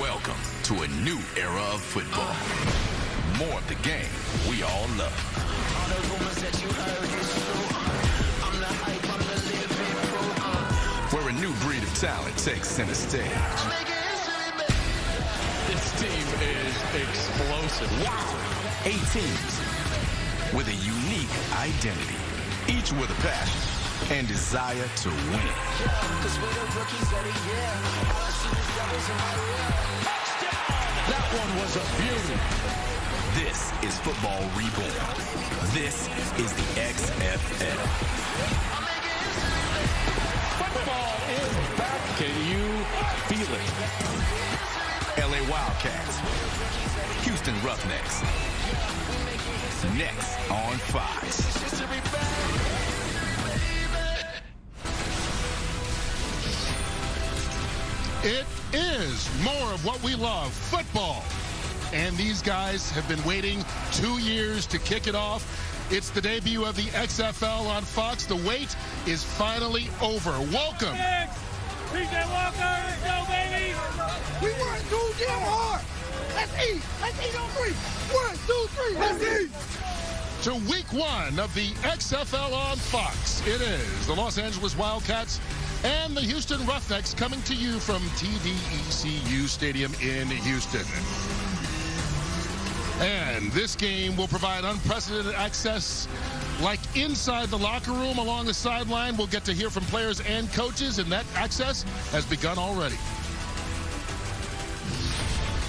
Welcome to a new era of football. More of the game we all love. All the rumors that you heard is true. I'm the hype, I'm the living proof. Where a new breed of talent takes center stage. This team is explosive. Wow! 8 teams with a unique identity, each with a passion and desire to win. Cause we're the rookies of the year. All I see is devils in my rear. That one was a beauty. This is football reborn. This is the XFL. Football is back. Can you feel it? LA Wildcats, Houston Roughnecks. Next on Fox. It is more of what we love, football. And these guys have been waiting 2 years to kick it off. It's the debut of the XFL on Fox. The wait is finally over. Welcome. PJ Walker, let's go, baby. We work too damn hard. Let's eat. Let's eat on 3. 1, 2, 3. Let's eat. To week 1 of the XFL on Fox. It is the Los Angeles Wildcats and the Houston Roughnecks coming to you from TDECU Stadium in Houston. And this game will provide unprecedented access like inside the locker room along the sideline. We'll get to hear from players and coaches, and that access has begun already.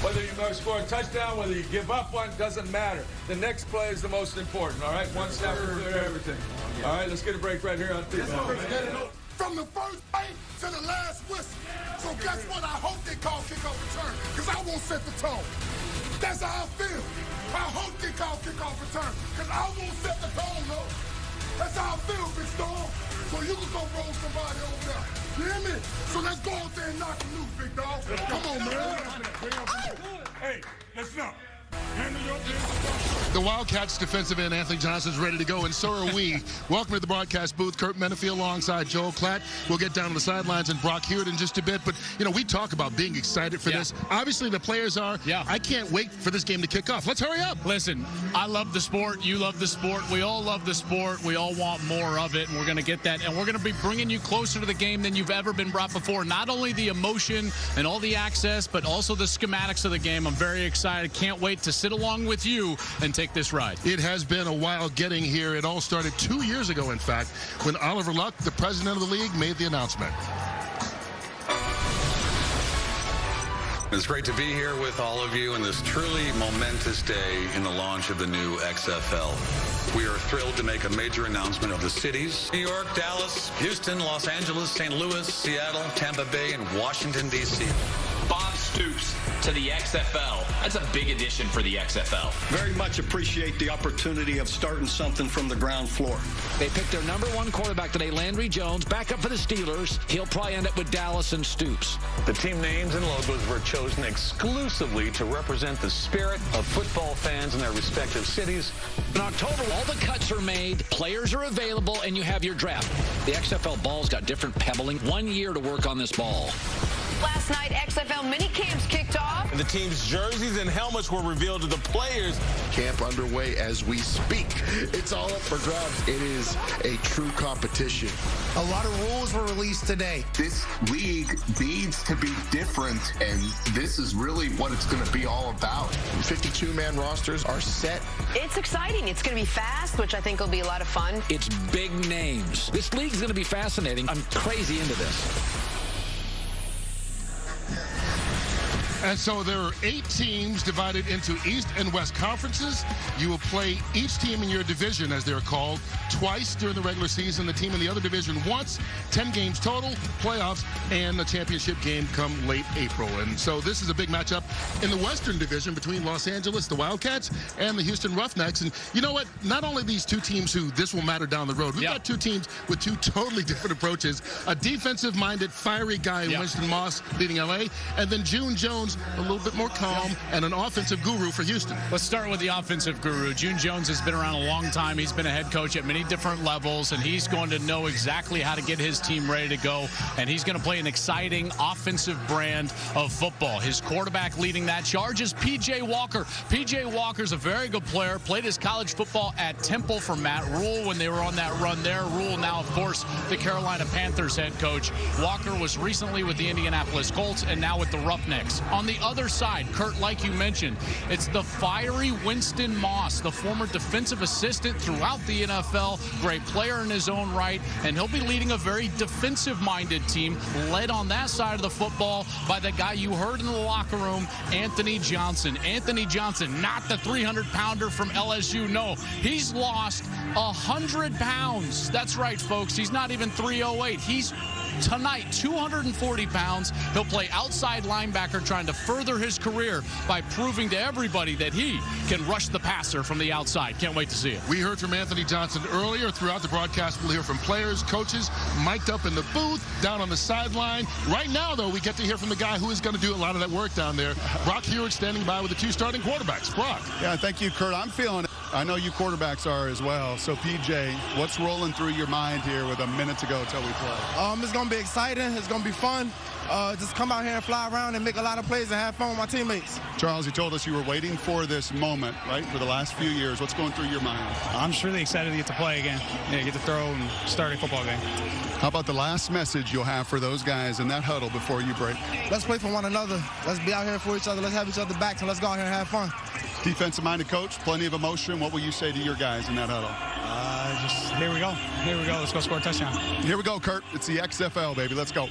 Whether you score a touchdown, whether you give up one, doesn't matter. The next play is the most important, all right? One snap will clear everything. All right, let's get a break right here on TV. From the first play to the last whistle. So guess what? I hope they call kickoff return, because I won't set the tone. That's how I feel. I hope they call kickoff return, because I won't set the tone, though. That's how I feel, Big Storm. So you can go roll somebody over there. You hear me? So let's go out there and knock them loose, big dog. Come on, man. Hey, listen up. Handle your business. The Wildcats defensive end Anthony Johnson's ready to go, and so are we. Welcome to the broadcast booth. Kurt Menefee alongside Joel Klatt. We'll get down to the sidelines and Brock Hewitt in just a bit. But, you know, we talk about being excited for this. Obviously, the players are. Yeah. I can't wait for this game to kick off. Let's hurry up. Listen, I love the sport. You love the sport. We all love the sport. We all want more of it, and we're going to get that. And we're going to be bringing you closer to the game than you've ever been brought before. Not only the emotion and all the access, but also the schematics of the game. I'm very excited. Can't wait to sit along with you and take this ride. It has been a while getting here. It all started 2 years ago, in fact, when Oliver Luck, the president of the league, made the announcement. It's great to be here with all of you on this truly momentous day in the launch of the new XFL. We are thrilled to make a major announcement of the cities: New York, Dallas, Houston, Los Angeles, St. Louis, Seattle, Tampa Bay, and Washington, D.C. Bob Stoops to the XFL. That's a big addition for the XFL. Very much appreciate the opportunity of starting something from the ground floor. They picked their #1 quarterback today, Landry Jones, back up for the Steelers. He'll probably end up with Dallas and Stoops. The team names and logos were chosen exclusively to represent the spirit of football fans in their respective cities. In October, all the cuts are made, players are available, and you have your draft. The XFL ball's got different pebbling. 1 year to work on this ball. Last night, XFL mini camps kicked off. And the team's jerseys and helmets were revealed to the players. Camp underway as we speak. It's all up for grabs. It is a true competition. A lot of rules were released today. This league needs to be different, and this is really what it's going to be all about. 52-man rosters are set. It's exciting. It's going to be fast, which I think will be a lot of fun. It's big names. This league's going to be fascinating. I'm crazy into this. And so there are 8 teams divided into East and West conferences. You will play each team in your division, as they're called, twice during the regular season. The team in the other division once, 10 games total, playoffs, and the championship game come late April. And so this is a big matchup in the Western Division between Los Angeles, the Wildcats, and the Houston Roughnecks. And you know what? Not only these two teams who this will matter down the road. We've got 2 teams with 2 totally different approaches. A defensive-minded, fiery guy in Winston Moss leading LA, and then June Jones, Jones, a little bit more calm, and an offensive guru for Houston. Let's start with the offensive guru. June Jones has been around a long time. He's been a head coach at many different levels, and he's going to know exactly how to get his team ready to go, and he's going to play an exciting offensive brand of football. His quarterback leading that charge is P.J. Walker. P.J. Walker's a very good player, played his college football at Temple for Matt Rule when they were on that run there. Rule now, of course, the Carolina Panthers head coach. Walker was recently with the Indianapolis Colts and now with the Roughnecks. On the other side, Kurt, like you mentioned, it's the fiery Winston Moss, the former defensive assistant throughout the NFL, great player in his own right, and he'll be leading a very defensive-minded team led on that side of the football by the guy you heard in the locker room, Anthony Johnson. Anthony Johnson, not the 300-pounder from LSU. No, he's lost 100 pounds. That's right, folks. He's not even 308. He's tonight 240 pounds. He'll play outside linebacker, trying to further his career by proving to everybody that he can rush the passer from the outside. Can't wait to see it. We heard from Anthony Johnson earlier. Throughout the broadcast, we'll hear from players, coaches, mic'd up in the booth, down on the sideline. Right now, though, we get to hear from the guy who is going to do a lot of that work down there. Brock Hewitt standing by with the two starting quarterbacks. Brock. Yeah, thank you, Kurt. I'm feeling it. I know you quarterbacks are as well. So, PJ, what's rolling through your mind here with a minute to go till we play? It's going to be exciting. It's going to be fun. Just come out here and fly around and make a lot of plays and have fun with my teammates. Charles, you told us you were waiting for this moment, right, for the last few years. What's going through your mind? I'm just really excited to get to play again. Yeah, get to throw and start a football game. How about the last message you'll have for those guys in that huddle before you break? Let's play for one another. Let's be out here for each other. Let's have each other backs, and let's go out here and have fun. Defensive-minded coach, plenty of emotion. What will you say to your guys in that huddle? Just here we go. Here we go. Let's go score a touchdown. Here we go, Kurt. It's the XFL, baby. Let's go.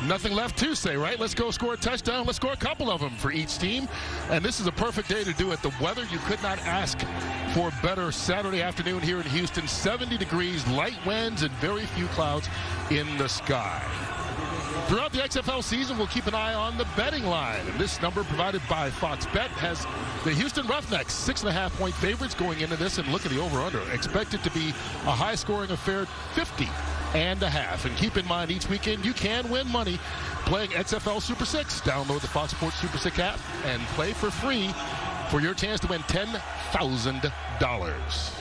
Nothing left to say, right? Let's go score a touchdown. Let's score a couple of them for each team. And this is a perfect day to do it. The weather, you could not ask for better. Saturday afternoon here in Houston, 70 degrees, light winds, and very few clouds in the sky. Throughout the XFL season, we'll keep an eye on the betting line. And this number provided by Fox Bet has the Houston Roughnecks 6.5-point favorites going into this. And look at the over-under. Expected to be a high-scoring affair, 50.5. And keep in mind, each weekend you can win money playing XFL Super 6. Download the Fox Sports Super 6 app and play for free for your chance to win $10,000.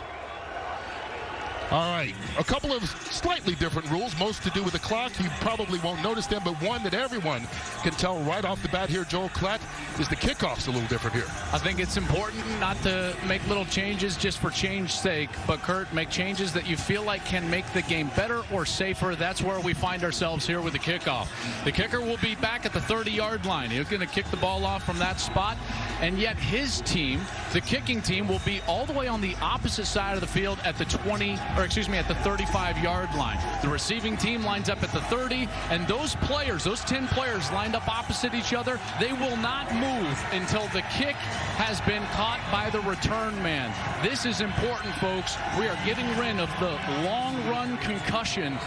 All right, a couple of slightly different rules, most to do with the clock. You probably won't notice them, but one that everyone can tell right off the bat here, Joel Klatt, is the kickoff's a little different here. I think it's important not to make little changes just for change's sake, but, Kurt, make changes that you feel like can make the game better or safer. That's where we find ourselves here with the kickoff. The kicker will be back at the 30-yard line. He's going to kick the ball off from that spot, and yet his team, the kicking team, will be all the way on the opposite side of the field at the 35-yard line. The receiving team lines up at the 30, and those players, those 10 players lined up opposite each other, they will not move until the kick has been caught by the return man. This is important, folks. We are getting rid of the long-run concussion,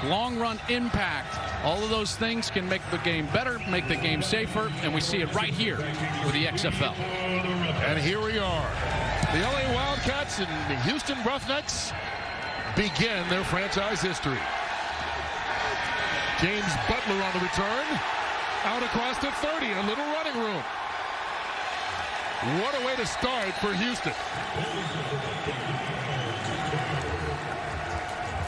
long-run impact. All of those things can make the game better, make the game safer, and we see it right here with the XFL. And here we are. The LA Wildcats and the Houston Roughnecks begin their franchise history. James Butler on the return. Out across the 30, a little running room. What a way to start for Houston.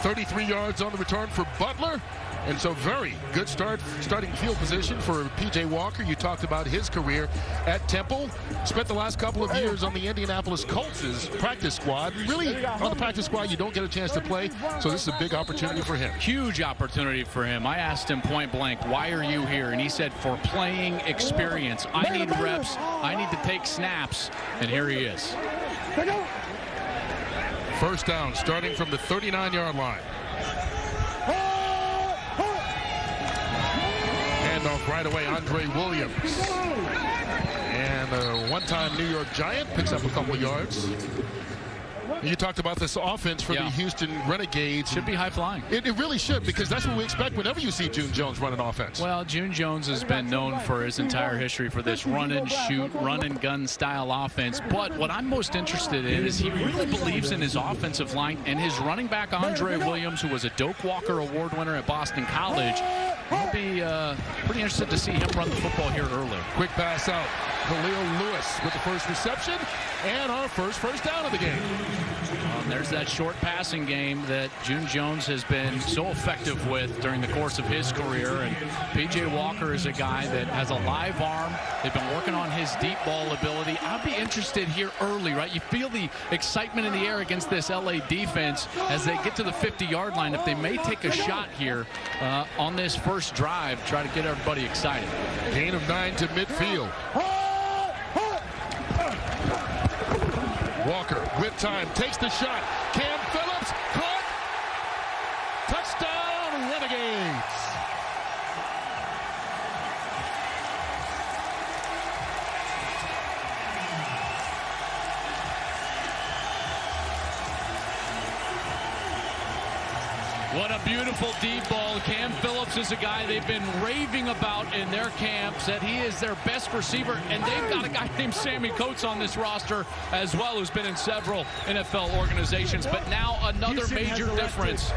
33 yards on the return for Butler. And so very good starting field position for P.J. Walker. You talked about his career at Temple. Spent the last couple of years on the Indianapolis Colts' practice squad. Really, on the practice squad, you don't get a chance to play. So this is a big opportunity for him. Huge opportunity for him. I asked him point blank, why are you here? And he said, for playing experience. I need reps. I need to take snaps. And here he is. First down, starting from the 39-yard line. Off right away, Andre Williams. And a one-time New York Giant picks up a couple of yards. You talked about this offense for the Houston Renegades. Should be high-flying. It really should, because that's what we expect whenever you see June Jones run an offense. Well, June Jones has been known for his entire history for this run-and-shoot, run-and-gun style offense. But what I'm most interested in is he really believes in his offensive line, and his running back, Andre Williams, who was a Doak Walker Award winner at Boston College, I'll be pretty interested to see him run the football here early. Quick pass out. Khalil Lewis with the first reception and our first down of the game. There's that short passing game that June Jones has been so effective with during the course of his career. And P.J. Walker is a guy that has a live arm. They've been working on his deep ball ability. I'll be interested here early, right? You feel the excitement in the air against this LA defense as they get to the 50-yard line. If they may take a shot here on this first drive, try to get everybody excited. Gain of 9 to midfield. Walker with time takes the shot. Cam Phillips caught. Touchdown, Renegades. What a beautiful deep ball. Cam Phillips is a guy they've been raving about in their camps, that he is their best receiver, and they've got a guy named Sammy Coates on this roster as well, who's been in several NFL organizations. But now another major difference,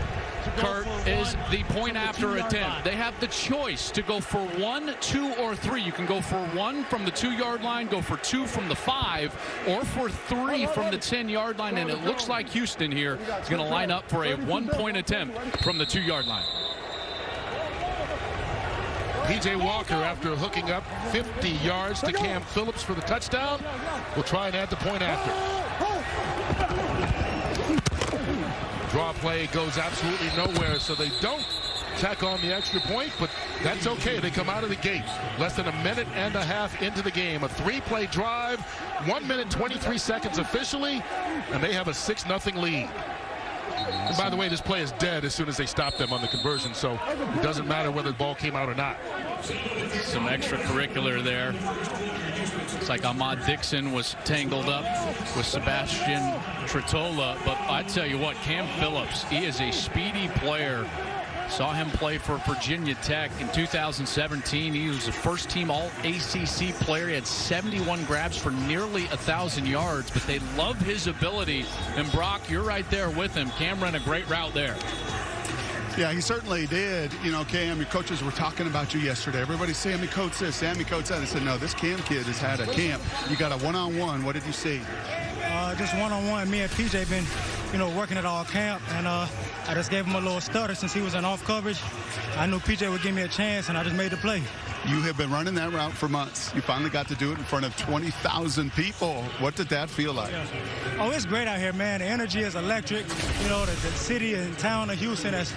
Kurt, is the point after attempt. They have the choice to go for 1, 2, or 3. You can go for 1 from the 2-yard line, go for 2 from the 5, or for 3 from the 10-yard line. And it looks like Houston here is going to line up for a 1-point attempt from the 2-yard line. P.J. Walker, after hooking up 50 yards to Cam Phillips for the touchdown, will try and add the point after. Draw play goes absolutely nowhere, so they don't tack on the extra point, but that's okay. They come out of the gate less than a minute and a half into the game. A 3-play drive, 1 minute 23 seconds officially, and they have a 6-0 lead. And by the way, this play is dead as soon as they stop them on the conversion, so it doesn't matter whether the ball came out or not. Some extracurricular there. It's like Ahmad Dixon was tangled up with Sebastian Tretola, but I tell you what, Cam Phillips, he is a speedy player. Saw him play for Virginia Tech in 2017. He was a first-team All-ACC player. He had 71 grabs for nearly 1,000 yards, but they love his ability. And Brock, you're right there with him. Cam ran a great route there. Yeah, he certainly did. You know, Cam, your coaches were talking about you yesterday. Everybody's Sammy Coates this, Sammy Coates that. I said, no, this Cam kid has had a camp. You got a one-on-one. What did you see? Just one-on-one. Me and PJ been, working at all camp, and I just gave him a little stutter since he was in off coverage. I knew PJ would give me a chance, and I just made the play. You have been running that route for months. You finally got to do it in front of 20,000 people. What did that feel like? Oh, it's great out here, man. The energy is electric. The city and town of Houston has,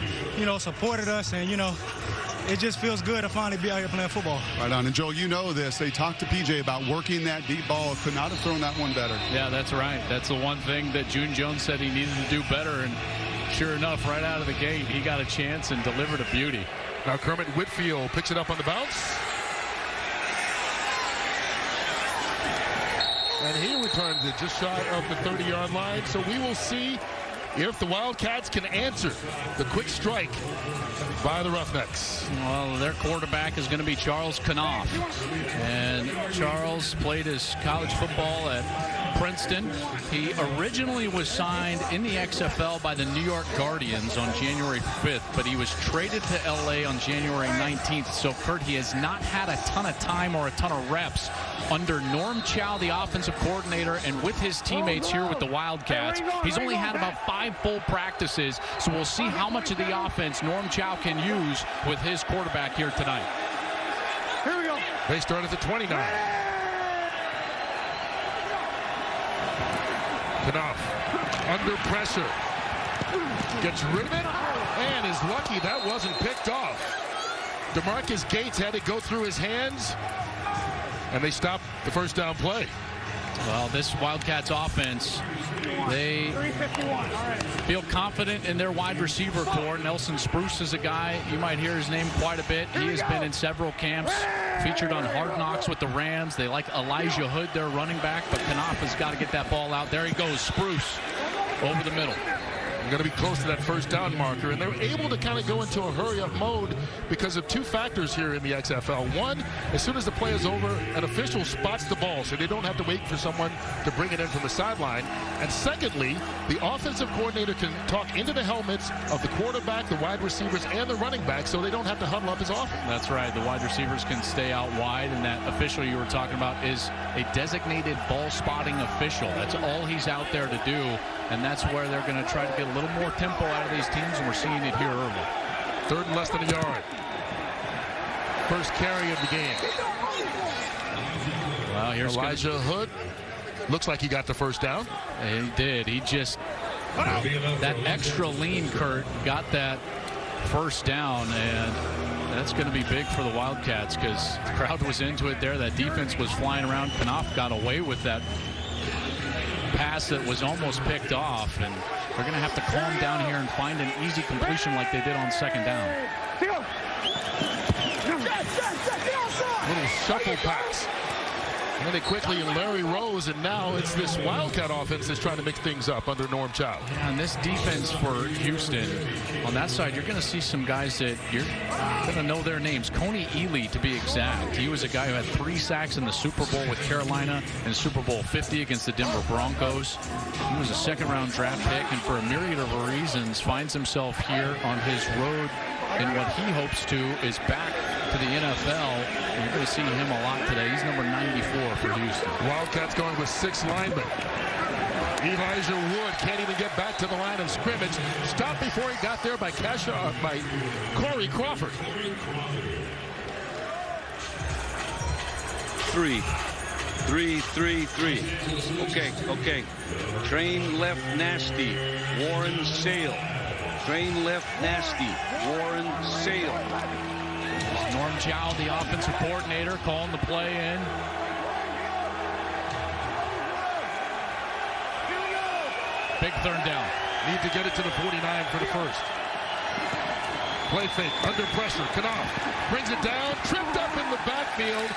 supported us, and, it just feels good to finally be out here playing football. Right on. And, Joel, you know this. They talked to PJ about working that deep ball. Could not have thrown that one better. Yeah, that's right. That's the one thing that June Jones said he needed to do better. And sure enough, right out of the gate, he got a chance and delivered a beauty. Now Kermit Whitfield picks it up on the bounce. And he returns it just shy of the 30-yard line. So we will see if the Wildcats can answer the quick strike by the Roughnecks. Well, their quarterback is going to be Charles Knopf. And Charles played his college football at Princeton. He originally was signed in the XFL by the New York Guardians on January 5th, but he was traded to LA on January 19th. So, Kurt, he has not had a ton of time or a ton of reps under Norm Chow, the offensive coordinator, and with his teammates here with the Wildcats. He's only had about 5 full practices, so we'll see how much of the offense Norm Chow can use with his quarterback here tonight. Here we go. They start at the 29. Knopf under pressure. Gets rid of it and is lucky that wasn't picked off. DeMarcus Gates had it go through his hands, and they stopped the first down play. Well, this Wildcats offense, they feel confident in their wide receiver core. Nelson Spruce is a guy, you might hear his name quite a bit. He has been in several camps, featured on Hard Knocks with the Rams. They like Elijah Hood, their running back, but Knopf has got to get that ball out. There he goes, Spruce over the middle. Going to be close to that first down marker, and they're able to kind of go into a hurry-up mode because of two factors here in the XFL. One, as soon as the play is over, an official spots the ball, so they don't have to wait for someone to bring it in from the sideline. And secondly, the offensive coordinator can talk into the helmets of the quarterback, the wide receivers, and the running back, so they don't have to huddle up as often. That's right. The wide receivers can stay out wide, and that official you were talking about is a designated ball spotting official. That's all he's out there to do, and that's where they're going to try to get a little more tempo out of these teams, and we're seeing it here early. Third and less than a yard. First carry of the game. Well, here's Elijah Hood. Looks like he got the first down. He did. He just, that extra lean, Kurt, got that first down, and that's going to be big for the Wildcats because the crowd was into it there. That defense was flying around. Knopf got away with that pass that was almost picked off, and they're going to have to calm down here and find an easy completion like they did on second down. Little shuffle pass. And they quickly and Larry Rose, and now it's this Wildcat offense that's trying to mix things up under Norm Chow. Yeah, and this defense for Houston, on that side, you're going to see some guys that you're going to know their names. Coney Ely, to be exact. He was a guy who had 3 sacks in the Super Bowl with Carolina and Super Bowl 50 against the Denver Broncos. He was a second-round draft pick, and for a myriad of reasons, finds himself here on his road in what he hopes to is back to the NFL. And you're going to see him a lot today. He's number 94 for Houston. Wildcats going with 6 linemen. Elijah Wood can't even get back to the line of scrimmage. Stopped before he got there by Corey Crawford. 3. Okay. Train left nasty. Warren Sale. Train left nasty. Warren Sale. Norm Chow, the offensive coordinator, calling the play in. Big third down. Need to get it to the 49 for the first. Play fake, under pressure. Knopf brings it down, tripped up in the backfield.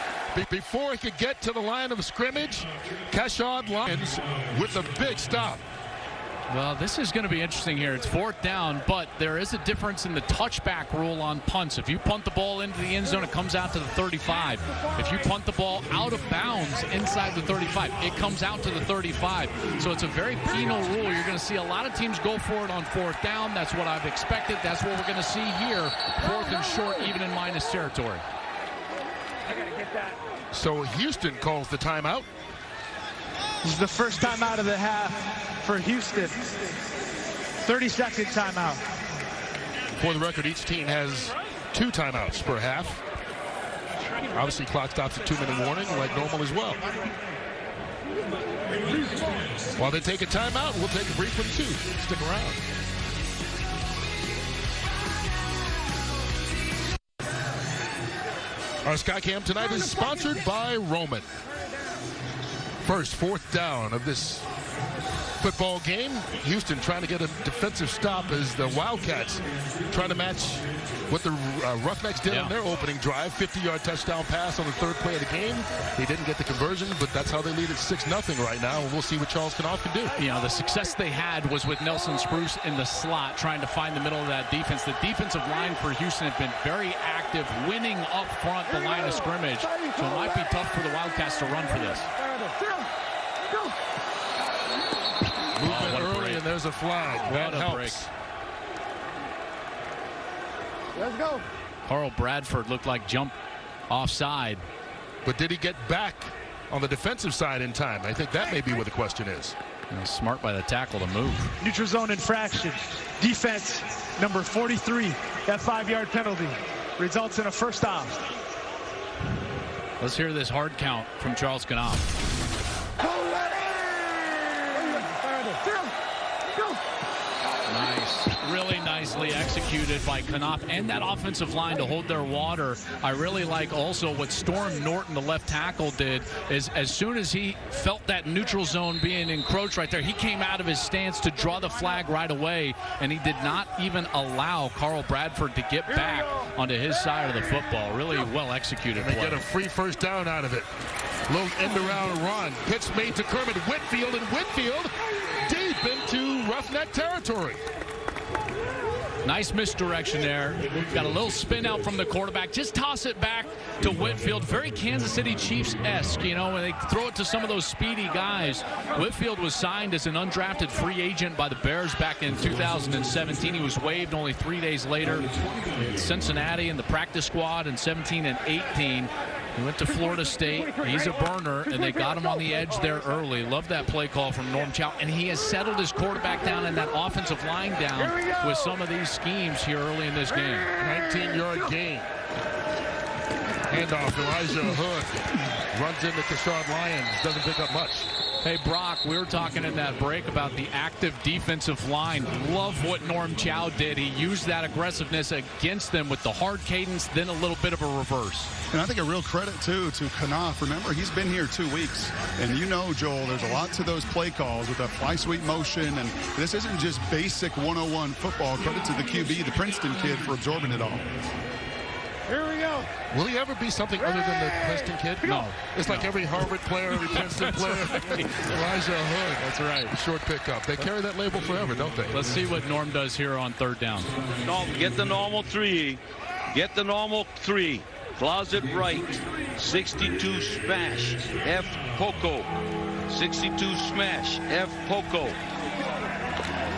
Before he could get to the line of scrimmage, Keshad Lyons with a big stop. Well, this is going to be interesting here. It's 4th down, but there is a difference in the touchback rule on punts. If you punt the ball into the end zone, it comes out to the 35. If you punt the ball out of bounds inside the 35, it comes out to the 35. So it's a very penal rule. You're going to see a lot of teams go for it on 4th down. That's what I've expected. That's what we're going to see here. 4th and short, even in minus territory. So Houston calls the timeout. This is the first time out of the half for Houston. 30-second timeout. For the record, each team has 2 timeouts per half. Obviously, clock stops at 2-minute warning, like normal as well. While they take a timeout, we'll take a brief one too. Stick around. Our Skycam tonight is sponsored by Roman. First, 4th down of this football game. Houston trying to get a defensive stop as the Wildcats trying to match what the Roughnecks did on their opening drive. 50-yard touchdown pass on the 3rd play of the game. They didn't get the conversion, but that's how they lead at 6-0 right now. And we'll see what Charles Knopf can do. You know, the success they had was with Nelson Spruce in the slot, trying to find the middle of that defense. The defensive line for Houston has been very active, winning up front the line of scrimmage. So it might be tough for the Wildcats to run for this. Movement early, and there's a flag. That helps. Break. Let's go. Carl Bradford looked like jump offside. But did he get back on the defensive side in time? I think that may be where the question is. Smart by the tackle to move. Neutral zone infraction. Defense number 43. That 5-yard penalty results in a first down. Let's hear this hard count from Charles Knopf. Nice. Really nicely executed by Knopf and that offensive line to hold their water. I really like also what Storm Norton, the left tackle, did is as soon as he felt that neutral zone being encroached right there, he came out of his stance to draw the flag right away, and he did not even allow Carl Bradford to get back onto his side of the football. Really well executed They play. get a free first down out of it. Little end-around run. Pitch made to Kermit Whitfield, and Whitfield deep into Roughneck territory. Nice misdirection there. Got a little spin out from the quarterback. Just toss it back to Whitfield. Very Kansas City Chiefs-esque, you know, when they throw it to some of those speedy guys. Whitfield was signed as an undrafted free agent by the Bears back in 2017. He was waived only 3 days later in Cincinnati in the practice squad in 17 and 18. He went to Florida State. He's a burner, and they got him on the edge there early. Love that play call from Norm Chow. And he has settled his quarterback down and that offensive line down with some of these schemes here early in this game. 19-yard gain. Handoff, Elijah Hood runs into Kashad Lyons, doesn't pick up much. Hey, Brock, we were talking in that break about the active defensive line. Love what Norm Chow did. He used that aggressiveness against them with the hard cadence, then a little bit of a reverse. And I think a real credit, too, to Knopf. Remember, he's been here 2 weeks. And you know, Joel, there's a lot to those play calls with a fly sweep motion. And this isn't just basic 101 football. Credit to the QB, the Princeton kid, for absorbing it all. Here we go. Will he ever be something other than the Princeton kid? No. It's like every Harvard player, every Princeton player. Elijah Hood. That's right. Short pickup. They carry that label forever, don't they? Let's see what Norm does here on third down. No, get the normal 3. Get the normal 3. Closet right. 62 smash. F Poco. 62 smash. F Poco.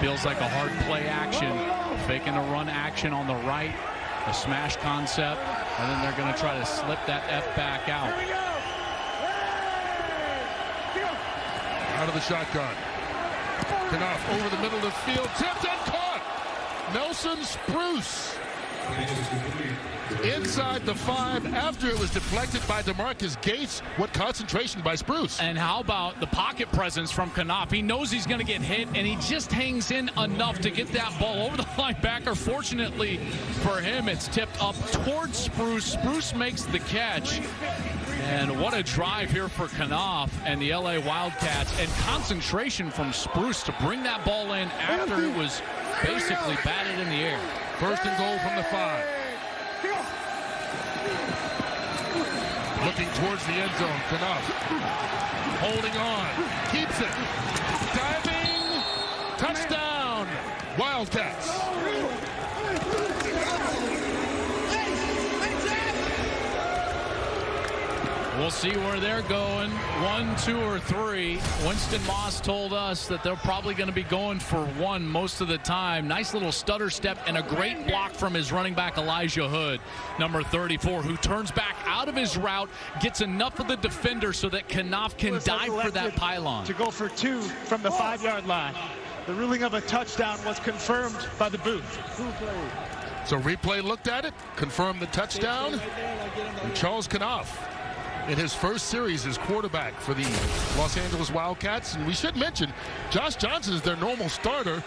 Feels like a hard play action. Faking a run action on the right. A smash concept, and then they're going to try to slip that F back out. Out of the shotgun. Knopf over the middle of the field. Tipped and caught. Nelson Spruce. Inside the 5 after it was deflected by DeMarcus Gates. What concentration by Spruce. And how about the pocket presence from Knopf? He knows he's going to get hit, and he just hangs in enough to get that ball over the linebacker. Fortunately for him, it's tipped up towards Spruce. Spruce makes the catch. And what a drive here for Knopf and the LA Wildcats. And concentration from Spruce to bring that ball in after it was basically batted in the air. First and goal from the 5. Looking towards the end zone. Knopf holding on. Keeps it. Diving. Touchdown. Wildcats. We'll see where they're going. 1, 2, or 3. Winston Moss told us that they're probably going to be going for 1 most of the time. Nice little stutter step and a great block from his running back Elijah Hood, number 34, who turns back out of his route, gets enough of the defender so that Knopf can dive for that pylon. To go for 2 from the 5-yard line. The ruling of a touchdown was confirmed by the booth. So replay looked at it, confirmed the touchdown. And Charles Knopf in his first series as quarterback for the Los Angeles Wildcats. And we should mention, Josh Johnson is their normal starter.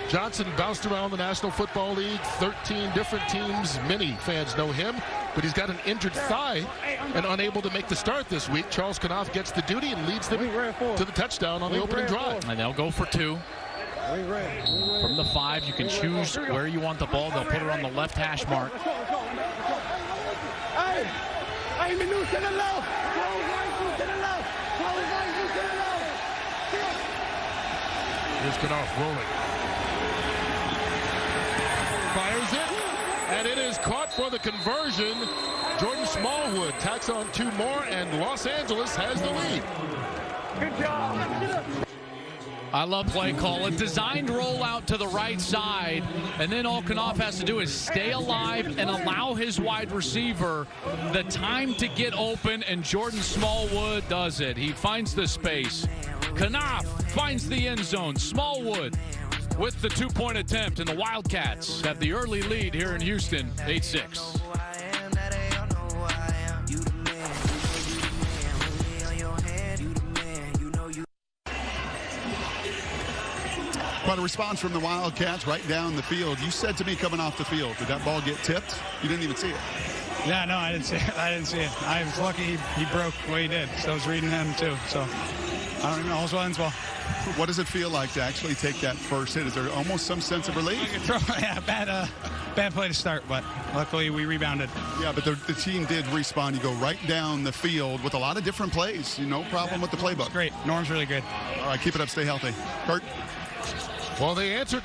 Johnson bounced around the National Football League, 13 different teams. Many fans know him, but he's got an injured thigh and unable to make the start this week. Charles Knopf gets the duty and leads them to the touchdown on the opening drive. And they'll go for 2. From the 5, you can choose where you want the ball. They'll put it on the left hash mark. Here's Knopf rolling. Fires it, and it is caught for the conversion. Jordan Smallwood tacks on 2 more, and Los Angeles has the lead. Good job. I love play call. A designed rollout to the right side, and then all Knopf has to do is stay alive and allow his wide receiver the time to get open, and Jordan Smallwood does it. He finds the space. Knopf finds the end zone. Smallwood with the 2-point attempt, and the Wildcats have the early lead here in Houston, 8-6. Quite a response from the Wildcats right down the field. You said to me coming off the field, did that ball get tipped? You didn't even see it. Yeah, no, I didn't see it. I didn't see it. I was lucky he broke the way he did. So I was reading him too. So I don't even know. All's well ends well. What does it feel like to actually take that first hit? Is there almost some sense of relief? Yeah, bad play to start, but luckily we rebounded. Yeah, but the team did respond. You go right down the field with a lot of different plays. No problem with the playbook. Great. Norm's really good. All right, keep it up. Stay healthy. Kurt? Well, they answered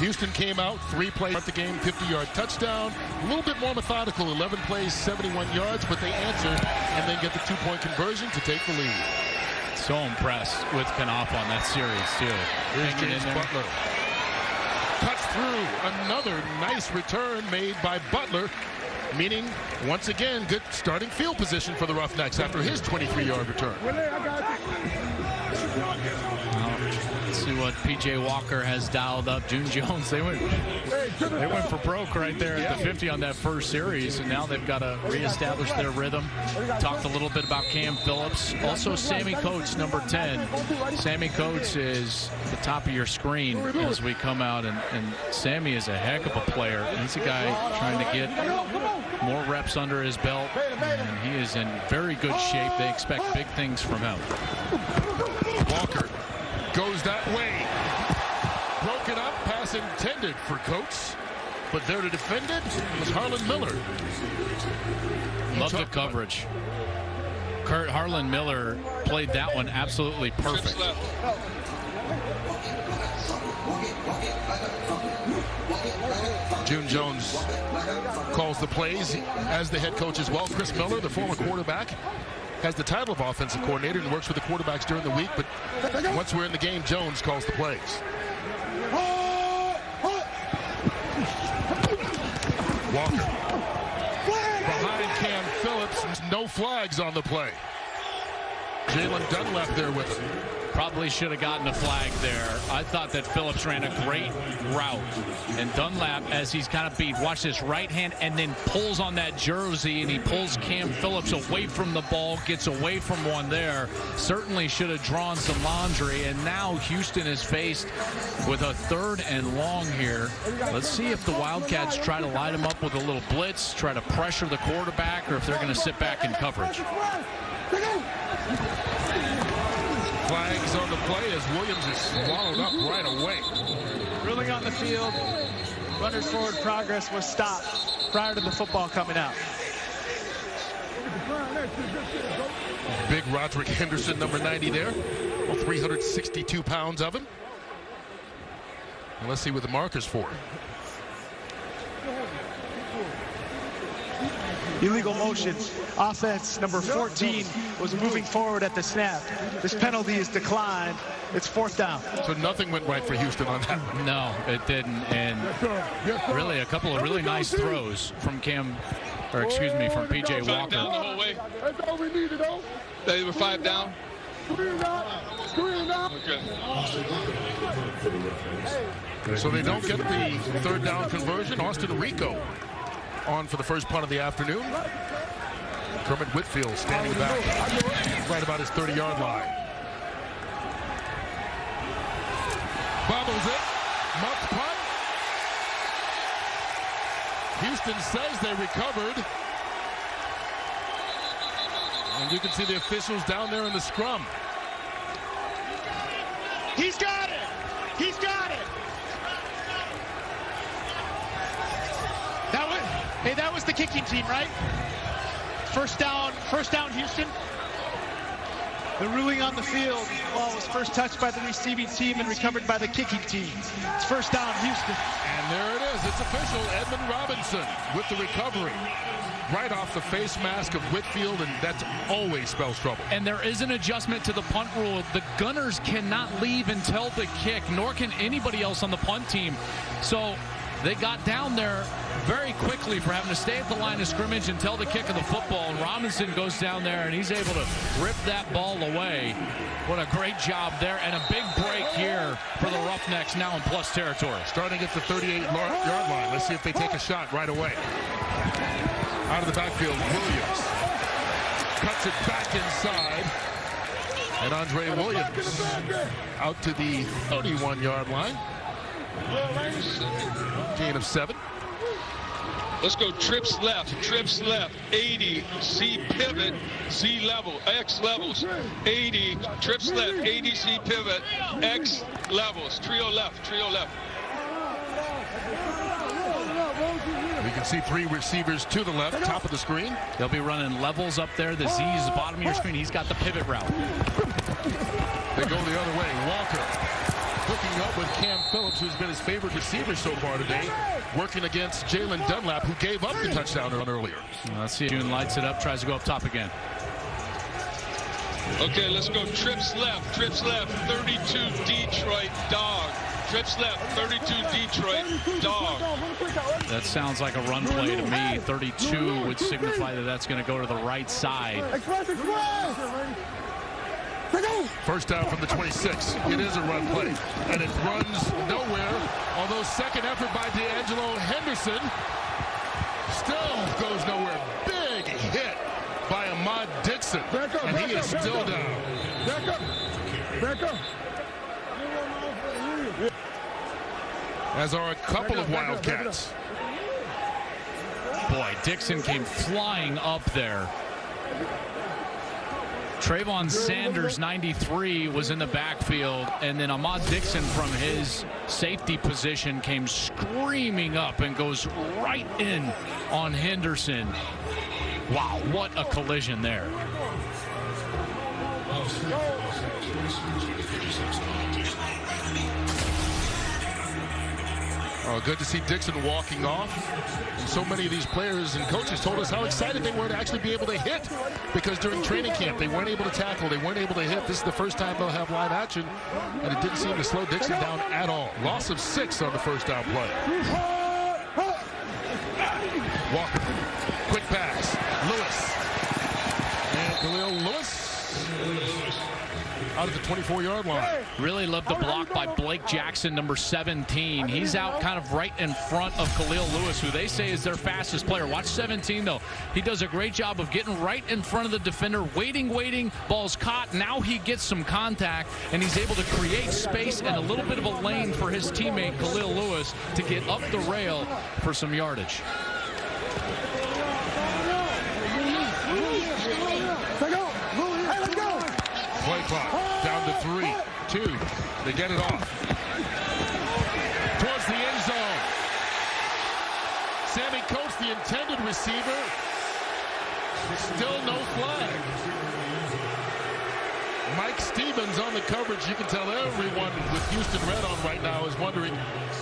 Houston came out, 3 plays at the game, 50-yard touchdown. A little bit more methodical, 11 plays, 71 yards, but they answer and then get the 2-point conversion to take the lead. So impressed with Knopf on that series, too. Here's James Butler. Cuts through. Another nice return made by Butler, meaning, once again, good starting field position for the Roughnecks after his 23-yard return. Let's see what P.J. Walker has dialed up. June Jones, they went for broke right there at the 50 on that first series, and now they've got to reestablish their rhythm. Talked a little bit about Cam Phillips. Also, Sammy Coates, number 10. Sammy Coates is the top of your screen as we come out, and Sammy is a heck of a player. He's a guy trying to get more reps under his belt, and he is in very good shape. They expect big things from him. Walker goes that way. Broken up, pass intended for Coates, but there to defend it was Harlan Miller. Love the coverage. Harlan Miller played that one absolutely perfect. June Jones calls the plays as the head coach as well. Chris Miller, the former quarterback, has the title of offensive coordinator and works with the quarterbacks during the week, but once we're in the game, Jones calls the plays. Walker behind Cam Phillips. No flags on the play. Jalen Dunlap there with him. Probably should have gotten a flag there. I thought that Phillips ran a great route. And Dunlap, as he's kind of beat, watch this right hand and then pulls on that jersey, and he pulls Cam Phillips away from the ball, gets away from one there. Certainly should have drawn some laundry. And now Houston is faced with a 3rd and long here. Let's see if the Wildcats try to light him up with a little blitz, try to pressure the quarterback, or if they're going to sit back in coverage. Flags on the play as Williams is swallowed up right away. Ruling on the field, runners forward progress was stopped prior to the football coming out. Big Roderick Henderson, number 90 there. Well, 362 pounds of him. And let's see what the marker's for. Illegal motions. Offense number 14 was moving forward at the snap. This penalty is declined. It's 4th down. So nothing went right for Houston on that. No, it didn't. And really a couple of really nice throws from from P.J. Walker. Down the whole way. That's all we needed, though. They were 5 down. Okay. So they don't get the 3rd down conversion. Austin Rico on for the first punt of the afternoon. Kermit Whitfield standing back right about his 30-yard line. Bobbles it. Muff punt. Houston says they recovered. And you can see the officials down there in the scrum. He's got it. He's got it. That was the kicking team, right? First down, Houston. The ruling on the field, ball was first touched by the receiving team and recovered by the kicking team. It's 1st down, Houston. And there it is. It's official. Edmund Robinson with the recovery. Right off the face mask of Whitfield, and that always spells trouble. And there is an adjustment to the punt rule. The gunners cannot leave until the kick, nor can anybody else on the punt team. So they got down there very quickly for having to stay at the line of scrimmage until the kick of the football. And Robinson goes down there, and he's able to rip that ball away. What a great job there, and a big break here for the Roughnecks now in plus territory. Starting at the 38-yard line. Let's see if they take a shot right away. Out of the backfield, Williams cuts it back inside. And Andre Williams out to the 31-yard line. Gain of 7. Let's go trips left, 80, C pivot, C level, X levels, 80, trips left, 80, C pivot, X levels, trio left. We can see 3 receivers to the left, top of the screen. They'll be running levels up there. The Z is the bottom of your screen. He's got the pivot route. They go the other way. Walker hooking up with Cam Phillips, who's been his favorite receiver so far today, working against Jalen Dunlap, who gave up the touchdown earlier. Let's see. June lights it up, tries to go up top again. Okay, let's go. Trips left, 32 Detroit, dog. Trips left, 32 Detroit, dog. That sounds like a run play to me. 32 would signify that that's going to go to the right side. First down from the 26. It is a run play, and it runs nowhere. Although second effort by D'Angelo Henderson still goes nowhere. Big hit by Ahmad Dixon, and he is still down. Back up. As are a couple of Wildcats. Boy, Dixon came flying up there. Trayvon Sanders, 93, was in the backfield, and then Ahmad Dixon from his safety position came screaming up and goes right in on Henderson. Wow, what a collision there. Oh, good to see Dixon walking off. And so many of these players and coaches told us how excited they were to actually be able to hit, because during training camp they weren't able to tackle, they weren't able to hit. This is the first time they'll have live action, and it didn't seem to slow Dixon down at all. Loss of 6 on the first down play. Walker, quick pass, Lewis, and Khalil Lewis out of the 24-yard line. Really loved the block by Blake Jackson, number 17. He's out kind of right in front of Khalil Lewis, who they say is their fastest player. Watch 17, though. He does a great job of getting right in front of the defender, waiting. Ball's caught. Now he gets some contact, and he's able to create space and a little bit of a lane for his teammate, Khalil Lewis, to get up the rail for some yardage. Play clock down to 3, 2. They get it off. Towards the end zone. Sammy Coates, the intended receiver. Still no flag. Mike Stevens on the coverage. You can tell everyone with Houston Red on right now is wondering,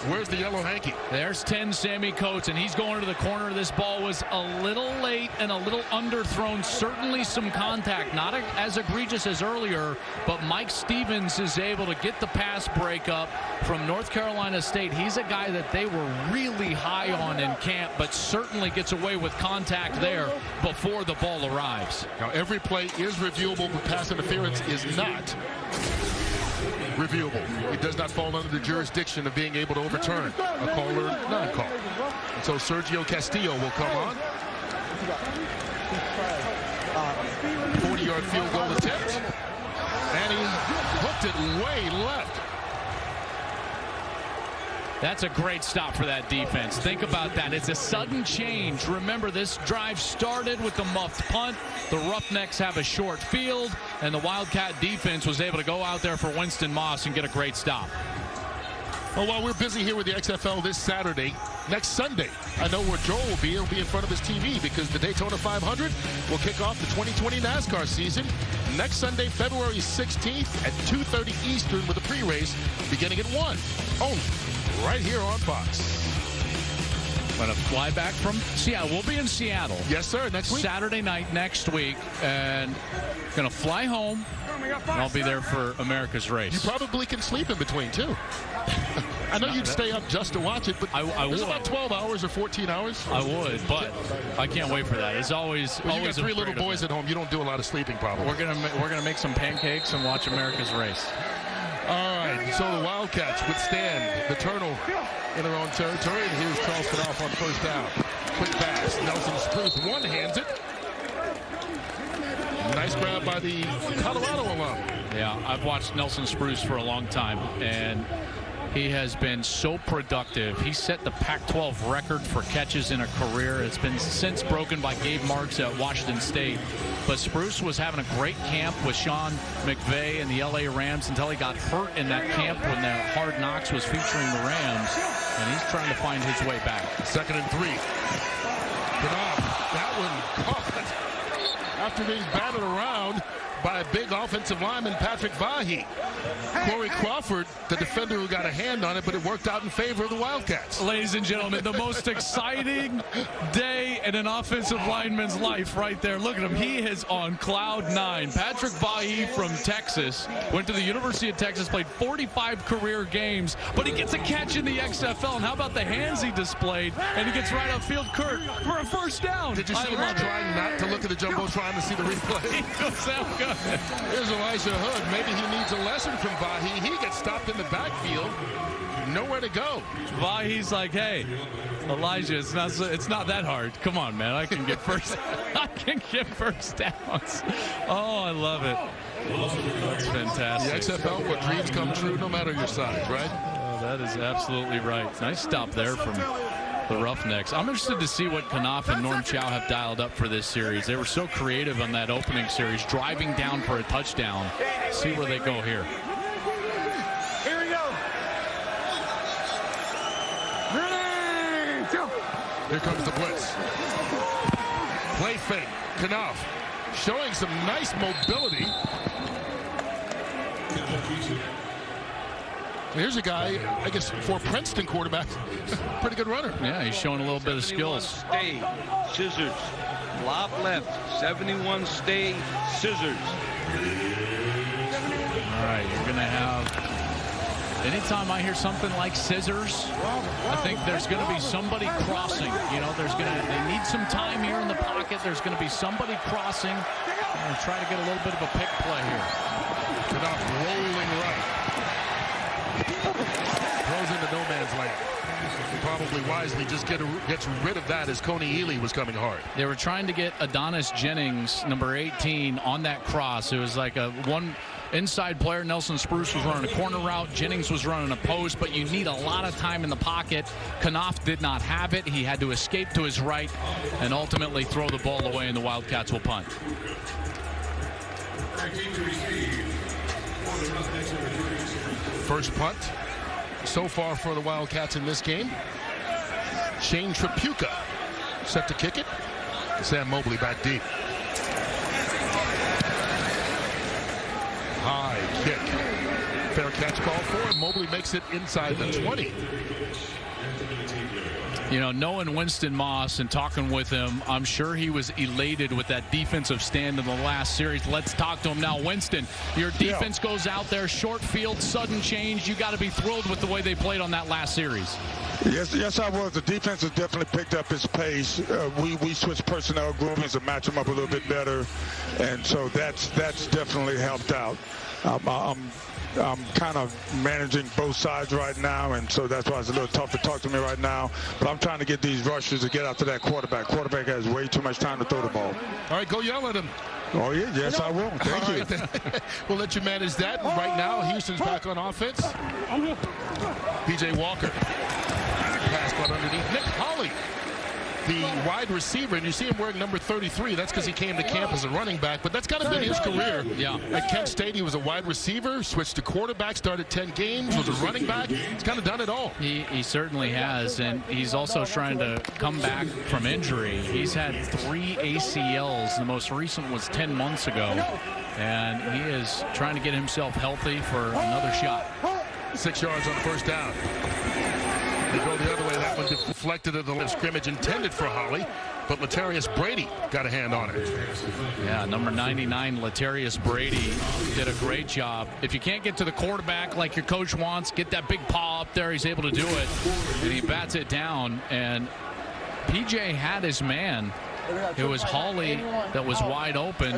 where's the yellow hanky? There's 10, Sammy Coates, and he's going to the corner. This ball was a little late and a little underthrown. Certainly some contact, not as egregious as earlier, but Mike Stevens is able to get the pass breakup from North Carolina State. He's a guy that they were really high on in camp, but certainly gets away with contact there before the ball arrives. Now, every play is reviewable, but pass interference is not reviewable. It does not fall under the jurisdiction of being able to overturn a call or non-call. And so Sergio Castillo will come on. 40-yard field goal attempt. And he hooked it way left. That's a great stop for that defense. Think about that. It's a sudden change. Remember, this drive started with the muffed punt. The Roughnecks have a short field, and the Wildcat defense was able to go out there for Winston Moss and get a great stop. Well, while we're busy here with the XFL this Saturday, next Sunday, I know where Joel will be. He'll be in front of his TV because the Daytona 500 will kick off the 2020 NASCAR season next Sunday, February 16th at 2:30 Eastern, with a pre-race beginning at 1. Only right here on Fox. Going to fly back from Seattle. We'll be in Seattle. Yes, sir. Next week. Saturday night next week. And going to fly home. And I'll be there for America's race. You probably can sleep in between, too. I know you'd stay up just to watch it, but I would. About 12 hours or 14 hours. I would, but I can't wait for that. It's always you always got 3 little boys at home. You don't do a lot of sleeping, probably. We're gonna make some pancakes and watch America's race. All right, so the Wildcats withstand the turnover in their own territory. And here's Charleston off on first down. Quick pass. Nelson Spruce one-hands it. Nice grab by the Colorado alum. Yeah, I've watched Nelson Spruce for a long time, and he has been so productive. He set the Pac-12 record for catches in a career. It's been since broken by Gabe Marks at Washington State. But Spruce was having a great camp with Sean McVay and the LA Rams until he got hurt in that camp when the Hard Knocks was featuring the Rams. And he's trying to find his way back. 2nd and 3. That one caught. After being batted around, by a big offensive lineman, Patrick Vahi. Corey Crawford, the defender who got a hand on it, but it worked out in favor of the Wildcats. Ladies and gentlemen, the most exciting day in an offensive lineman's life right there. Look at him. He is on cloud 9. Patrick Vahi from Texas went to the University of Texas, played 45 career games, but he gets a catch in the XFL. And how about the hands he displayed? And he gets right upfield, Kurt, for a first down. Did you see him trying not to look at the jumbotron to see the replay? He goes out good. Here's Elijah Hood. Maybe he needs a lesson from Vahi. He gets stopped in the backfield. Nowhere to go. Vahi's like, hey, Elijah, it's not that hard. Come on, man. I can get first downs. Oh, I love it. That's fantastic. The XFL, where dreams come true no matter your size, right? Oh, that is absolutely right. Nice stop there from the Roughnecks. I'm interested to see what Knopf and Norm Chow have dialed up for this series. They were so creative on that opening series, driving down for a touchdown. See where they go here. Here we go. Ready, go. Here comes the blitz. Play fake. Knopf showing some nice mobility. Here's a guy, I guess, for Princeton quarterback, pretty good runner. Yeah, he's showing a little bit of skills. Stay, scissors, lob left, 71 stay, scissors. All right, you're going to have, anytime I hear something like scissors, I think there's going to be somebody crossing. You know, they need some time here in the pocket. There's going to be somebody crossing. And try to get a little bit of a pick play here. Knopf rolling right. Throws into no man's land. Probably wisely just gets rid of that as Coney Ely was coming hard. They were trying to get Adonis Jennings, number 18, on that cross. It was like a one inside player. Nelson Spruce was running a corner route. Jennings was running a post, but you need a lot of time in the pocket. Knopf did not have it. He had to escape to his right and ultimately throw the ball away, and the Wildcats will punt. First punt so far for the Wildcats in this game. Shane Tripucka set to kick it. Sam Mobley back deep. High kick. Fair catch call for him. Mobley makes it inside the 20. You know, knowing Winston Moss and talking with him, I'm sure he was elated with that defensive stand in the last series. Let's talk to him now. Winston, your defense goes out there, short field, sudden change. You got to be thrilled with the way they played on that last series. Yes, I was. The defense has definitely picked up its pace. We switched personnel groupings to match them up a little bit better, and so that's definitely helped out. I'm kind of managing both sides right now, and so that's why it's a little tough to talk to me right now. But I'm trying to get these rushers to get after that quarterback. Quarterback has way too much time to throw the ball. All right, go yell at him. Oh, yeah, yes, I will. Thank you. Right. We'll let you manage that. And right now, Houston's back on offense. P.J. Walker. Pass caught underneath. Nick Hawley, the wide receiver, and you see him wearing number 33. That's because he came to camp as a running back, but that's kind of been his career. Yeah. At Kent State, he was a wide receiver, switched to quarterback, started 10 games, was a running back. He's kind of done it all. He certainly has, and he's also trying to come back from injury. He's had 3 ACLs. The most recent was 10 months ago, and he is trying to get himself healthy for another shot. 6 yards on first down. They go the other way. That one deflected at the line of scrimmage, intended for Holly, but Latarius Brady got a hand on it. Yeah, number 99, Latarius Brady, did a great job. If you can't get to the quarterback like your coach wants, get that big paw up there. He's able to do it, and he bats it down. And PJ had his man. It was Hawley that was wide open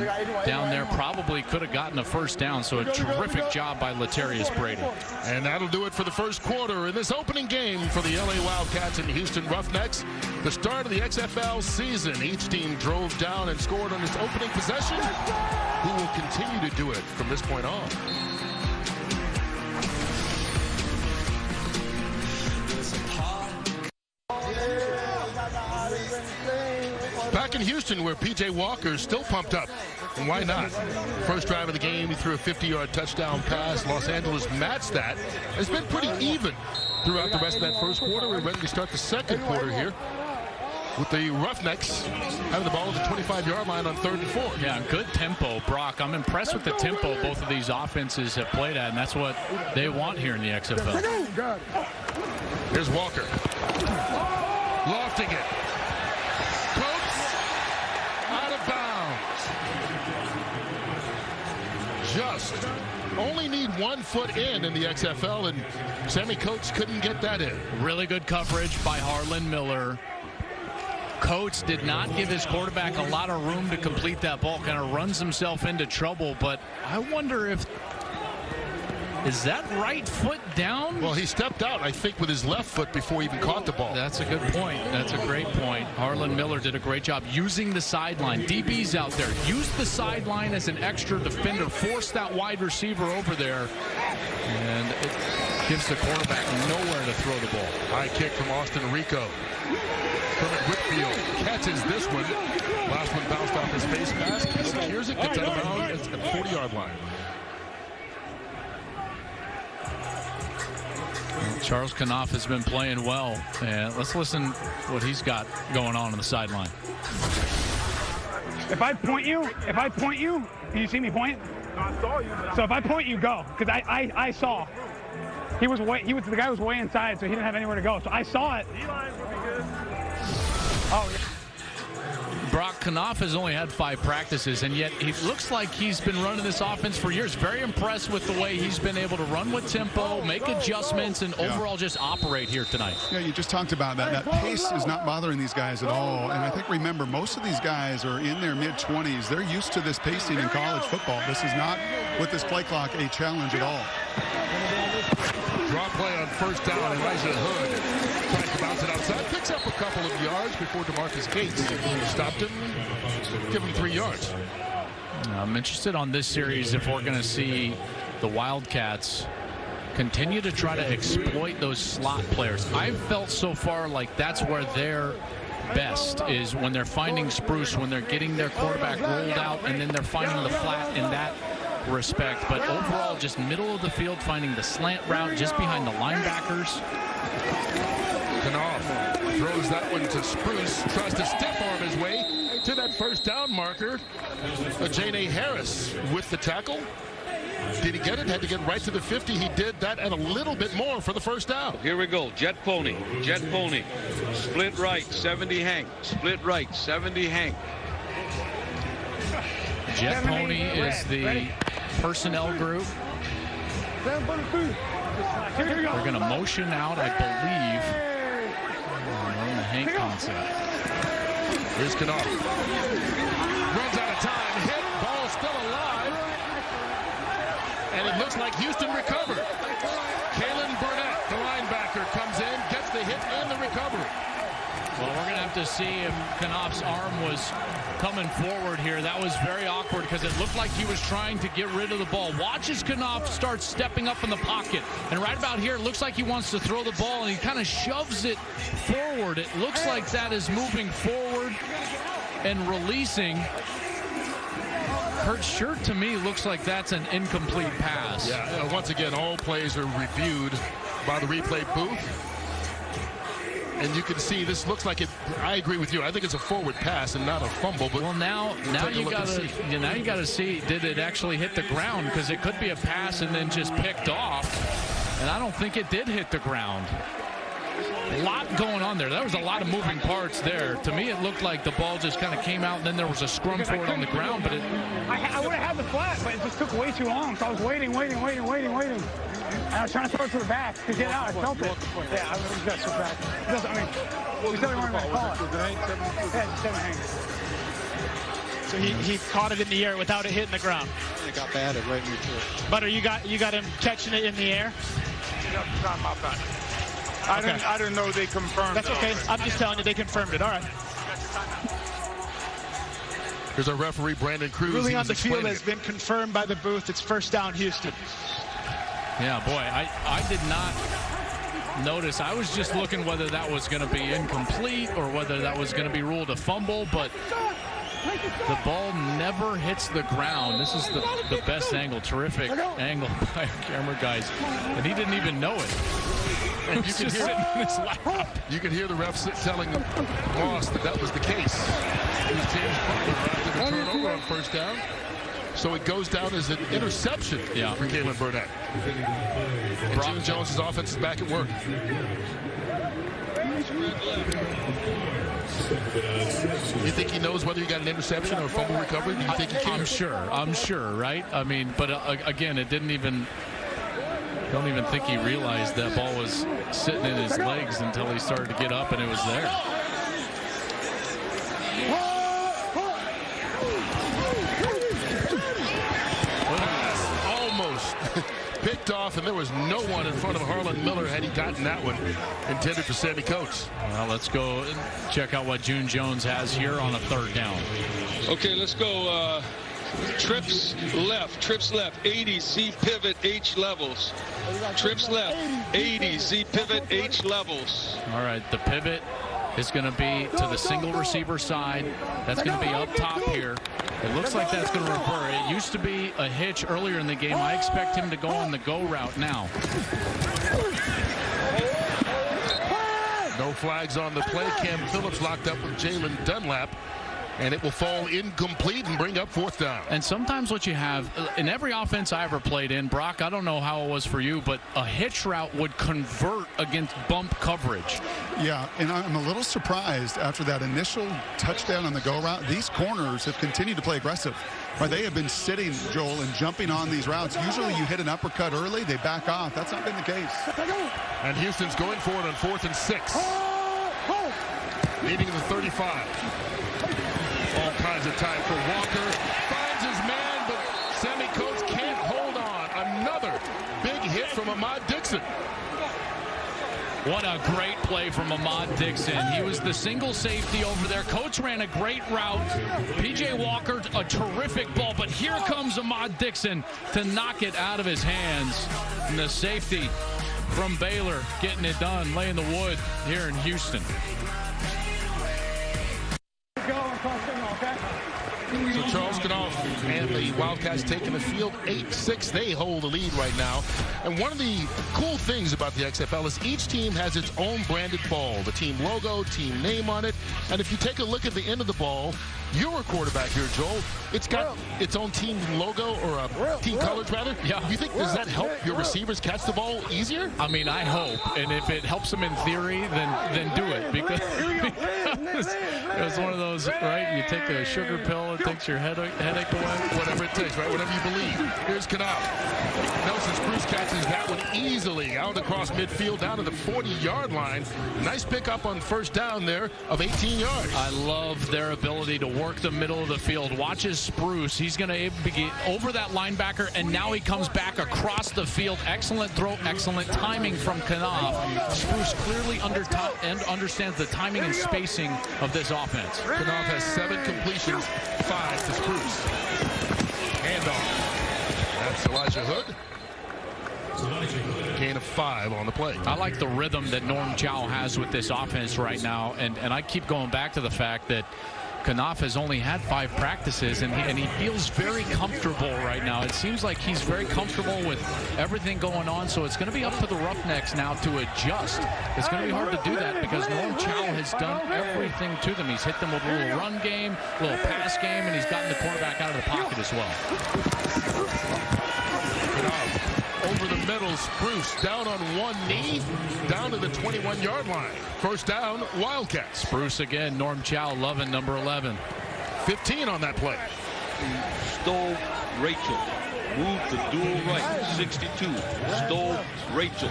down there. Probably could have gotten a first down. So a terrific job by Latarius Brady. And that'll do it for the first quarter in this opening game for the LA Wildcats and Houston Roughnecks. The start of the XFL season. Each team drove down and scored on its opening possession. Who will continue to do it from this point on? Back in Houston, where P.J. Walker is still pumped up. And why not? First drive of the game, he threw a 50-yard touchdown pass. Los Angeles matched that. It's been pretty even throughout the rest of that first quarter. We're ready to start the second quarter here. with the Roughnecks having the ball at the 25-yard line on 3rd and 4. Yeah, good tempo, Brock. I'm impressed with the tempo both of these offenses have played at, and that's what they want here in the XFL. Here's Walker. Lofting it. Coates out of bounds. Just only need 1 foot in the XFL, and Sammy Coates couldn't get that in. Really good coverage by Harlan Miller. Coates did not give his quarterback a lot of room to complete that ball. Kind of runs himself into trouble, but I wonder if... Is that right foot down? Well, he stepped out, I think, with his left foot before he even caught the ball. That's a good point. That's a great point. Harlan Miller did a great job using the sideline. DB's out there. Use the sideline as an extra defender. Force that wide receiver over there. And it gives the quarterback nowhere to throw the ball. High kick from Austin Rico. Kermit Whitfield catches this one. Last one bounced off his face mask. He secures it, gets out of bounds at the 40-yard line. Charles Knopf has been playing well, and let's listen what he's got going on the sideline. If I point you, can you see me point? I saw you. So if I point you, go, because I saw. The guy was way inside, so he didn't have anywhere to go. So I saw it. Oh, yeah. Brock Knopf has only had 5 practices, and yet he looks like he's been running this offense for years. Very impressed with the way he's been able to run with tempo, make adjustments, and overall just operate here tonight. Yeah, you just talked about that. That pace is not bothering these guys at all. And I think, remember, most of these guys are in their mid-20s. They're used to this pacing in college football. This is not, with this play clock, a challenge at all. Draw play on 1st down. Elijah Hood tries to bounce it outside. Picks up a couple of yards before DeMarcus Gates stopped him. Give him 3 yards. I'm interested on this series if we're going to see the Wildcats continue to try to exploit those slot players. I've felt so far like that's where they're best, is when they're finding Spruce, when they're getting their quarterback rolled out, and then they're finding the flat in that respect. But overall, just middle of the field, finding the slant route just behind the linebackers. Knopf throws that one to Spruce, tries to stiff arm his way to that 1st down marker. Jane Harris with the tackle. Did he get it? Had to get right to the 50. He did that and a little bit more for the 1st down. Here we go. Jet pony. Split right, 70 Hank. Split right, 70 Hank. Jet pony is the personnel group. They're going to motion out, I believe, on the Hank concept. Here's Knopf. Runs out of time. Hit. Ball still alive. And it looks like Houston recovered. Kalen Burnett, the linebacker, comes in, gets the hit and the recovery. Well, we're going to have to see if Knopf's arm was coming forward here. That was very awkward because it looked like he was trying to get rid of the ball. Watch as Knopf starts stepping up in the pocket. And right about here, it looks like he wants to throw the ball, and he kind of shoves it forward. It looks like that is moving forward and releasing. Kurt's shirt, to me, looks like that's an incomplete pass. Yeah, once again, all plays are reviewed by the replay booth. And you can see this looks like it. I agree with you. I think it's a forward pass and not a fumble. But well, now you got to see, did it actually hit the ground? Because it could be a pass and then just picked off. And I don't think it did hit the ground. A lot going on there. There was a lot of moving parts there. To me, it looked like the ball just kind of came out, and then there was a scrum for it on the ground. But I would have had the flat, but it just took way too long. So I was waiting. And I was trying to throw it to the back to get out. I felt it. Yeah, I was just so back. We said we weren't going to call it. Yeah, it's 7 Hank. So he caught it in the air without it hitting the ground. It got batted right into it. Butter, you got him catching it in the air? I didn't know they confirmed. That's okay. I'm just telling you they confirmed it. All right. Here's our referee, Brandon Cruz. Ruling on the field has been confirmed by the booth. It's 1st down, Houston. Yeah, boy, I did not notice. I was just looking whether that was going to be incomplete or whether that was going to be ruled a fumble, but The ball never hits the ground. This is the best angle. Terrific angle by our camera guys. And he didn't even know it. And you can hear it in his lap. You can hear the refs telling Moss that was the case. It was James Butler after the turnover on first down. So it goes down as an interception for Kalen Burnett. And June Jones' offense is back at work. You think he knows whether he got an interception or a fumble recovery? Do you think he can? I'm sure, right? I mean, but again, it didn't even... Don't even think he realized that ball was sitting in his legs until he started to get up and it was there. Almost picked off, and there was no one in front of Harlan Miller had he gotten that one intended for Sammy Coates. Well, let's go and check out what June Jones has here on a third down. Okay, let's go. Trips left, 80, C pivot, H levels. Trips left, 80, C pivot, H levels. All right, the pivot is going to be to the single receiver side. That's going to be up top here. It looks like that's going to revert. It used to be a hitch earlier in the game. I expect him to go on the go route now. No flags on the play. Cam Phillips locked up with Jalen Dunlap. And it will fall incomplete and bring up fourth down. And sometimes what you have, in every offense I ever played in, Brock, I don't know how it was for you, but a hitch route would convert against bump coverage. Yeah, and I'm a little surprised after that initial touchdown on the go route. These corners have continued to play aggressive. Right, they have been sitting, Joel, and jumping on these routes. Usually you hit an uppercut early, they back off. That's not been the case. And Houston's going for it on 4th and 6. Leading the 35. All kinds of time for Walker. Finds his man, but Sammy Coates can't hold on. Another big hit from Ahmad Dixon. What a great play from Ahmad Dixon. He was the single safety over there. Coates ran a great route. P.J. Walker, a terrific ball, but here comes Ahmad Dixon to knock it out of his hands. And the safety from Baylor getting it done, laying the wood here in Houston. So Charles Knopf and the Wildcats taking the field 8-6. They hold the lead right now. And one of the cool things about the XFL is each team has its own branded ball. The team logo, team name on it. And if you take a look at the end of the ball, your quarterback here, Joel, it's got its own team logo or team colors, rather. Yeah. You think, does that help your receivers catch the ball easier? I mean, I hope. And if it helps them in theory, then do it. Because it was one of those, right? You take a sugar pill, it takes your headache away. Whatever it takes, right? Whatever you believe. Here's Canal. Nelson Spruce catches that one easily out across midfield down to the 40-yard line. Nice pickup on first down there of 18 yards. I love their ability to work the middle of the field. Watches Spruce. He's going to get over that linebacker, and now he comes back across the field. Excellent throw, excellent timing from Knopf. Spruce clearly understands the timing and spacing of this offense. Knopf has 7 completions, 5 to Spruce. Handoff. That's Elijah Hood. Gain of 5 on the play. I like the rhythm that Norm Chow has with this offense right now, and I keep going back to the fact that Knopf has only had 5 practices, and he feels very comfortable right now. It seems like he's very comfortable with everything going on, so it's going to be up to the Roughnecks now to adjust. It's going to be hard to do that because Norm Chow has done everything to them. He's hit them with a little run game, a little pass game, and he's gotten the quarterback out of the pocket as well. Over the middle, Spruce down on one knee, down to the 21-yard line. First down, Wildcats. Spruce again, Norm Chow loving number 11. 15 on that play. Stove Rachel. Move to dual right, 62. Stove Rachel.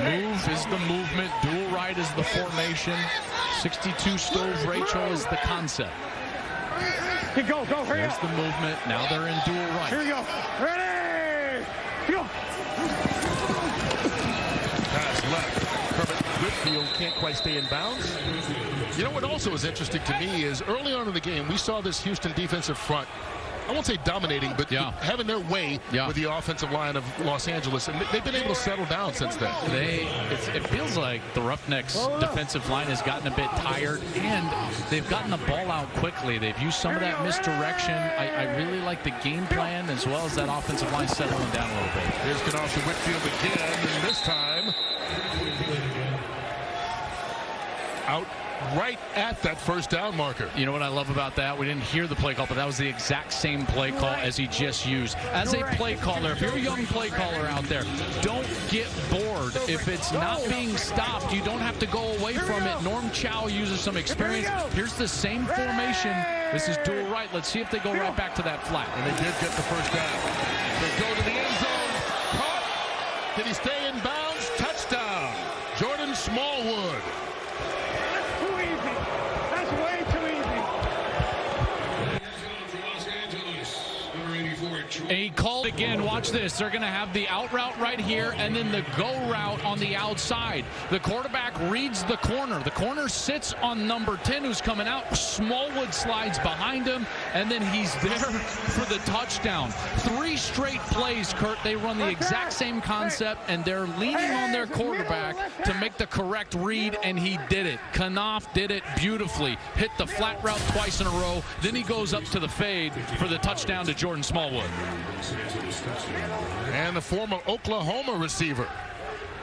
Move is the movement, dual right is the formation. 62 Stove Rachel is the concept. Go, hurry There's up. the movement. Now they're in dual right. Here we go. Ready? Go. Pass left. Herbert Whitfield can't quite stay in bounds. You know what also is interesting to me is early on in the game, we saw this Houston defensive front I won't say dominating, but having their way with the offensive line of Los Angeles, and they've been able to settle down since then. It feels like the Roughnecks defensive line has gotten a bit tired, and they've gotten the ball out quickly. They've used some of that misdirection. I really like the game plan as well as that offensive line settling down a little bit. Here's Knopf to Whitfield again, and this time out right at that first down marker. You know what I love about that? We didn't hear the play call, but that was the exact same play call as he just used. As a play caller, if you're a young play caller out there, don't get bored. If it's not being stopped, you don't have to go away from it. Norm Chow uses some experience. Here's the same formation. This is dual right. Let's see if they go right back to that flat. And they did get the first down. They go to the end zone. Caught. Did he stay in bounds? Touchdown. Jordan Smallwood. A call again. Watch this. They're going to have the out route right here and then the go route on the outside. The quarterback reads the corner. The corner sits on number 10 who's coming out. Smallwood slides behind him, and then he's there for the touchdown. 3 straight plays, Kurt. They run the exact same concept, and they're leaning on their quarterback to make the correct read, and he did it. Knopf did it beautifully. Hit the flat route twice in a row. Then he goes up to the fade for the touchdown to Jordan Smallwood. And the former Oklahoma receiver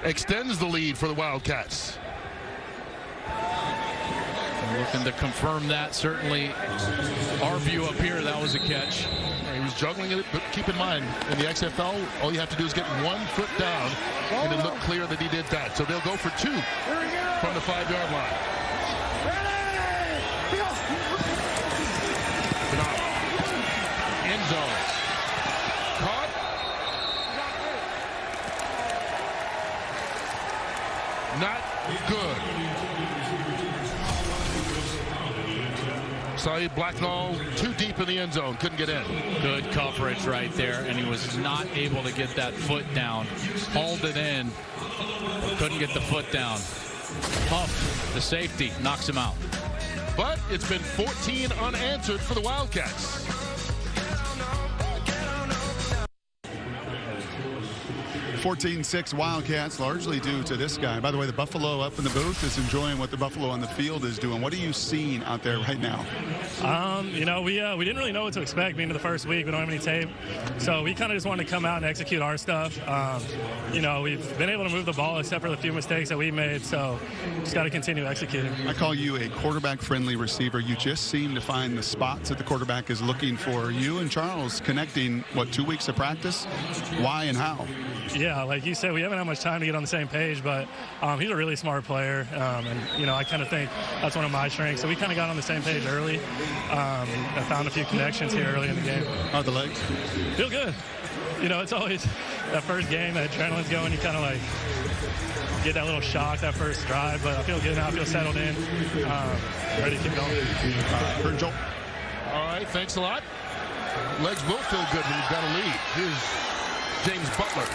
extends the lead for the Wildcats. Looking to confirm that. Certainly our view up here, that was a catch. He was juggling it, but keep in mind, in the XFL, all you have to do is get 1 foot down, and it looked clear that he did that. So they'll go for 2 from the 5-yard line. End zone. Caught. Not good. Saeed Blacknall too deep in the end zone. Couldn't get in. Good coverage right there, and he was not able to get that foot down. Hauled it in. Couldn't get the foot down. Huff, the safety, knocks him out. But it's been 14 unanswered for the Wildcats. 14-6 Wildcats, largely due to this guy. By the way, the Buffalo up in the booth is enjoying what the Buffalo on the field is doing. What are you seeing out there right now? You know, we didn't really know what to expect being to the first week. We don't have any tape. So we kind of just wanted to come out and execute our stuff. You know, we've been able to move the ball except for the few mistakes that we made. So just got to continue executing. I call you a quarterback-friendly receiver. You just seem to find the spots that the quarterback is looking for. You and Charles connecting, 2 weeks of practice? Why and how? Yeah, like you said, we haven't had much time to get on the same page, but he's a really smart player, and, you know, I kind of think that's one of my strengths. So we kind of got on the same page early. I found a few connections here early in the game. How are the legs? Feel good. You know, it's always that first game, that adrenaline's going, you kind of like get that little shock that first drive, but I feel good now. I feel settled in, ready to keep going. Joel. All right, thanks a lot. Legs will feel good when you've got a lead. Here's James Butler.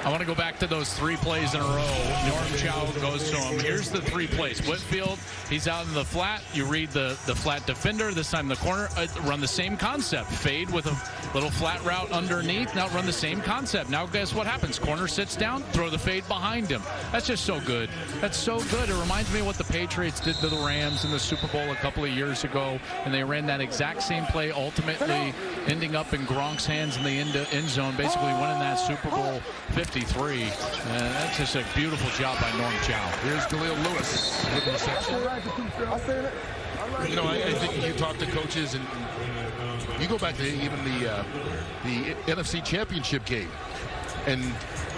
I want to go back to those 3 plays in a row. Norm Chow goes to him. Here's the 3 plays. Whitfield, he's out in the flat. You read the flat defender. This time the corner. Run the same concept. Fade with a little flat route underneath. Now run the same concept. Now guess what happens? Corner sits down. Throw the fade behind him. That's just so good. That's so good. It reminds me of what the Patriots did to the Rams in the Super Bowl a couple of years ago. And they ran that exact same play, ultimately ending up in Gronk's hands in the end zone, basically winning that Super Bowl 53. That's just a beautiful job by Norm Chow. Here's Khalil Lewis with the reception. You know, I think you talk to coaches, and you go back to even the NFC Championship game, and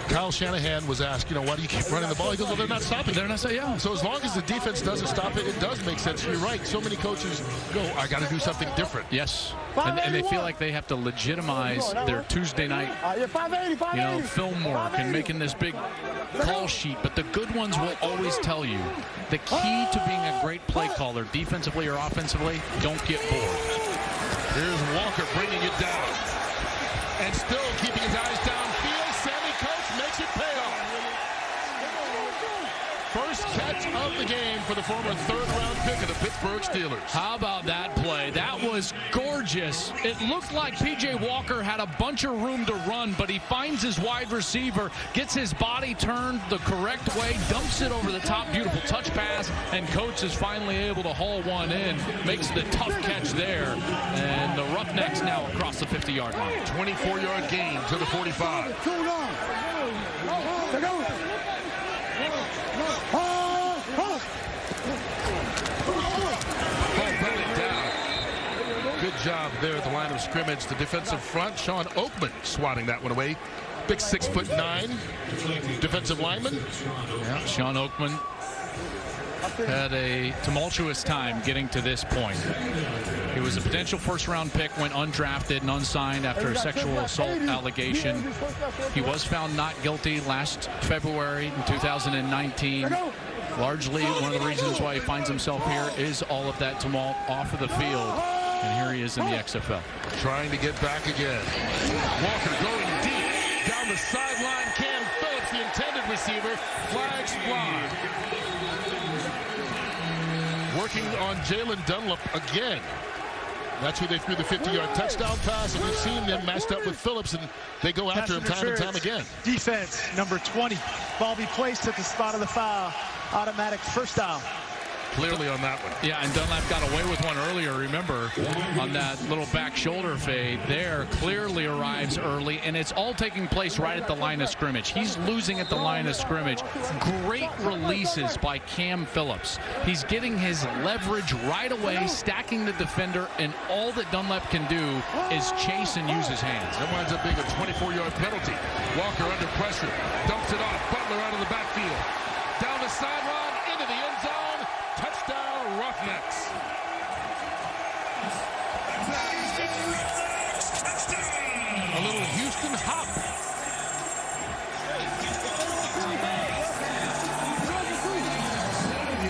Kyle Shanahan was asked, you know, why do you keep running the ball? He goes, well, they're not stopping it. They're not saying, yeah. So as long as the defense doesn't stop it, it does make sense. You're right. So many coaches go, I got to do something different. Yes. And they feel like they have to legitimize their Tuesday night, film work and making this big call sheet. But the good ones will always tell you the key to being a great play caller, defensively or offensively, don't get bored. Here's Walker bringing it down and still keeping his eyes downfield. Sammy Coates makes it pay off. First catch catch of the game for the former third-round pick of the Pittsburgh Steelers. How about that play? That was gorgeous. It looked like P.J. Walker had a bunch of room to run, but he finds his wide receiver, gets his body turned the correct way, dumps it over the top, beautiful touch pass, and Coates is finally able to haul one in, makes the tough catch there, and the Roughnecks now across the 50-yard line. 24-yard gain to the 45. Good job there at the line of scrimmage. The defensive front, Sean Oakman swatting that one away. Big 6'9" defensive lineman. Yeah, Sean Oakman had a tumultuous time getting to this point. He was a potential first-round pick, went undrafted and unsigned after a sexual assault allegation. He was found not guilty last February in 2019. Largely, one of the reasons why he finds himself here is all of that tumult off of the field. And here he is in the XFL. Trying to get back again. Walker going deep. Down the sideline, Cam Phillips, the intended receiver. Flags fly. Working on Jalen Dunlap again. That's who they threw the 50-yard touchdown pass, and we've seen them matched up with Phillips, and they go after him time and time again. Defense, number 20. Ball be placed at the spot of the foul. Automatic first down. Clearly on that one. Yeah, and Dunlap got away with one earlier, remember, on that little back shoulder fade there. Clearly arrives early, and it's all taking place right at the line of scrimmage. He's losing at the line of scrimmage. Great releases by Cam Phillips. He's getting his leverage right away, stacking the defender, and all that Dunlap can do is chase and use his hands. That winds up being a 24-yard penalty. Walker under pressure, dumps it off. Butler out of the backfield. Down the sideline, into the end zone. Touchdown, Roughnecks. A little Houston hop.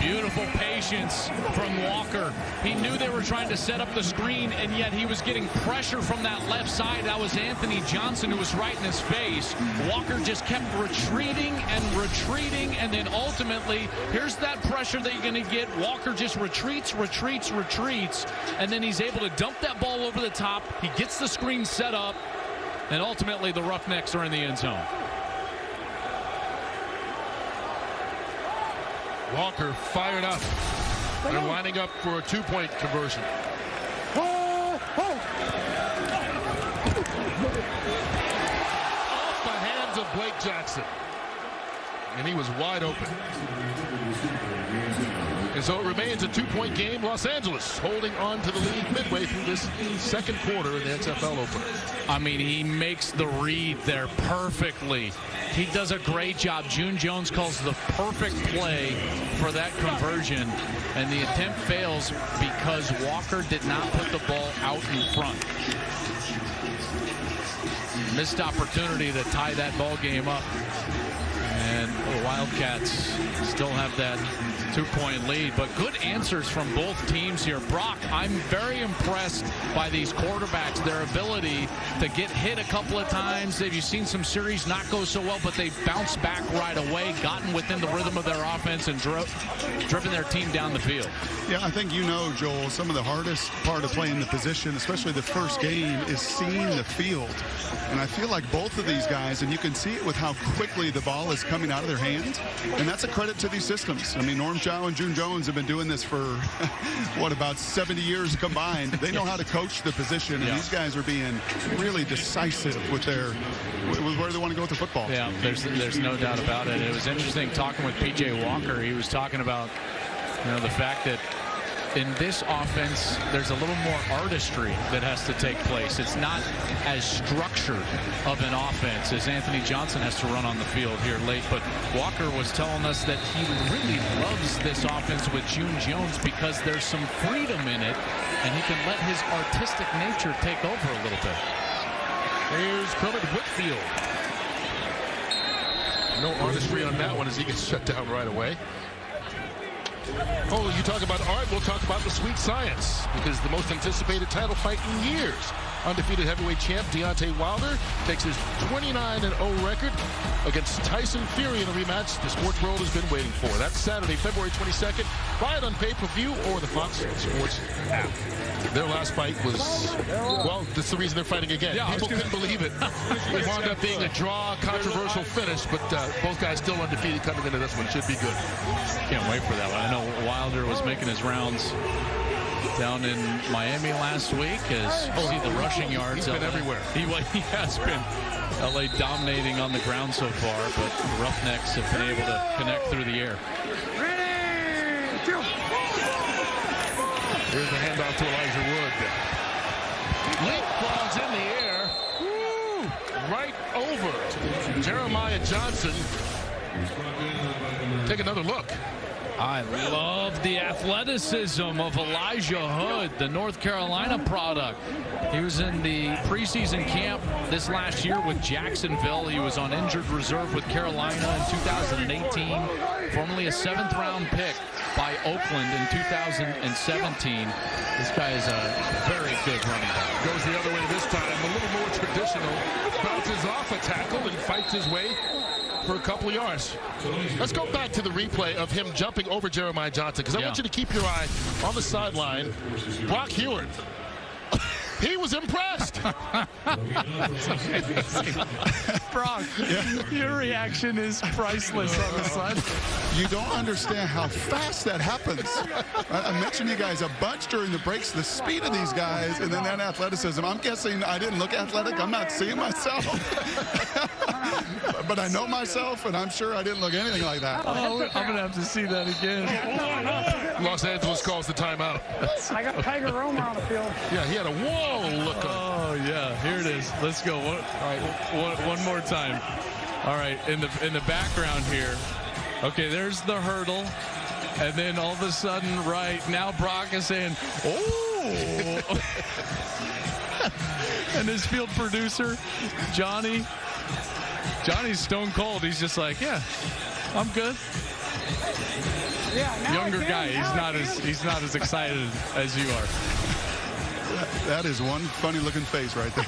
Beautiful patience from Walker. He knew they were trying to set up the screen, and yet he was getting pressure from that left side. That was Anthony Johnson, who was right in his face. Walker just kept retreating, and then ultimately, here's that pressure that you're going to get. Walker just retreats, and then he's able to dump that ball over the top. He gets the screen set up, and ultimately the Roughnecks are in the end zone. Walker fired up. They're lining up for a two-point conversion. Off the hands of Blake Jackson. And he was wide open. And so it remains a two-point game. Los Angeles holding on to the lead midway through this second quarter in the XFL opener. I mean, he makes the read there perfectly. He does a great job. June Jones calls the perfect play for that conversion, and the attempt fails because Walker did not put the ball out in front. Missed opportunity to tie that ball game up, and the Wildcats still have that two-point lead, but good answers from both teams here. Brock, I'm very impressed by these quarterbacks, their ability to get hit a couple of times. You've seen some series not go so well, but they bounced back right away, gotten within the rhythm of their offense, and driven their team down the field. Yeah, I think you know, Joel, some of the hardest part of playing the position, especially the first game, is seeing the field. And I feel like both of these guys, and you can see it with how quickly the ball is coming out of their hands, and that's a credit to these systems. I mean, Norm Chow and June Jones have been doing this for, what, about 70 years combined. They know how to coach the position, and these guys are being really decisive with where they want to go with the football. Yeah, there's no doubt about it. It was interesting talking with P.J. Walker. He was talking about, the fact that in this offense, there's a little more artistry that has to take place. It's not as structured of an offense as Anthony Johnson has to run on the field here late. But Walker was telling us that he really loves this offense with June Jones because there's some freedom in it, and he can let his artistic nature take over a little bit. Here's Kermit Whitfield. No artistry on that one as he gets shut down right away. Oh, you talk about art, we'll talk about the sweet science, because the most anticipated title fight in years Undefeated heavyweight champ Deontay Wilder takes his 29-0 record against Tyson Fury in a rematch the sports world has been waiting for. That's Saturday, February 22nd. Buy it on pay-per-view or the Fox Sports app. Their last fight was, well, that's the reason they're fighting again. Yeah, people couldn't believe it. It wound up being a draw, controversial finish, but both guys still undefeated coming into this one. Should be good. Can't wait for that one. I know Wilder was making his rounds down in Miami last week as you see the rushing yards. He's been everywhere. He has been. LA dominating on the ground so far, but the Roughnecks have been able to connect through the air. Here's the handoff to Elijah Wood. Leapfrogs in the air. Woo! Right over Jeremiah Johnson. Take another look. I love the athleticism of Elijah Hood, the North Carolina product. He was in the preseason camp this last year with Jacksonville. He was on injured reserve with Carolina in 2018, formerly a 7th-round pick by Oakland in 2017. This guy is a very good running back. Goes the other way this time, a little more traditional. Bounces off a tackle and fights his way for a couple of yards. Let's go back to the replay of him jumping over Jeremiah Johnson, because I want you to keep your eye on the sideline. Brock Heward. He was impressed. Brock, your reaction is priceless on the side. You don't understand how fast that happens. I mentioned you guys a bunch during the breaks, the speed of these guys, and then that athleticism. I'm guessing I didn't look athletic. I'm not seeing myself. But I know myself, and I'm sure I didn't look anything like that. Oh, I'm going to have to see that again. Los Angeles calls the timeout. I got Tiger Romer on the field. Yeah, he had a whoa look. Oh, yeah, here it is. Let's go. One more time. All right, in the background here. Okay, there's the hurdle. And then all of a sudden, right now, Brock is saying, oh. And his field producer, Johnny's stone cold. He's just like, yeah, I'm good. Yeah, younger guy. He's not as excited as you are. That is one funny looking face right there.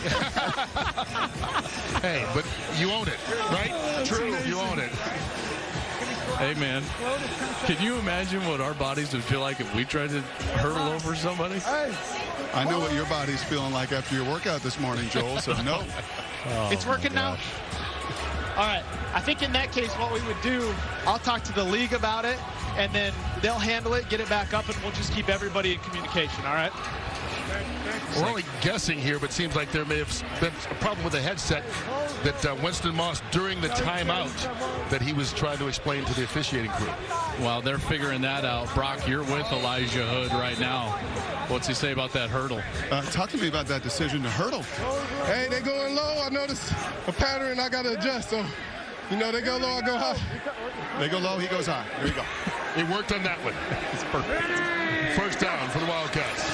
Hey, but you own it, right? True, you own it. Hey, man, can you imagine what our bodies would feel like if we tried to hurdle over somebody? I know what your body's feeling like after your workout this morning, Joel, so no. It's working now? All right. I think in that case, what we would do, I'll talk to the league about it, and then they'll handle it, get it back up, and we'll just keep everybody in communication, all right? We're only guessing here, but it seems like there may have been a problem with the headset that Winston Moss, during the timeout, that he was trying to explain to the officiating crew. Well, they're figuring that out. Brock, you're with Elijah Hood right now. What's he say about that hurdle? Talk to me about that decision to hurdle. Hey, they going low. I noticed a pattern. I got to adjust. So, you know, they go low, I go high. They go low, he goes high. There you go. It worked on that one. It's perfect. First down for the Wildcats.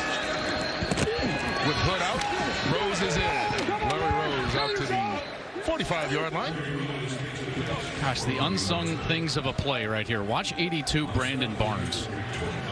With Hood out, Rose is in. Larry Rose out to the 45-yard line. Gosh, the unsung things of a play right here. Watch 82, Brandon Barnes.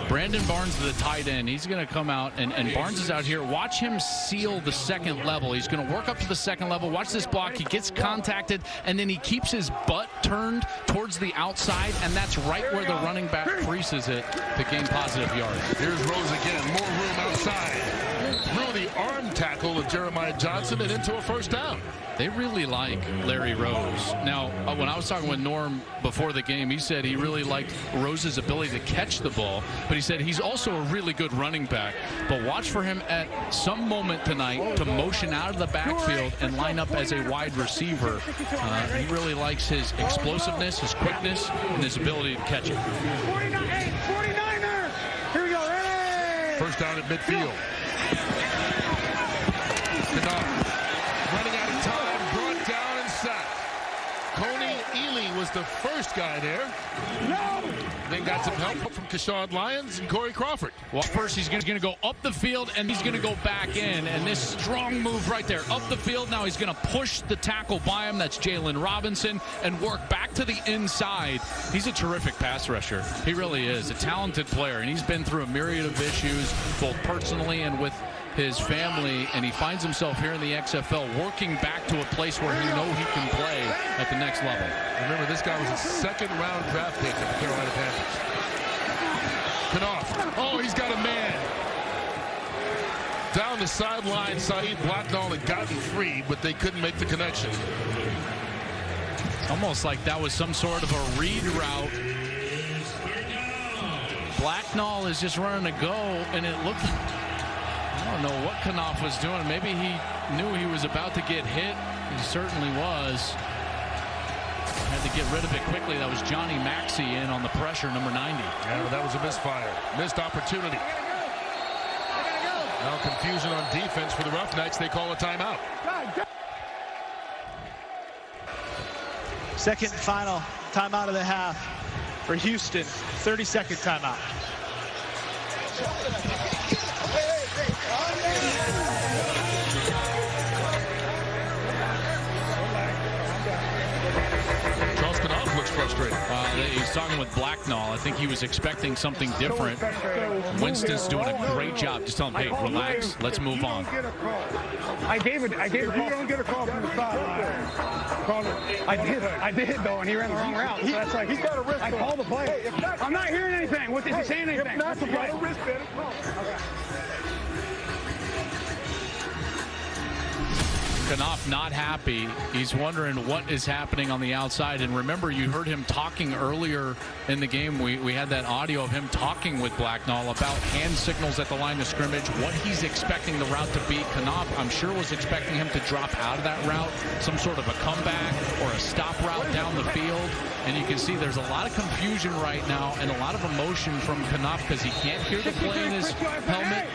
Brandon Barnes, the tight end, he's going to come out, and Barnes is out here. Watch him seal the second level. He's going to work up to the second level. Watch this block. He gets contacted, and then he keeps his butt turned towards the outside, and that's right where the running back creases it to gain positive yards. Here's Rose again. More room outside. Through the arm tackle of Jeremiah Johnson and into a first down. They really like Larry Rose. Now, when I was talking with Norm before the game, he said he really liked Rose's ability to catch the ball, but he said he's also a really good running back. But watch for him at some moment tonight to motion out of the backfield and line up as a wide receiver. He really likes his explosiveness, his quickness, and his ability to catch it. 49er! Here we go, ready! First down at midfield. Running out of time, brought down and sacked. Coney Ely was the first guy there. No! Then got some help from Keshawn Lyons and Corey Crawford. Well, first he's going to go up the field, and he's going to go back in. And this strong move right there, up the field. Now he's going to push the tackle by him. That's Jalen Robinson, and work back to the inside. He's a terrific pass rusher. He really is a talented player, and he's been through a myriad of issues, both personally and with his family, and he finds himself here in the XFL working back to a place where he knows he can play at the next level. Remember, this guy was a second-round draft pick of the Carolina Panthers. Knopf. Oh, he's got a man. Down the sideline, Saeed Blacknall had gotten free, but they couldn't make the connection. It's almost like that was some sort of a read route. Blacknall is just running a go, and it looked, I don't know what Knopf was doing. Maybe he knew he was about to get hit. He certainly was. Had to get rid of it quickly. That was Johnny Maxey in on the pressure, number 90. Yeah, well, that was a misfire. Missed opportunity. Now confusion on defense for the Roughnecks. They call a timeout. Second and final timeout of the half for Houston. 30-second timeout. Frustrated. He's talking with Blacknall. I think he was expecting something different. Winston's doing a great job. Just tell him, hey, relax. Let's move on. I gave it. You don't get a call from the sideline. I did though, and he ran the wrong route. So that's like, he's got a wrist. I called the play. I'm not hearing anything. What is he saying? Anything? That's the play. Knopf not happy. He's wondering what is happening on the outside. And remember, you heard him talking earlier in the game. We had that audio of him talking with Blacknall about hand signals at the line of scrimmage, what he's expecting the route to be. Knopf, I'm sure, was expecting him to drop out of that route, some sort of a comeback or a stop route down the field. And you can see there's a lot of confusion right now and a lot of emotion from Knopf because he can't hear the play in his helmet.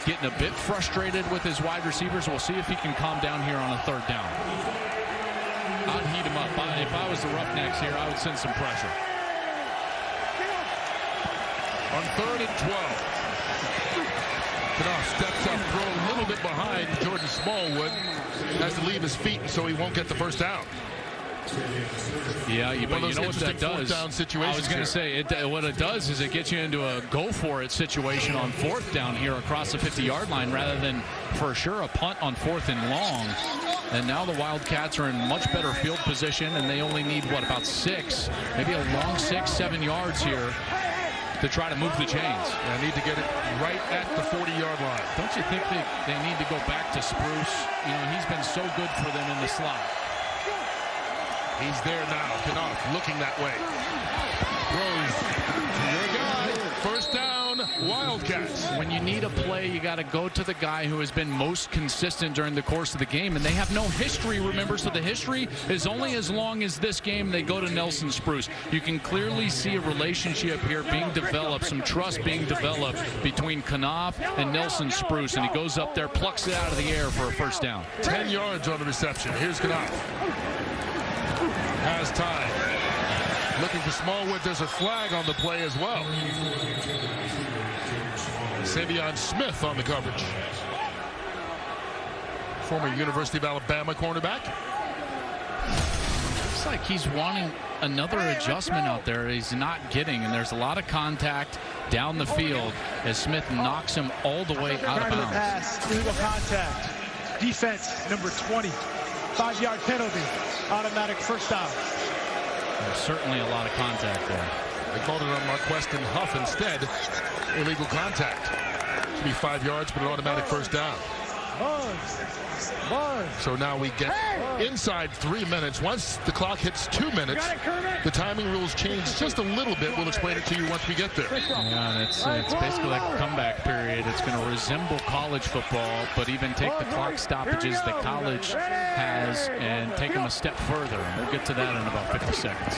Getting a bit frustrated with his wide receivers. We'll see if he can calm down here on a third down. I'd heat him up. If I was the Roughnecks here, I would send some pressure. On 3rd and 12. Knopf steps up, throw a little bit behind Jordan Smallwood. Has to leave his feet so he won't get the first down. Yeah, but you know what that does? Down I was going to say, what it does is it gets you into a go-for-it situation on 4th down here across the 50-yard line rather than, for sure, a punt on 4th and long. And now the Wildcats are in much better field position, and they only need, what, about 6, maybe a long 6-7 yards here to try to move the chains. Yeah, need to get it right at the 40-yard line. Don't you think they need to go back to Spruce? You know, he's been so good for them in the slot. He's there now. Knopf looking that way. Throws to your guy. First down, Wildcats. When you need a play, you got to go to the guy who has been most consistent during the course of the game. And they have no history, remember? So the history is only as long as this game. They go to Nelson Spruce. You can clearly see a relationship here being developed, some trust being developed between Knopf and Nelson Spruce. And he goes up there, plucks it out of the air for a first down. 10 yards on the reception. Here's Knopf. Has time. Looking for Smallwood. There's a flag on the play as well. Savion Smith on the coverage. Former University of Alabama cornerback. Looks like he's wanting another adjustment out there he's not getting, and there's a lot of contact down the field as Smith knocks him all the way out of bounds. Pass, illegal contact. Defense, number 20. 5-yard penalty. Automatic first down. There's certainly a lot of contact there. They called it on Marquestin Huff instead. Illegal contact. Should be 5 yards, but an automatic first down. So now we get inside 3 minutes. Once the clock hits 2 minutes, the timing rules change just a little bit. We'll explain it to you once we get there. Yeah, and it's basically like a comeback period. It's going to resemble college football, but even take the clock stoppages that college has and take them a step further. And we'll get to that in about 50 seconds.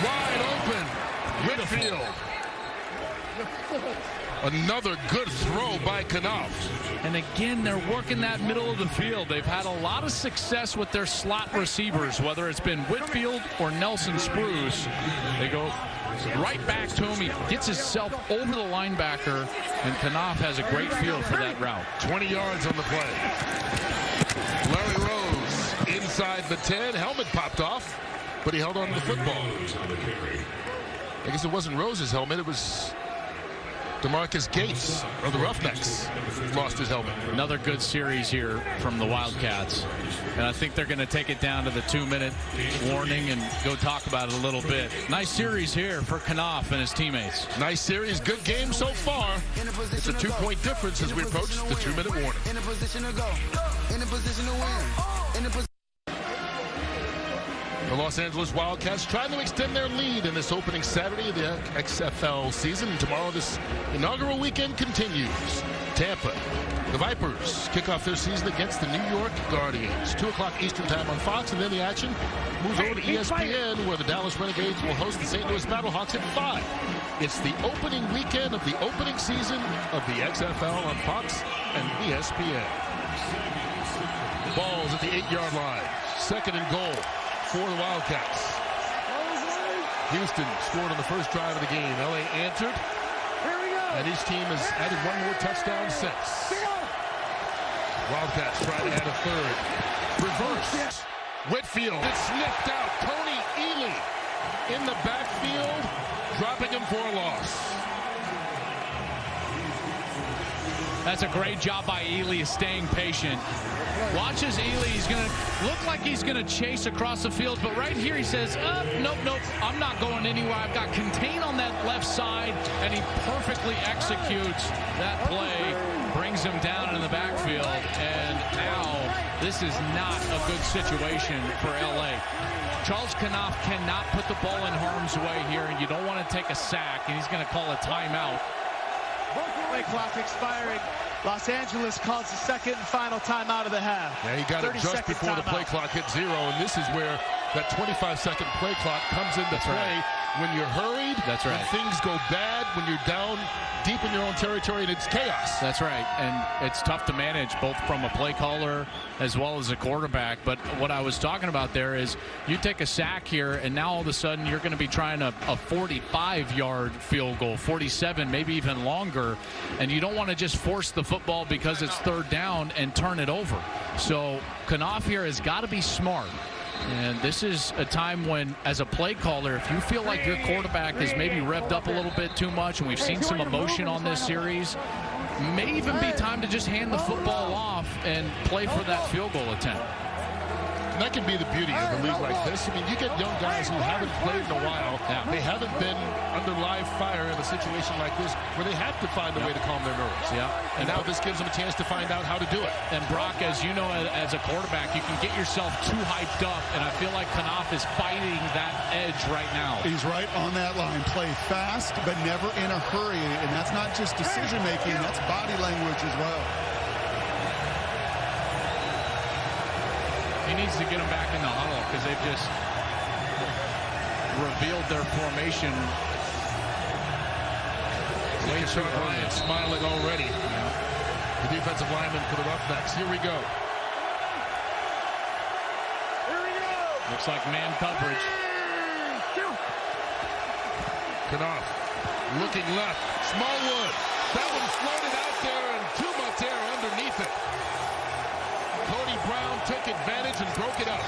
Wide open. Whitfield. Another good throw by Knopf. And again, they're working that middle of the field. They've had a lot of success with their slot receivers, whether it's been Whitfield or Nelson Spruce. They go right back to him. He gets himself over the linebacker, and Knopf has a great feel for that route. 20 yards on the play. Larry Rose inside the 10. Helmet popped off, but he held on to the football. I guess it wasn't Rose's helmet. It was DeMarcus Gates of the Roughnecks lost his helmet. Another good series here from the Wildcats. And I think they're going to take it down to the 2-minute warning and go talk about it a little bit. Nice series here for Knopf and his teammates. Nice series. Good game so far. It's a 2-point difference as we approach the 2-minute warning. In a position to go. In a position to win. In a position. The Los Angeles Wildcats trying to extend their lead in this opening Saturday of the XFL season. And tomorrow, this inaugural weekend continues. Tampa, the Vipers, kick off their season against the New York Guardians. 2 o'clock Eastern time on Fox, and then the action moves over to ESPN, where the Dallas Renegades will host the St. Louis Battlehawks at 5. It's the opening weekend of the opening season of the XFL on Fox and ESPN. Ball's at the 8-yard line. 2nd and goal for the Wildcats. Houston scored on the first drive of the game. LA answered. And each team has added one more touchdown since. Wildcats try to add a third. Reverse. Whitfield. It's sniffed out. Tony Ely in the backfield, dropping him for a loss. That's a great job by Ely, staying patient. Watch as Ely, he's going to look like he's going to chase across the field, but right here he says, nope, I'm not going anywhere. I've got contain on that left side, and he perfectly executes that play, brings him down in the backfield, and now this is not a good situation for LA. Charles Knopf cannot put the ball in harm's way here, and you don't want to take a sack, and he's going to call a timeout. Play clock expiring. Los Angeles calls the second and final timeout of the half. Yeah, he got it just before the play clock hit 0, and this is where that 25-second play clock comes into play. When you're hurried, that's right. When things go bad, when you're down deep in your own territory, and it's chaos. That's right, and it's tough to manage both from a play caller as well as a quarterback. But what I was talking about there is you take a sack here, and now all of a sudden you're going to be trying a 45-yard field goal, 47, maybe even longer, and you don't want to just force the football because it's 3rd down and turn it over. So Knopf here has got to be smart. And this is a time when, as a play caller, if you feel like your quarterback is maybe revved up a little bit too much, and we've seen some emotion on this series, may even be time to just hand the football off and play for that field goal attempt. And that can be the beauty of a league like this. I mean, you get young guys who haven't played in a while. Yeah. They haven't been under live fire in a situation like this where they have to find a way to calm their nerves. Yeah. And now this gives them a chance to find out how to do it. And Brock, as you know, as a quarterback, you can get yourself too hyped up, and I feel like Knopf is fighting that edge right now. He's right on that line. Play fast, but never in a hurry. And that's not just decision-making, that's body language as well. He needs to get them back in the huddle because they've just revealed their formation. Way too Ryan smiling already. Yeah. The defensive lineman for the Roughnecks. Here we go. Looks like man coverage. Knopf looking left. Smallwood. That one floated out there and too much air underneath it. Cody Brown took advantage and broke it up.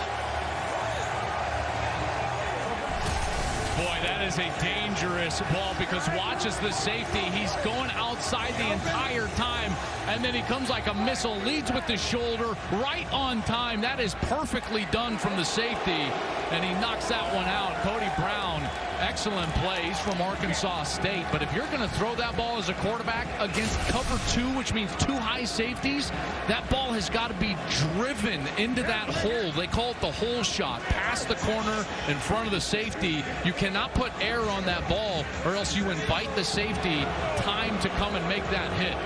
Boy, that is a dangerous ball because watch as the safety. He's going outside the entire time, and then he comes like a missile, leads with the shoulder, right on time. That is perfectly done from the safety, and he knocks that one out. Cody Brown, excellent plays from Arkansas State, but if you're going to throw that ball as a quarterback against cover 2, which means 2 high safeties, that ball has got to be driven into that hole. They call it the hole shot, past the corner in front of the safety. You cannot put air on that ball, or else you invite the safety time to come and make that hit.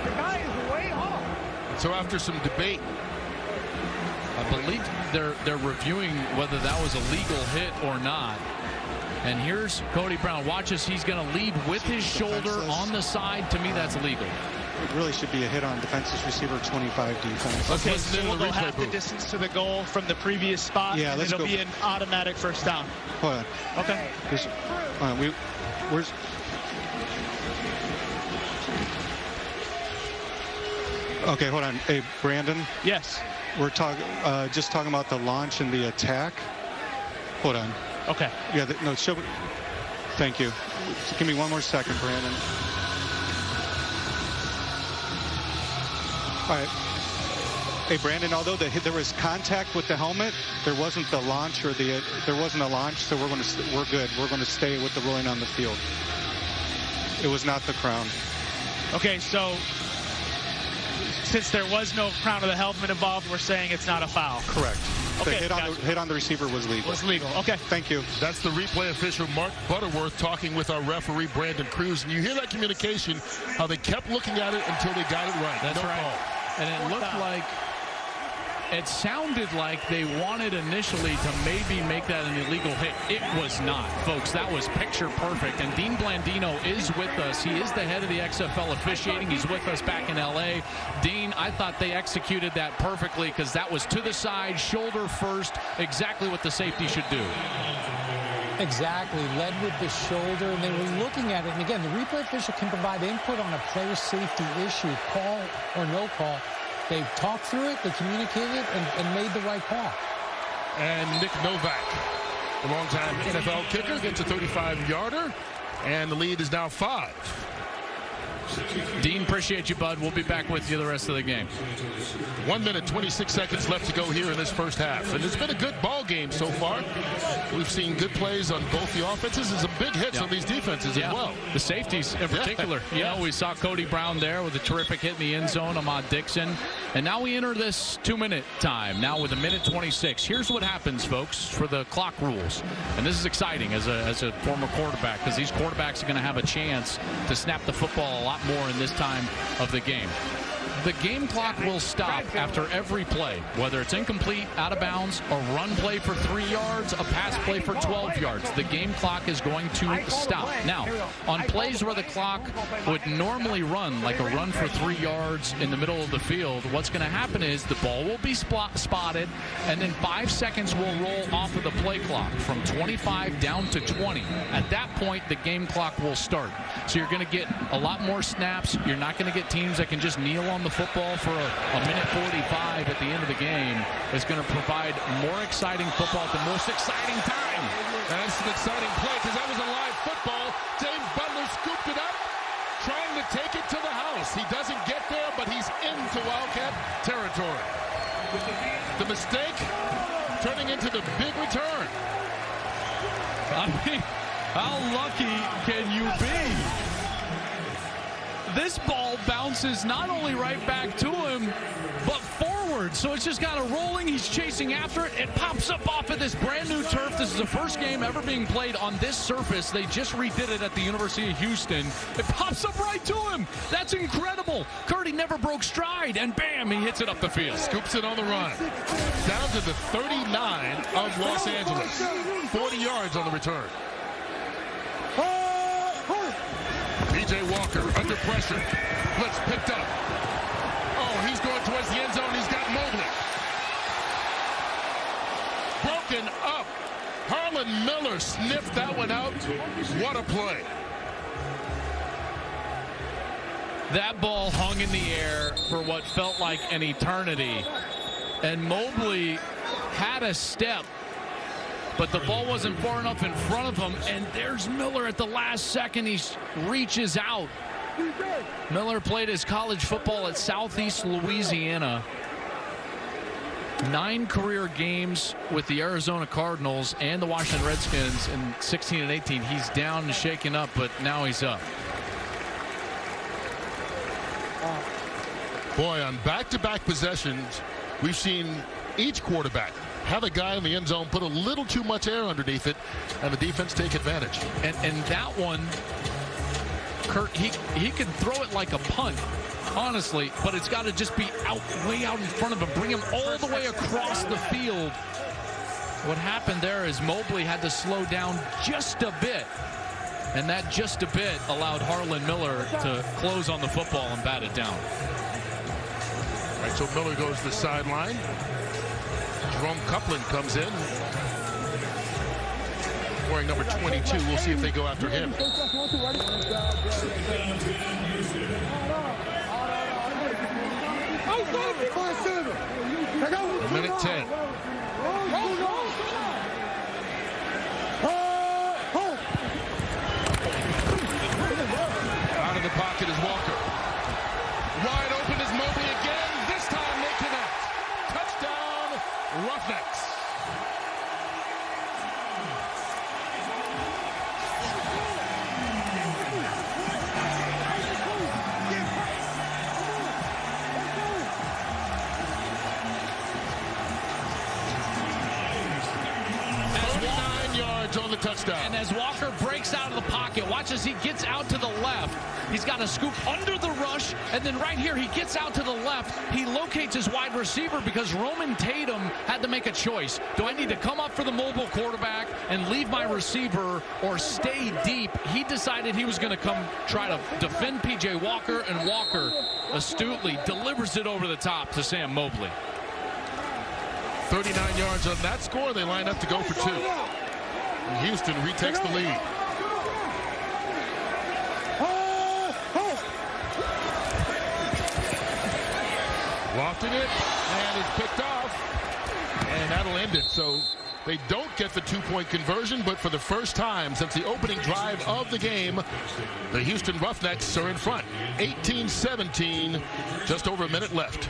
The guy is way off. So after some debate, I believe they're reviewing whether that was a legal hit or not. And here's Cody Brown. Watch as he's going to lead with his shoulder on the side. To me, that's illegal. It really should be a hit on defensive receiver 25 defense. Okay, so we'll go half the distance to the goal from the previous spot. Yeah, and it'll be an automatic first down. Hold on. Okay. Where's... Okay, hold on. Hey, Brandon. Yes. We're just talking about the launch and the attack. Hold on. Okay. Yeah, no, show. Thank you. Just give me one more second, Brandon. All right. Hey, Brandon, although there was contact with the helmet, there wasn't the launch or there wasn't a launch, so we're good. We're going to stay with the ruling on the field. It was not the crown. Okay, so since there was no crown of the helmet involved, we're saying it's not a foul. Correct. Okay, the hit on the receiver was legal. Was legal. Okay. Thank you. That's the replay official, Mark Butterworth, talking with our referee, Brandon Cruz. And you hear that communication, how they kept looking at it until they got it right. That's right. Call. And it looked like, it sounded like they wanted initially to maybe make that an illegal hit. It was not, folks. That was picture perfect. And Dean Blandino is with us. He is the head of the XFL officiating. He's with us back in L.A. Dean, I thought they executed that perfectly because that was to the side, shoulder first, exactly what the safety should do. Exactly, led with the shoulder, and they were looking at it. And again, the replay official can provide input on a player safety issue, call or no call. They talked through it, they communicated, and made the right call. And Nick Novak, the longtime NFL kicker, gets a 35-yarder, and the lead is now 5. Dean, appreciate you, bud. We'll be back with you the rest of the game. 1 minute, 26 seconds left to go here in this first half. And it's been a good ball game so far. We've seen good plays on both the offenses and some big hits on these defenses as well. The safeties in particular. You know, we saw Cody Brown there with a terrific hit in the end zone, Ahmad Dixon. And now we enter this 2-minute time, now with 1:26. Here's what happens, folks, for the clock rules. And this is exciting as a former quarterback, because these quarterbacks are going to have a chance to snap the football a lot more in this time of the game. The game clock will stop after every play, whether it's incomplete, out of bounds, a run play for 3 yards, a pass play for 12 yards. The game clock is going to stop. Now, on plays where the clock would normally run, like a run for 3 yards in the middle of the field, what's going to happen is the ball will be spotted, and then 5 seconds will roll off of the play clock from 25 down to 20. At that point, the game clock will start. So you're going to get a lot more snaps. You're not going to get teams that can just kneel on the football for a minute 45 at the end of the game. Is going to provide more exciting football at the most exciting time. That's an exciting play because that was a live football. James Butler scooped it up, trying to take it to the house. He doesn't get there, but he's into Wildcat territory. The mistake turning into the big return. I mean, how lucky can you be? This ball bounces not only right back to him, but forward. So it's just kind of rolling. He's chasing after it. It pops up off of this brand new turf. This is the first game ever being played on this surface. They just redid it at the University of Houston. It pops up right to him. That's incredible. Curdy never broke stride, and bam, he hits it up the field. Scoops it on the run. Down to the 39 of Los Angeles. 40 yards on the return. P.J. Walker under pressure. Blitz picked up. Oh, he's going towards the end zone. He's got Mobley. Broken up. Harlan Miller sniffed that one out. What a play. That ball hung in the air for what felt like an eternity. And Mobley had a step, but the ball wasn't far enough in front of him, and there's Miller at the last second. He reaches out. Miller played his college football at Southeast Louisiana. 9 career games with the Arizona Cardinals and the Washington Redskins in 16 and 18. He's down and shaken up, but now he's up. Boy, on back-to-back possessions, we've seen each quarterback have a guy in the end zone put a little too much air underneath it, and the defense take advantage. And that one, Kurt, he can throw it like a punt, honestly, but it's got to just be way out in front of him, bring him all the way across the field. What happened there is Mobley had to slow down just a bit, and that just a bit allowed Harlan Miller to close on the football and bat it down. All right, so Miller goes to the sideline. Jerome Copeland comes in, wearing number 22. We'll see if they go after him. A minute 10. touchdown. And as Walker breaks out of the pocket, watch as he gets out to the left. He's got a scoop under the rush, and then right here he gets out to the left. He locates his wide receiver because Roman Tatum had to make a choice. Do I need to come up for the mobile quarterback and leave my receiver or stay deep? He decided he was going to come try to defend P.J. Walker, and Walker astutely delivers it over the top to Sam Mobley. 39 yards on that score. They line up to go for 2. And Houston retakes the lead. Lofting it, and it's picked off, and that'll end it. So they don't get the 2-point conversion, but for the first time since the opening drive of the game, the Houston Roughnecks are in front. 18-17, just over a minute left.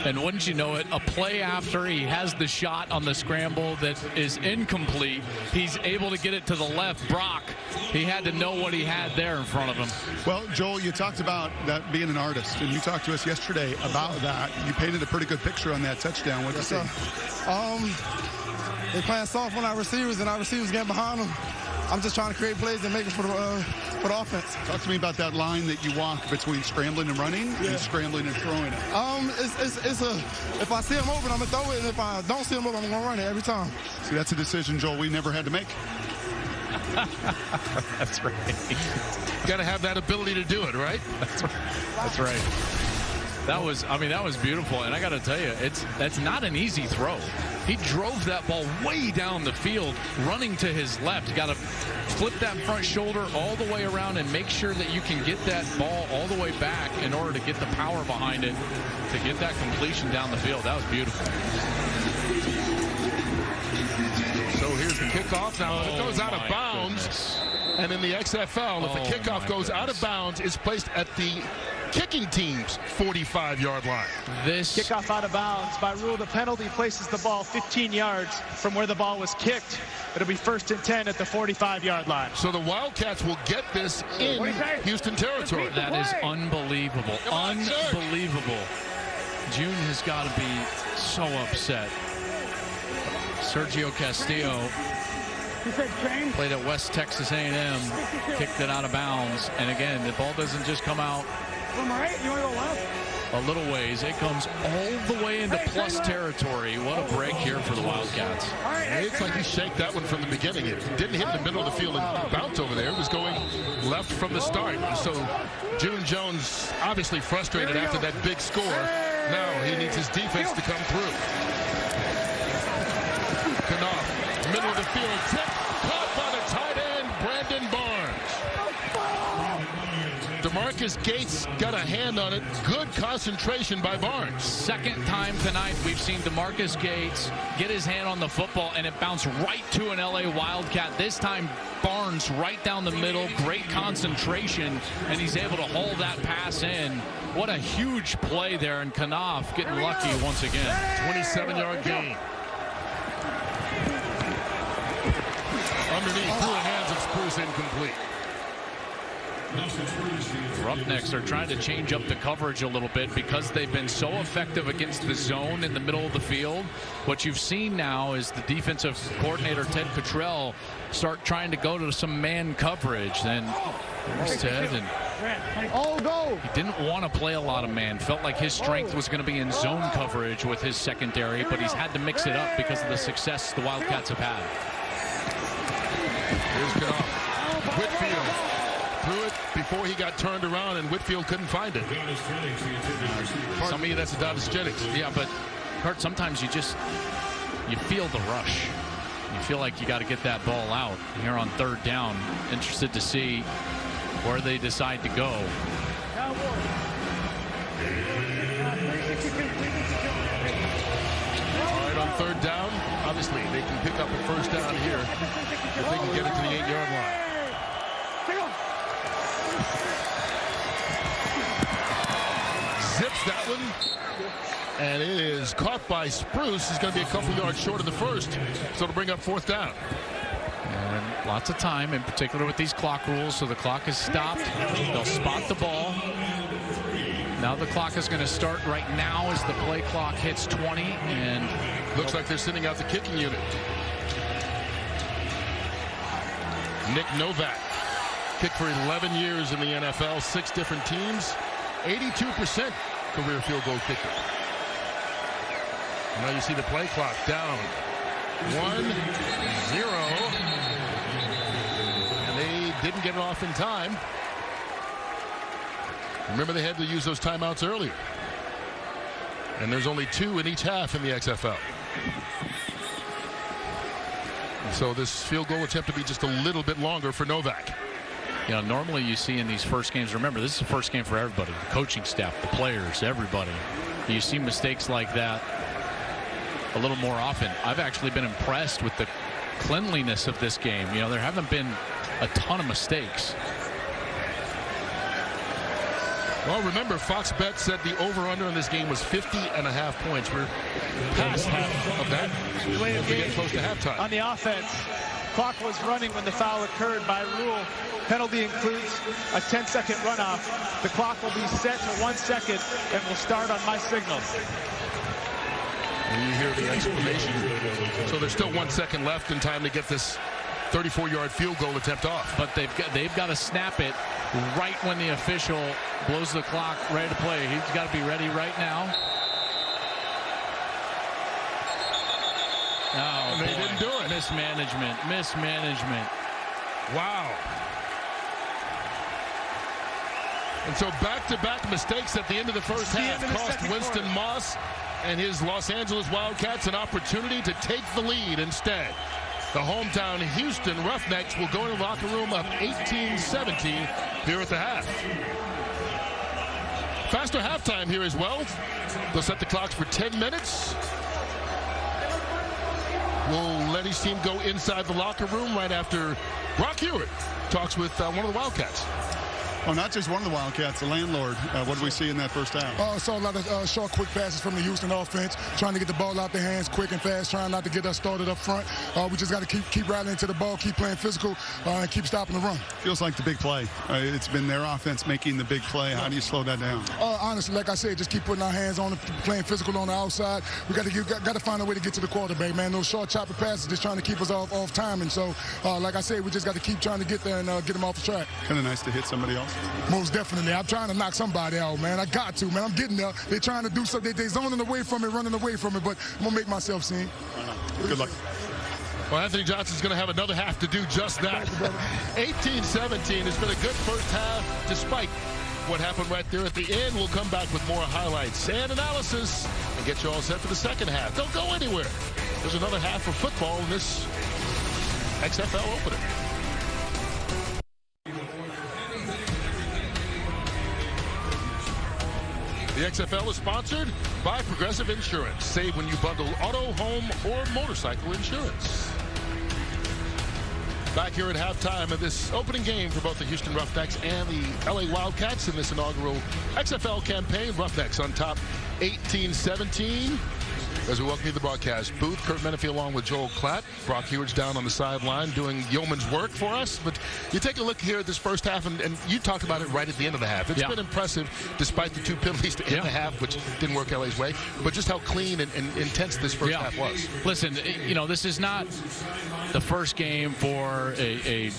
And wouldn't you know it, a play after he has the shot on the scramble that is incomplete, he's able to get it to the left. Brock, he had to know what he had there in front of him. Well, Joel, you talked about that being an artist, and you talked to us yesterday about that. You painted a pretty good picture on that touchdown. What did you say? They playing soft on our receivers, and our receivers getting behind them. I'm just trying to create plays and make it for the offense. Talk to me about that line that you walk between scrambling and running and scrambling and throwing it. If I see him open, I'm going to throw it, and if I don't see him open, I'm going to run it every time. See, that's a decision, Joel, we never had to make. That's right. You got to have that ability to do it, right? That's right. That was beautiful, and I got to tell you, that's not an easy throw. He drove that ball way down the field, running to his left. You got to flip that front shoulder all the way around and make sure that you can get that ball all the way back in order to get the power behind it to get that completion down the field. That was beautiful. So here's the kickoff. Now it goes out of bounds. And in the XFL, if a kickoff goes out of bounds, it's placed at the kicking team's 45-yard line. This kickoff out of bounds. By rule, the penalty places the ball 15 yards from where the ball was kicked. It'll be 1st and 10 at the 45-yard line. So the Wildcats will get this in Houston territory. That is unbelievable. Unbelievable. June has got to be so upset. Sergio Castillo played at West Texas A&M, kicked it out of bounds, and again, the ball doesn't just come out a little ways. It comes all the way into plus territory. What a break here for the Wildcats. It's like he shaked that one from the beginning. It didn't hit the middle of the field and bounce over there. It was going left from the start. So June Jones obviously frustrated after that big score. Now he needs his defense to come through. Knopf, middle of the field, tip, caught by the tight end, Brandon Barnes. DeMarcus Gates got a hand on it. Good concentration by Barnes. Second time tonight we've seen DeMarcus Gates get his hand on the football, and it bounced right to an LA Wildcat. This time Barnes right down the middle, great concentration, and he's able to haul that pass in. What a huge play there, and Knopf getting lucky once again. 27-yard gain. Underneath, through the hands of Spruce, incomplete. Roughnecks are trying to change up the coverage a little bit because they've been so effective against the zone in the middle of the field. What you've seen now is the defensive coordinator, Ted Cottrell, start trying to go to some man coverage. And there's Ted, and he didn't want to play a lot of man. Felt like his strength was going to be in zone coverage with his secondary, but he's had to mix it up because of the success the Wildcats have had. Here's Knopf. Whitfield threw it before he got turned around, and Whitfield couldn't find it. Some of you, that's Adonis-Jennings. Yeah, but Kurt, sometimes you feel the rush. You feel like you got to get that ball out here on 3rd down. Interested to see where they decide to go. All right, on 3rd down, obviously they can pick up a 1st down here if they can get it to the 8-yard line. Zips that one, and it is caught by Spruce. He's going to be a couple yards short of the 1st, so it'll bring up 4th down. And lots of time, in particular with these clock rules, so the clock is stopped. They'll spot the ball. Now the clock is going to start right now as the play clock hits 20, and looks like they're sending out the kicking unit. Nick Novak, kicked for 11 years in the NFL, 6 different teams, 82% career field goal kicker. Now you see the play clock down 1-0, and they didn't get it off in time. Remember, they had to use those timeouts earlier, and there's only 2 in each half in the XFL. And so this field goal attempt to be just a little bit longer for Novak. You know, normally you see in these first games, remember, this is the first game for everybody, the coaching staff, the players, everybody. You see mistakes like that a little more often. I've actually been impressed with the cleanliness of this game. You know, there haven't been a ton of mistakes. Well, remember, Fox Bet said the over-under in this game was 50.5 points. We're past half of that. We're getting close to halftime. On the offense, clock was running when the foul occurred. By rule, penalty includes a 10-second runoff. The clock will be set to 1 second and will start on my signal. And you hear the exclamation. So there's still 1 second left in time to get this 34-yard field goal attempt off. But they've got to snap it right when the official blows the clock, ready to play. He's got to be ready right now. Oh, they didn't do it. Mismanagement. Wow. And so back-to-back mistakes at the end of the first half cost Winston Moss and his Los Angeles Wildcats an opportunity to take the lead instead. The hometown Houston Roughnecks will go in the locker room up 18-17 here at the half. Faster halftime here as well. They'll set the clocks for 10 minutes. We'll let his team go inside the locker room right after Brock Hewitt talks with one of the Wildcats. Oh, not just one of the Wildcats, the landlord. What did we see in that first half? I saw a lot of short, quick passes from the Houston offense, trying to get the ball out their hands quick and fast, trying not to get us started up front. We just got to keep rallying to the ball, keep playing physical, and keep stopping the run. Feels like the big play. It's been their offense making the big play. How do you slow that down? Honestly, like I said, just keep putting our hands on it, playing physical on the outside. We got to find a way to get to the quarterback, man. Those short, choppy passes just trying to keep us off time. And so, like I said, we just got to keep trying to get there and get them off the track. Kind of nice to hit somebody else. Most definitely. I'm trying to knock somebody out, man. I got to, man. I'm getting there. They're trying to do something. They're zoning away from it, running away from it, but I'm going to make myself seen. Good luck. Well, Anthony Johnson's going to have another half to do just that. 18-17 has been a good first half, despite what happened right there at the end. We'll come back with more highlights and analysis and get you all set for the second half. Don't go anywhere. There's another half of football in this XFL opener. The XFL is sponsored by Progressive Insurance. Save when you bundle auto, home, or motorcycle insurance. Back here at halftime of this opening game for both the Houston Roughnecks and the LA Wildcats in this inaugural XFL campaign. Roughnecks on top 18-17. As we welcome you to the broadcast booth, Kurt Menefee along with Joel Klatt. Brock Hewitt's down on the sideline doing yeoman's work for us. But you take a look here at this first half, and you talked about it right at the end of the half. It's been impressive, despite the 2 penalties to end the half, which didn't work LA's way. But just how clean and intense this first half was. Listen, you know, this is not the first game for a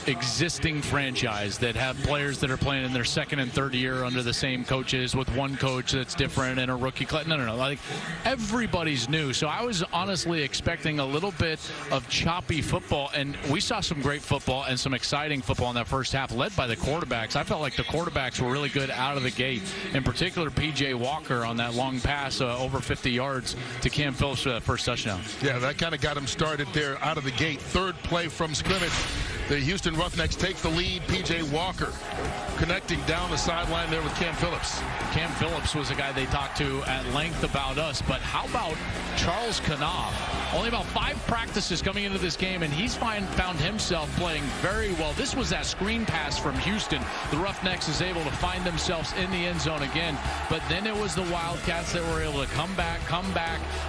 existing franchise that have players that are playing in their second and third year under the same coaches with one coach that's different and a rookie class. No. Like, everybody's new. So I was honestly expecting a little bit of choppy football, and we saw some great football and some exciting football in that first half, led by the quarterbacks. I felt like the quarterbacks were really good out of the gate, in particular P.J. Walker on that long pass over 50 yards to Cam Phillips for that first touchdown. Yeah, that kind of got him started there out of the gate. Third play from scrimmage. The Houston Roughnecks take the lead. P.J. Walker connecting down the sideline there with Cam Phillips. Cam Phillips was a guy they talked to at length about us, but how about Charles Knopf? Only about 5 practices coming into this game, and he's found himself playing very well. This was that screen pass from Houston. The Roughnecks is able to find themselves in the end zone again, but then it was the Wildcats that were able to come back.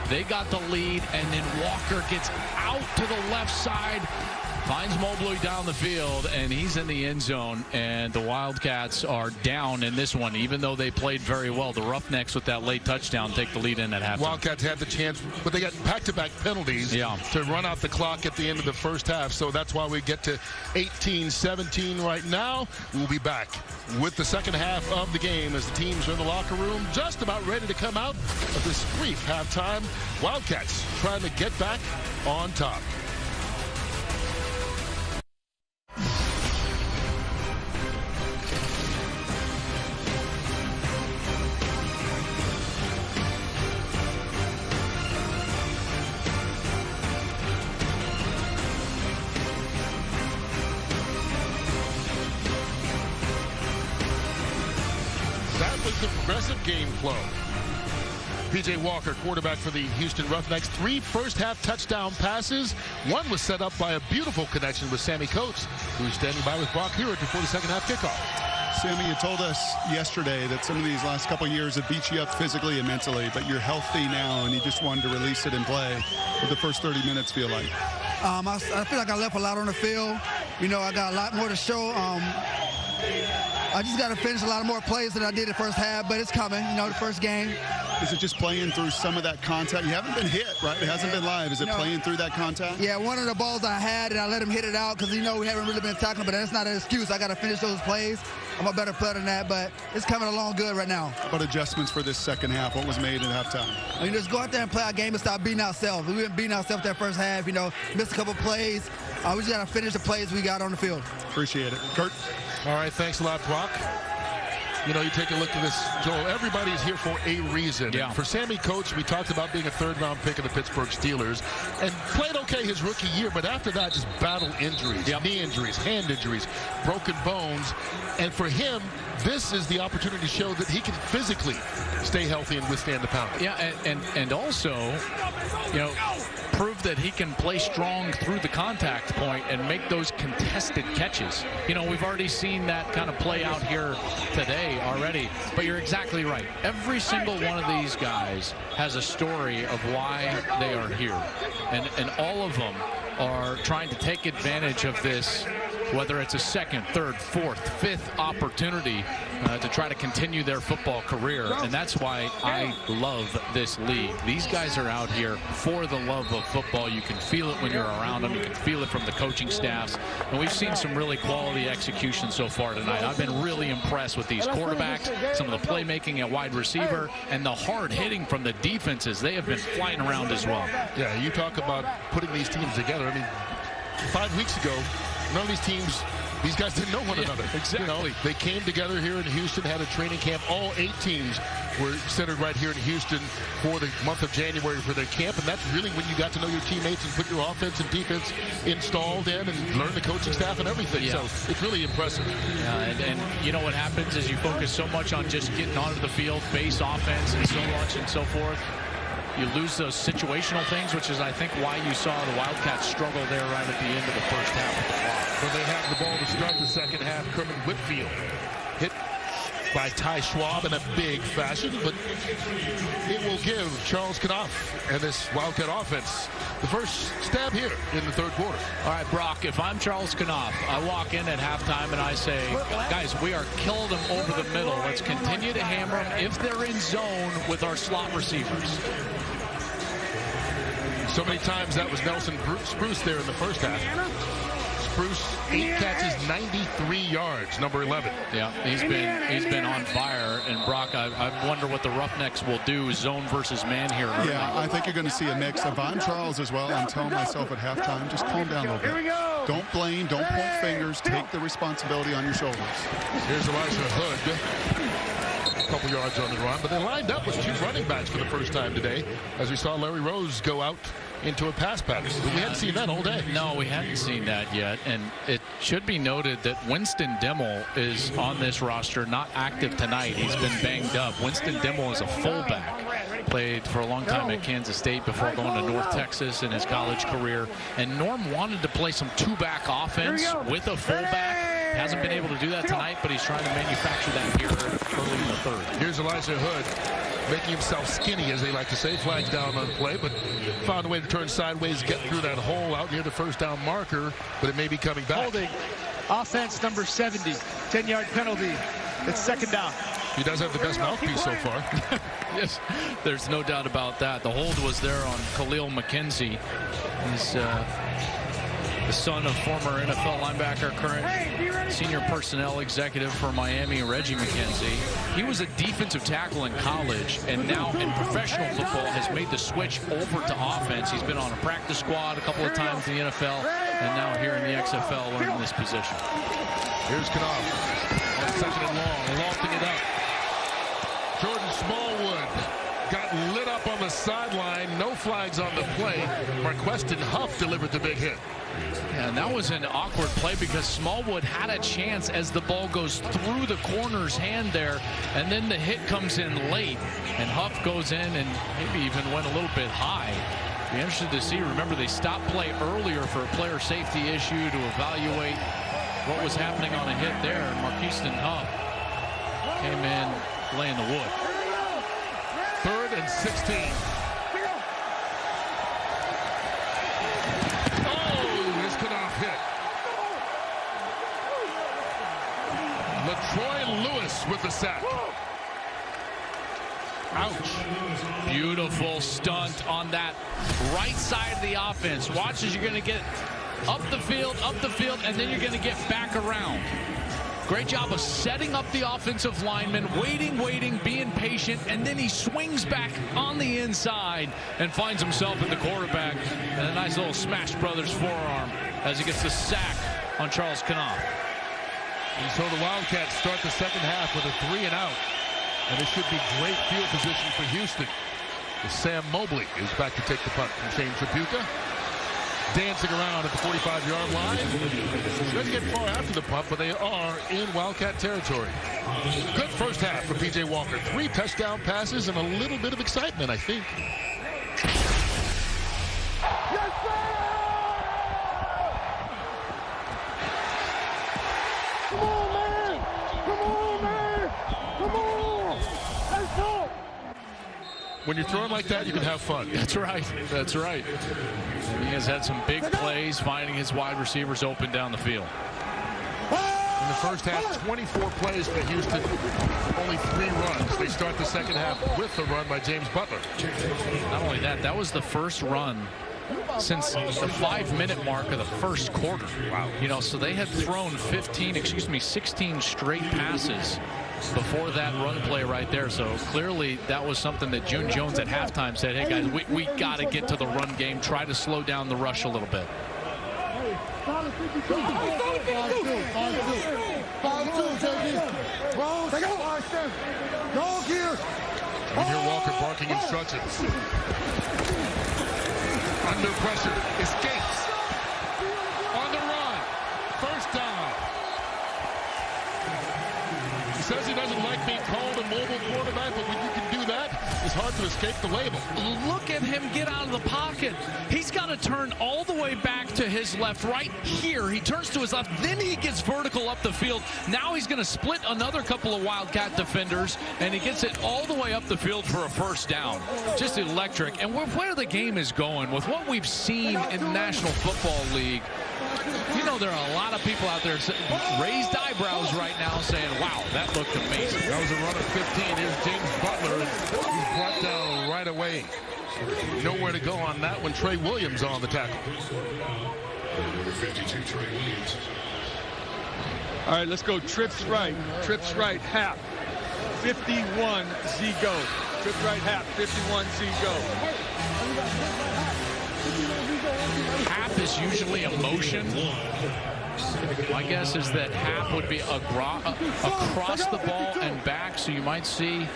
They got the lead, and then Walker gets out to the left side. finds Mobley down the field, and he's in the end zone, and the Wildcats are down in this one, even though they played very well. The Roughnecks, with that late touchdown, take the lead in at halftime. Wildcats had the chance, but they got back-to-back penalties to run out the clock at the end of the first half, so that's why we get to 18-17 right now. We'll be back with the second half of the game as the teams are in the locker room, just about ready to come out of this brief halftime. Wildcats trying to get back on top. The progressive game flow. P.J. Walker, quarterback for the Houston Roughnecks, 3 first-half touchdown passes. One was set up by a beautiful connection with Sammy Coates, who's standing by with Brock Hewitt before the second-half kickoff. Sammy, you told us yesterday that some of these last couple of years have beat you up physically and mentally, but you're healthy now, and you just wanted to release it and play. What the first 30 minutes feel like? I feel like I left a lot on the field. You know, I got a lot more to show. I just got to finish a lot more plays than I did the first half, but it's coming, you know, the first game. Is it just playing through some of that contact? You haven't been hit, right? It hasn't been live. Is it playing through that contact? Yeah, one of the balls I had, and I let him hit it out because, you know, we haven't really been tackling, but that's not an excuse. I got to finish those plays. I'm a better player than that, but it's coming along good right now. What adjustments for this second half? What was made at halftime? I mean, just go out there and play our game and stop beating ourselves. We've been beating ourselves that first half, you know, missed a couple plays. We just got to finish the plays we got on the field. Appreciate it. Kurt? All right, thanks a lot, Brock. You know, you take a look at this, Joel, everybody's here for a reason. Yeah. And for Sammy Coates, we talked about being a third-round pick of the Pittsburgh Steelers and played okay his rookie year, but after that, just battled injuries, knee injuries, hand injuries, broken bones. And for him, this is the opportunity to show that he can physically stay healthy and withstand the pounding. Yeah, and also, you know, prove that he can play strong through the contact point and make those contested catches. You know, we've already seen that kind of play out here today already, but you're exactly right. Every single one of these guys has a story of why they are here, and all of them are trying to take advantage of this, whether it's a second, third, fourth, fifth opportunity to try to continue their football career. And that's why I love this league. These guys are out here for the love of football. You can feel it when you're around them. You can feel it from the coaching staffs. And we've seen some really quality execution so far tonight. I've been really impressed with these quarterbacks, some of the playmaking at wide receiver, and the hard hitting from the defenses. They have been flying around as well. Yeah, you talk about putting these teams together. I mean, 5 weeks ago, none of these teams, these guys didn't know one another. Exactly. You know, they came together here in Houston, had a training camp. All 8 teams were centered right here in Houston for the month of January for their camp, and that's really when you got to know your teammates and put your offense and defense installed in and learn the coaching staff and everything. Yeah. So it's really impressive. Yeah, and you know what happens is you focus so much on just getting onto the field, base offense and so much and so forth. You lose those situational things, which is, I think, why you saw the Wildcats struggle there right at the end of the first half of the clock. When they have the ball to start the second half, Kermit Whitfield hit by Ty Schwab in a big fashion, but it will give Charles Knopf and this Wildcat offense the first stab here in the third quarter. All right, Brock, if I'm Charles Knopf, I walk in at halftime and I say, guys, we are killing them over the middle. Let's continue to hammer them if they're in zone with our slot receivers. So many times that was Nelson Spruce there in the first half. Spruce, 8 catches, 93 yards, number 11. Yeah, he's been on fire. And Brock, I wonder what the Roughnecks will do zone versus man here. Yeah, I think you're going to see a mix. If I'm Charles as well, I'm telling myself at halftime, just calm down a little bit. Don't blame, don't point fingers, take the responsibility on your shoulders. Here's Elijah Hood. A couple yards on the run, but they lined up with 2 running backs for the first time today, as we saw Larry Rose go out into a pass pattern. But we hadn't seen that all day. No, we hadn't seen that yet. And it should be noted that Winston Dimmel is on this roster, not active tonight. He's been banged up. Winston Dimmel is a fullback. Played for a long time at Kansas State before going to North Texas in his college career. And Norm wanted to play some 2-back offense with a fullback. Hasn't been able to do that tonight, but he's trying to manufacture that here early in the third. Here's Elijah Hood. making himself skinny, as they like to say. Flags down on the play, but found a way to turn sideways, get through that hole out near the first down marker, but it may be coming back. Holding. Offense number 70. 10-yard penalty. It's second down. He does have the best mouthpiece so far. Yes, there's no doubt about that. The hold was there on Khalil McKenzie. He's the son of former NFL linebacker, current senior personnel executive for Miami, Reggie McKenzie. He was a defensive tackle in college, and now in professional football has made the switch over to offense. He's been on a practice squad a couple of times in the NFL, and now here in the XFL learning this position. Here's Knopf on second and long, lofting it up. Jordan Smallwood got lit up on the sideline. No flags on the play. Marqueston Huff delivered the big hit. Yeah, and that was an awkward play because Smallwood had a chance as the ball goes through the corner's hand there, and then the hit comes in late, and Huff goes in and maybe even went a little bit high. Be interested to see. Remember, they stopped play earlier for a player safety issue to evaluate what was happening on a hit there. And Marqueston Huff came in laying the wood. 3rd and 16. LaTroy Lewis with the sack. Ouch. Beautiful stunt on that right side of the offense. Watch as you're going to get up the field, and then you're going to get back around. Great job of setting up the offensive lineman, waiting, being patient, and then he swings back on the inside and finds himself in the quarterback. And a nice little Smash Brothers forearm as he gets the sack on Charles Knopf. And so the Wildcats start the second half with a 3-and-out. And it should be great field position for Houston. As Sam Mobley is back to take the punt from Shane Tripucka. Dancing around at the 45-yard line. Doesn't get far after the punt, but they are in Wildcat territory. Good first half for P.J. Walker. 3 touchdown passes and a little bit of excitement, I think. When you're throwing like that, you can have fun. That's right. That's right. And he has had some big plays, finding his wide receivers open down the field. In the first half, 24 plays for Houston, only 3 runs. They start the second half with the run by James Butler. Not only that, that was the first run since the 5-minute mark of the first quarter. Wow. You know, so they had thrown 16 straight passes before that run play right there. So clearly that was something that June Jones at halftime said, hey guys, we got to get to the run game, try to slow down the rush a little bit. You hear Walker barking instructions. Under pressure, escapes. On the run, first down. He says he doesn't like being called a mobile quarterback, but when you can do that, it's hard to escape the label. Look at him get out of the pocket. He's got to turn all the way back to his left. Right here, he turns to his left, then he gets vertical up the field. Now he's going to split another couple of Wildcat defenders, and he gets it all the way up the field for a first down. Just electric. And where the game is going, with what we've seen in the National Football League, you know there are a lot of people out there raised eyebrows right now saying, wow, that looked amazing. That was a run of 15. Here's James Butler. He's brought down right away. Nowhere to go on that one. Trey Williams on the tackle. Number 52, Trey Williams. All right, let's go. Trips right. Trips right, Hap. 51, Z go. Trips right, Hap. 51, Z go. Hap is usually a motion. My guess is that Hap would be across the ball and back, so you might see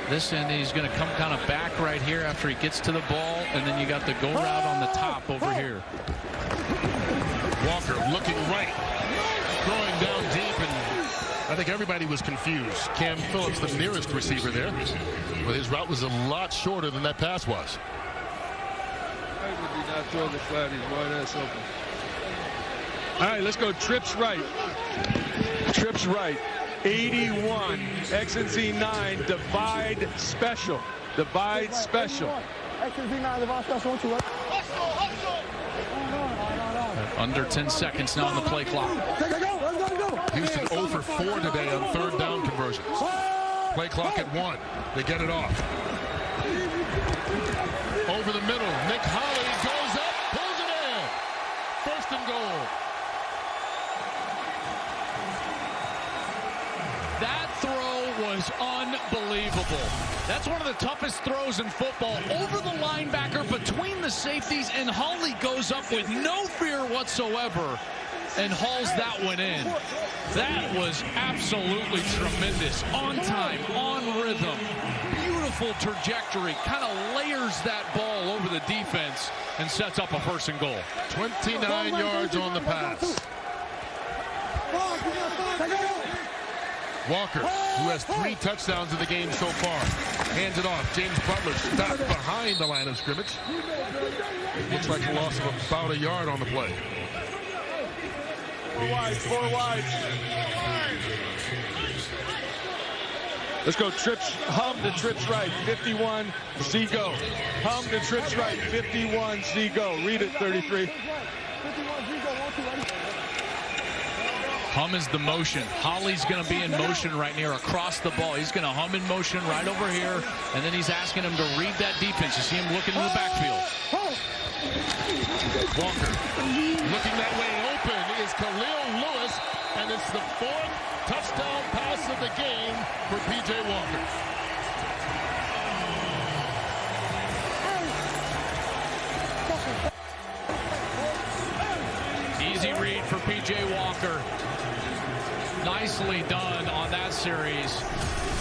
this, and he's going to come kind of back right here after he gets to the ball, and then you got the go route on the top over here. Walker looking right, throwing down deep, and I think everybody was confused. Cam Phillips, the nearest receiver there, but his route was a lot shorter than that pass was. Why would he not throw the flat? He's wide ass open. All right, let's go. Trips right. Trips right. 81. X&Z 9, divide special. Divide special. Under 10 seconds now on the play clock. Houston 0 for 4 today on third down conversions. Play clock at 1. They get it off. Over the middle. Nick Holley goes up, pulls it in. First and goal. That throw was unbelievable. That's one of the toughest throws in football. Over the linebacker, between the safeties, and Holley goes up with no fear whatsoever and hauls that one in. That was absolutely tremendous. On time, on rhythm, beautiful trajectory, kind of layers that ball over the defense and sets up a first and goal. 29 yards on the pass. Walker, who has 3 touchdowns in the game so far, hands it off. James Butler stopped behind the line of scrimmage. Looks like a loss of about a yard on the play. 4 wide, 4 wide. Let's go trips, hum to trips right, 51, Z go. Hum to trips right, 51, Z go. Read it, 33. Hum is the motion. Holley's going to be in motion right near across the ball. He's going to hum in motion right over here, and then he's asking him to read that defense. You see him looking in the backfield. Walker looking that way open is Khalil Lewis, and it's the 4th touchdown pass of the game for P.J. Walker. Easy read for P.J. Walker. Nicely done on that series.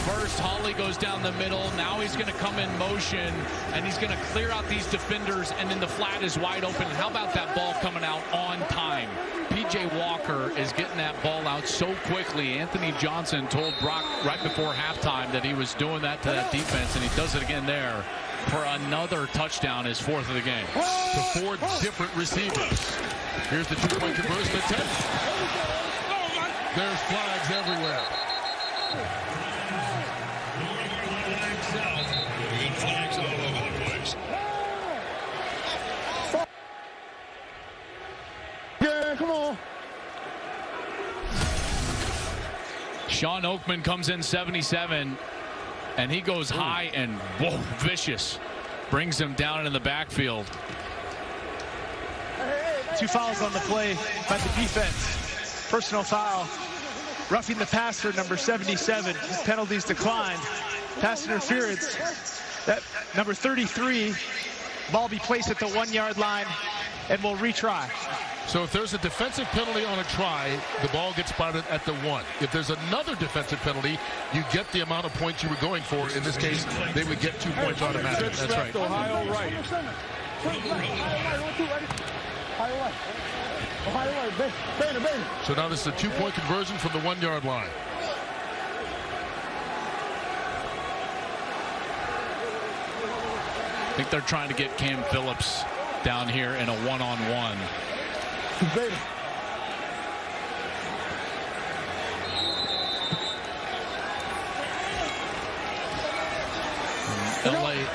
First, Holley goes down the middle. Now he's going to come in motion, and he's going to clear out these defenders, and then the flat is wide open. How about that ball coming out on time? P.J. Walker is getting that ball out so quickly. Anthony Johnson told Brock right before halftime that he was doing that to that defense, and he does it again there for another touchdown, his 4th of the game. To 4 different receivers. Here's the 2-point conversion attempt. There's flags everywhere. Flags all over the place. Yeah, come on. Sean Oakman comes in 77, and he goes high and whoa, vicious. Brings him down in the backfield. 2 fouls on the play by the defense. Personal foul. Roughing the passer, number 77. Penalties declined. Pass interference. That number 33. Ball be placed at the 1-yard line, and we'll retry. So if there's a defensive penalty on a try, the ball gets spotted at the 1. If there's another defensive penalty, you get the amount of points you were going for. In this case, they would get 2 points automatically. That's right. Ohio right. So now this is a 2-point conversion from the 1-yard line. I think they're trying to get Cam Phillips down here in a one-on-one.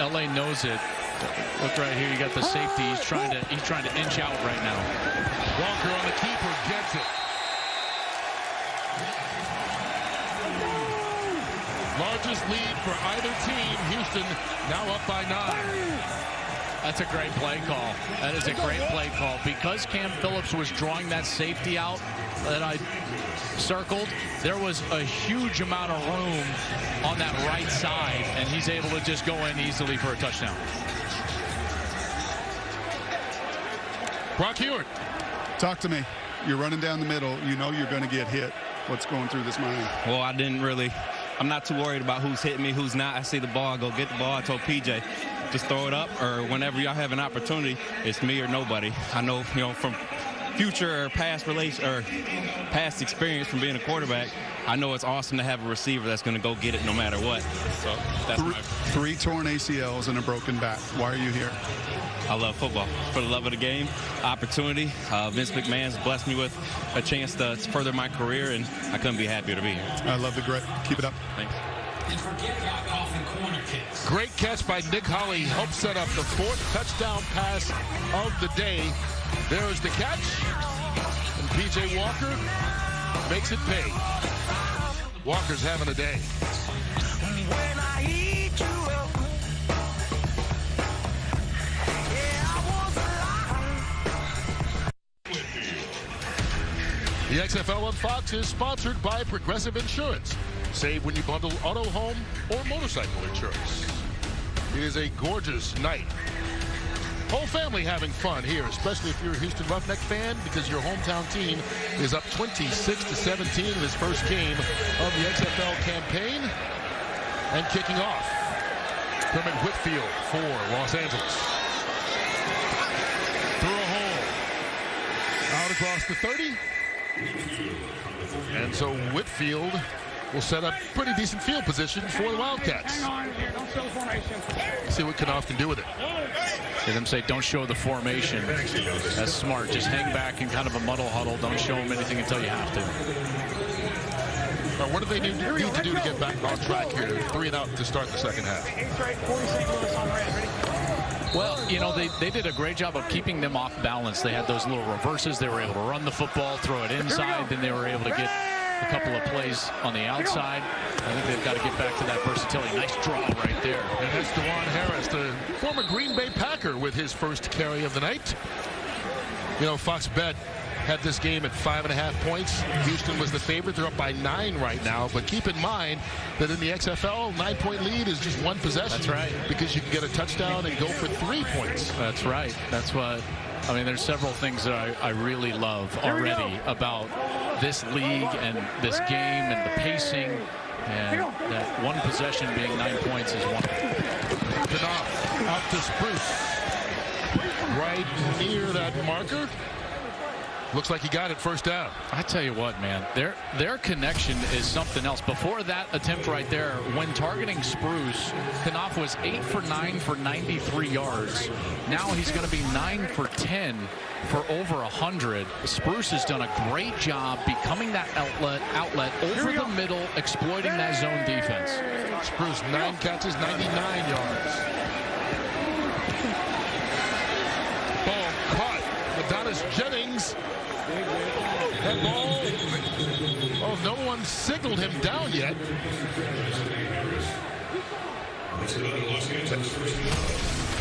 LA knows it. Look right here, you got the safety. He's trying to inch out right now. Walker on the keeper gets it. Largest lead for either team. Houston now up by 9. That's a great play call. That is a great play call. Because Cam Phillips was drawing that safety out that I circled, there was a huge amount of room on that right side, and he's able to just go in easily for a touchdown. Brock Hewitt. Talk to me. You're running down the middle. You know you're going to get hit. What's going through this mind? Well, I'm not too worried about who's hitting me, who's not. I see the ball, I go get the ball. I told PJ, just throw it up, or whenever y'all have an opportunity, it's me or nobody. I know, from future or past experience from being a quarterback, I know it's awesome to have a receiver that's going to go get it no matter what. So that's three torn ACLs and a broken back. Why are you here? I love football. For the love of the game, opportunity. Vince McMahon's blessed me with a chance to further my career, and I couldn't be happier to be here. I love the grit. Keep it up. Thanks. Great catch by Nick Holley. Helped set up the 4th touchdown pass of the day. There's the catch. And P.J. Walker makes it pay. Walker's having a day. When I eat you up, The XFL on Fox is sponsored by Progressive Insurance. Save when you bundle auto, home, or motorcycle insurance. It is a gorgeous night. Whole family having fun here, especially if you're a Houston Roughnecks fan, because your hometown team is up 26-17 in this first game of the XFL campaign. And kicking off, Kermit Whitfield for Los Angeles. Through a hole. Out across the 30. And so Whitfield will set up pretty decent field position for the Wildcats. Hang on here, don't show the formation. See what Knopf can do with it. Hear them say, don't show the formation. That's smart. Just hang back in kind of a muddle huddle. Don't show them anything until you have to. What do they need to do to get back on track here? 3 and out to start the second half. Well, you know, they did a great job of keeping them off balance. They had those little reverses. They were able to run the football, throw it inside. Then they were able to get a couple of plays on the outside. I think they've got to get back to that versatility. Nice draw right there. And that's DeJuan Harris, the former Green Bay Packer, with his first carry of the night. You know, Fox Bet had this game at 5.5 points. Houston was the favorite. They're up by 9 right now. But keep in mind that in the XFL, 9-point lead is just one possession. That's right. Because you can get a touchdown and go for 3 points. That's right. That's what, I mean, there's several things that I really love already about this league and this game and the pacing. And that one possession being 9 points is one. Knopf out to Spruce. Right near that marker. Looks like he got it first down. I tell you what, man, their connection is something else. Before that attempt right there, when targeting Spruce, Knopf was 8 for 9 for 93 yards. Now he's going to be 9 for 10 for over 100. Spruce has done a great job becoming that outlet over the middle, exploiting that zone defense. Spruce 9 catches, 99 yards. Ball caught. Adonis Jennings. That ball. Oh, no one signaled him down yet.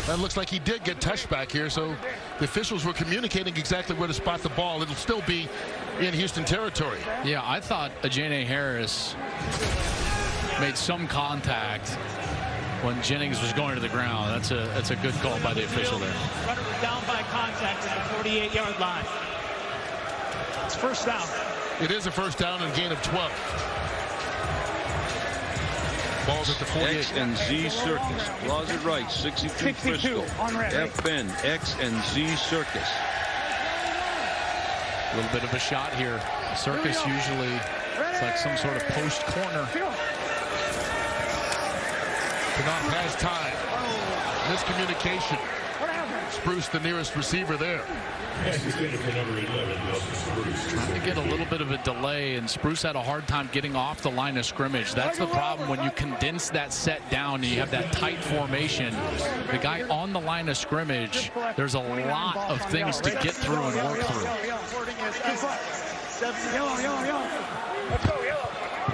That looks like he did get touched back here, so the officials were communicating exactly where to spot the ball. It'll still be in Houston territory. Yeah, I thought Ajene Harris made some contact when Jennings was going to the ground. That's a good call by the official there. Runner was down by contact at the 48-yard line. It's first down. It is a first down and gain of 12. Ball's at the 48. X and Z Circus. Closet right, 62 Frisco. FN, X and Z Circus. A little bit of a shot here. Circus usually, it's like some sort of post corner. Knopf has time. Miscommunication. Spruce, the nearest receiver there. Trying to get a little bit of a delay, and Spruce had a hard time getting off the line of scrimmage. That's the problem when you condense that set down and you have that tight formation. The guy on the line of scrimmage, there's a lot of things to get through and work through.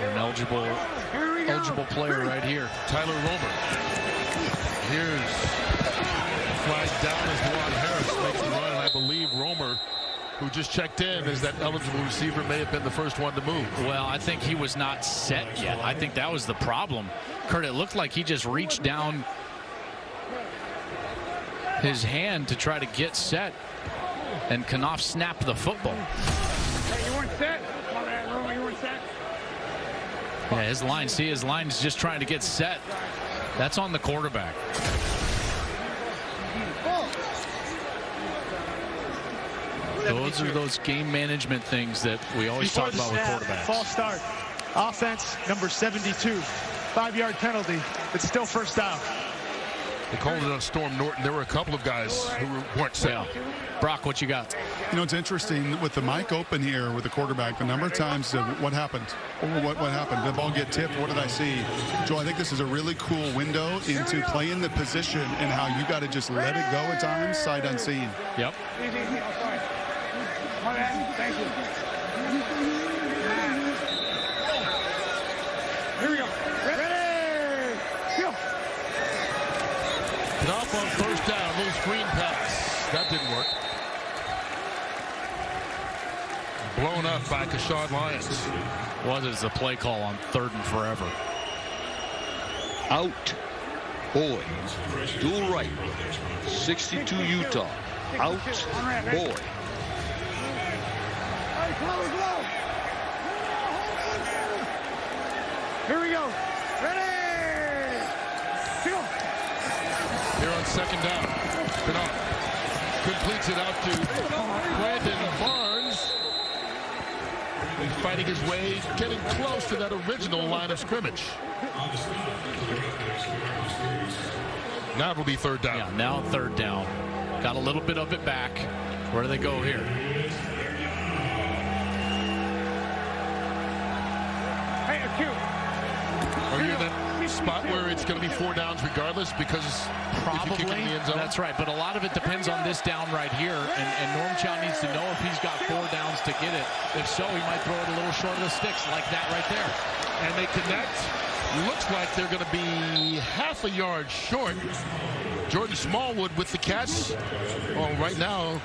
An eligible player right here. Tyler Romer. Here's flag down as DeJuan Harris makes the run, and I believe Romer, who just checked in as that eligible receiver, may have been the first one to move. Well, I think he was not set yet. I think that was the problem. Kurt, it looked like he just reached down his hand to try to get set, and Knopf snapped the football. Hey, you weren't set? My bad, Romer, you weren't set? Yeah, his line is just trying to get set. That's on the quarterback. Those are those game management things that we always talk about with quarterbacks. False start. Offense, number 72. 5-yard penalty. It's still first down. They called it on Storm Norton. There were a couple of guys who weren't set. Yeah. Brock, what you got? You know, it's interesting with the mic open here with the quarterback. The number of times, what happened? What happened? Did the ball get tipped? What did I see? Joel, I think this is a really cool window into playing the position and how you got to just let it go at times, sight unseen. Yep. Thank you. Here we go. Ready. Go. Off on first down, little screen pass. That didn't work. Blown up by Kashawn Lyons. What is the play call on 3rd and forever? Out. Boy. Dual right. 62 Utah. Out. Boy. Here we go. Ready. Go. Here on 2nd down. Knapp completes it out to Brandon Barnes. He's fighting his way, getting close to that original line of scrimmage. Now it'll be 3rd down. Yeah, now 3rd down. Got a little bit of it back. Where do they go here? Hey, a cue. Are you in that spot where it's going to be 4 downs regardless because probably if you kick in the end zone? That's right, but a lot of it depends on this down right here, and Norm Chow needs to know if he's got 4 downs to get it. If so, he might throw it a little short of the sticks like that right there. And they connect. Looks like they're going to be half a yard short. Jordan Smallwood with the catch. Oh, right now,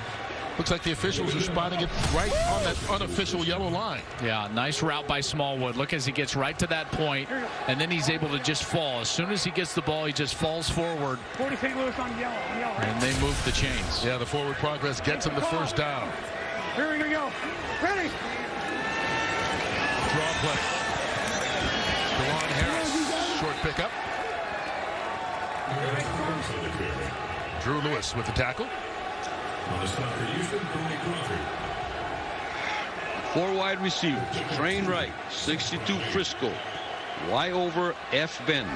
looks like the officials are spotting it right on that unofficial yellow line. Yeah, nice route by Smallwood. Look as he gets right to that point, and then he's able to just fall. As soon as he gets the ball, he just falls forward. 40 St. Louis on yellow. Right? And they move the chains. Yeah, the forward progress gets him the first down. Here we go. Ready. Draw play. DeJuan Harris, short pickup. Drew Lewis with the tackle. 4 wide receivers. Train right. 62 Frisco. Y over F bend.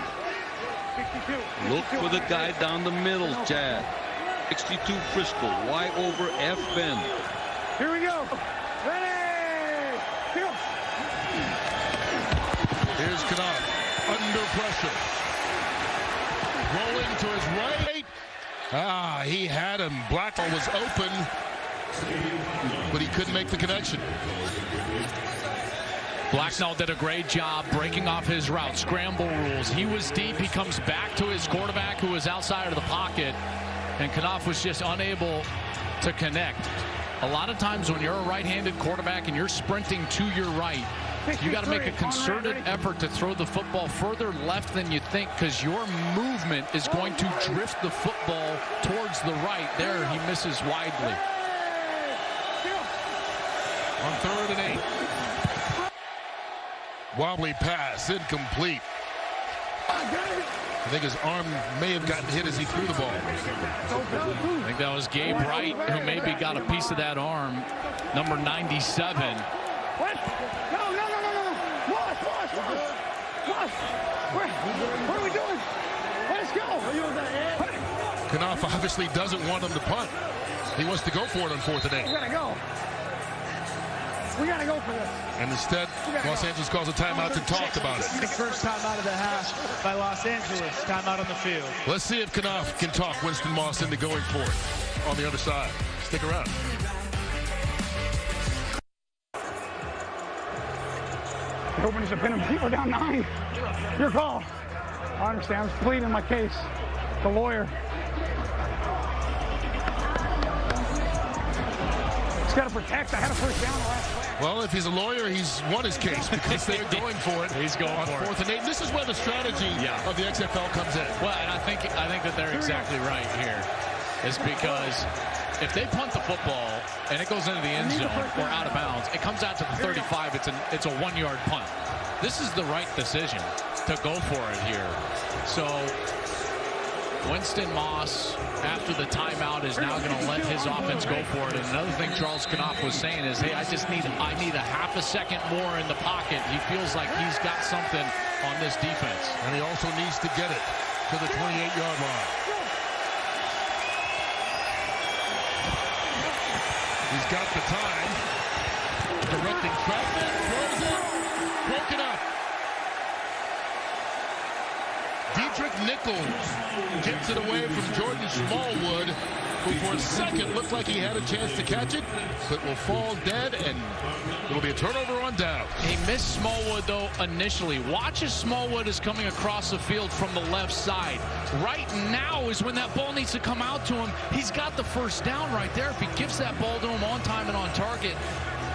62. Look for the guy down the middle, Chad. 62 Frisco. Y over F bend. Here we go. Ready. Go. Here's Knapp under pressure. Rolling to his right. He had him. Blackwell was open, but he couldn't make the connection. Blacknell did a great job breaking off his route, scramble rules. He was deep. He comes back to his quarterback who was outside of the pocket, and Knapp was just unable to connect. A lot of times when you're a right-handed quarterback and you're sprinting to your right, you got to make a concerted effort to throw the football further left than you think because your movement is going to drift the football towards the right. There, he misses widely. On 3rd and 8. Wobbly pass, incomplete. I think his arm may have gotten hit as he threw the ball. I think that was Gabe Wright who maybe got a piece of that arm. Number 97. What? No. What are we doing? Let's go. Knapp obviously doesn't want him to punt. He wants to go for it on 4th and 8. We gotta go for this. And instead, Los Angeles calls a timeout to talk about it. The first time out of the half by Los Angeles. Timeout on the field. Let's see if Knapp can talk Winston Moss into going for it on the other side. Stick around. You're hoping to pin him. People down 9. Your call. I understand. I was pleading my case. The lawyer. He's got to protect. I had a first down the last play. Well, if he's a lawyer, he's won his case because they're going for it. He's going on for 4th and 8. This is where the strategy of the XFL comes in. Well, and I think that they're exactly right here. Is because if they punt the football and it goes into the end zone or out of bounds, it comes out to the 35. It's a 1-yard punt. This is the right decision to go for it here. So Winston Moss, after the timeout, is now going to let his offense go for it. And another thing Charles Knopf was saying is, hey, I need a half a second more in the pocket. He feels like he's got something on this defense. And he also needs to get it to the 28-yard line. He's got the time. Directing traffic, throws it, broken up. Dietrich Nichols gets it away from Jordan Smallwood, who for a second looked like he had a chance to catch it, but will fall dead, and it'll be a turnover on down. He missed Smallwood, though, initially. Watch as Smallwood is coming across the field from the left side. Right now is when that ball needs to come out to him. He's got the first down right there if he gives that ball to him on time and on target.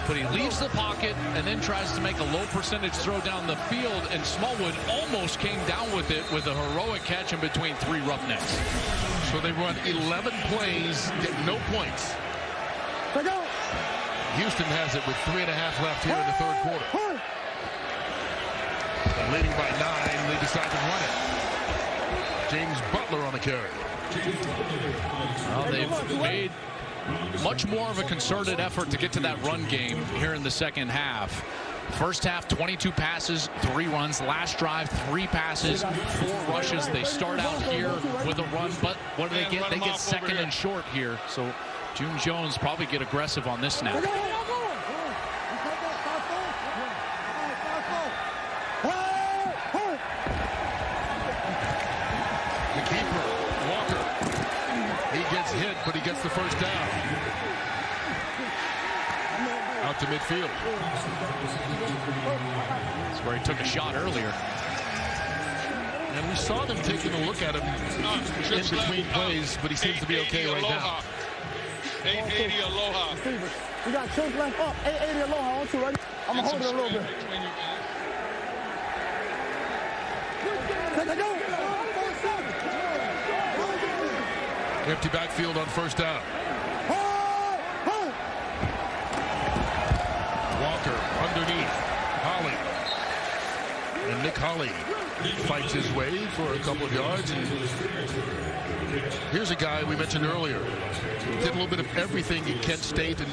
But he leaves the pocket and then tries to make a low percentage throw down the field, and Smallwood almost came down with it with a heroic catch in between 3 Roughnecks. So they run 11 plays, get no points. Houston has it with 3.5 left here in the third quarter. Leading by 9, they decide to run it. James Butler on the carry. Well, they've made much more of a concerted effort to get to that run game here in the second half. First half, 22 passes, 3 runs. Last drive, 3 passes, 4 rushes. They start out here with a run, but what do they get? They get second and short here. So June Jones probably get aggressive on this snap. Hit, but he gets the first down. Out to midfield. That's where he took a shot earlier. And we saw them taking a look at him in between plays, but he seems to be okay right now. 880 Aloha. We got trips left up. 880 Aloha on 2, ready? I'm going to hold it a little bit. Empty backfield on first down. Walker underneath. Holly. And Nick Holly fights his way for a couple of yards. And here's a guy we mentioned earlier. Did a little bit of everything in Kent State. And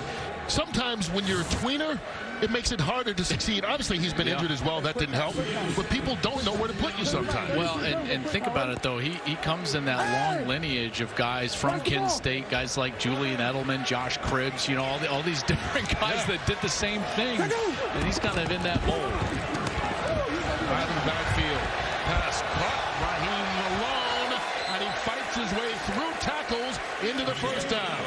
sometimes when you're a tweener, it makes it harder to succeed. Obviously, he's been injured as well. That didn't help. But people don't know where to put you sometimes. Well, and think about it, though. He comes in that long lineage of guys from Kent State, guys like Julian Edelman, Josh Cribbs, you know, all these different guys that did the same thing. And he's kind of in that mold. Out of the backfield. Pass caught. Raheem alone. And he fights his way through tackles into the first down.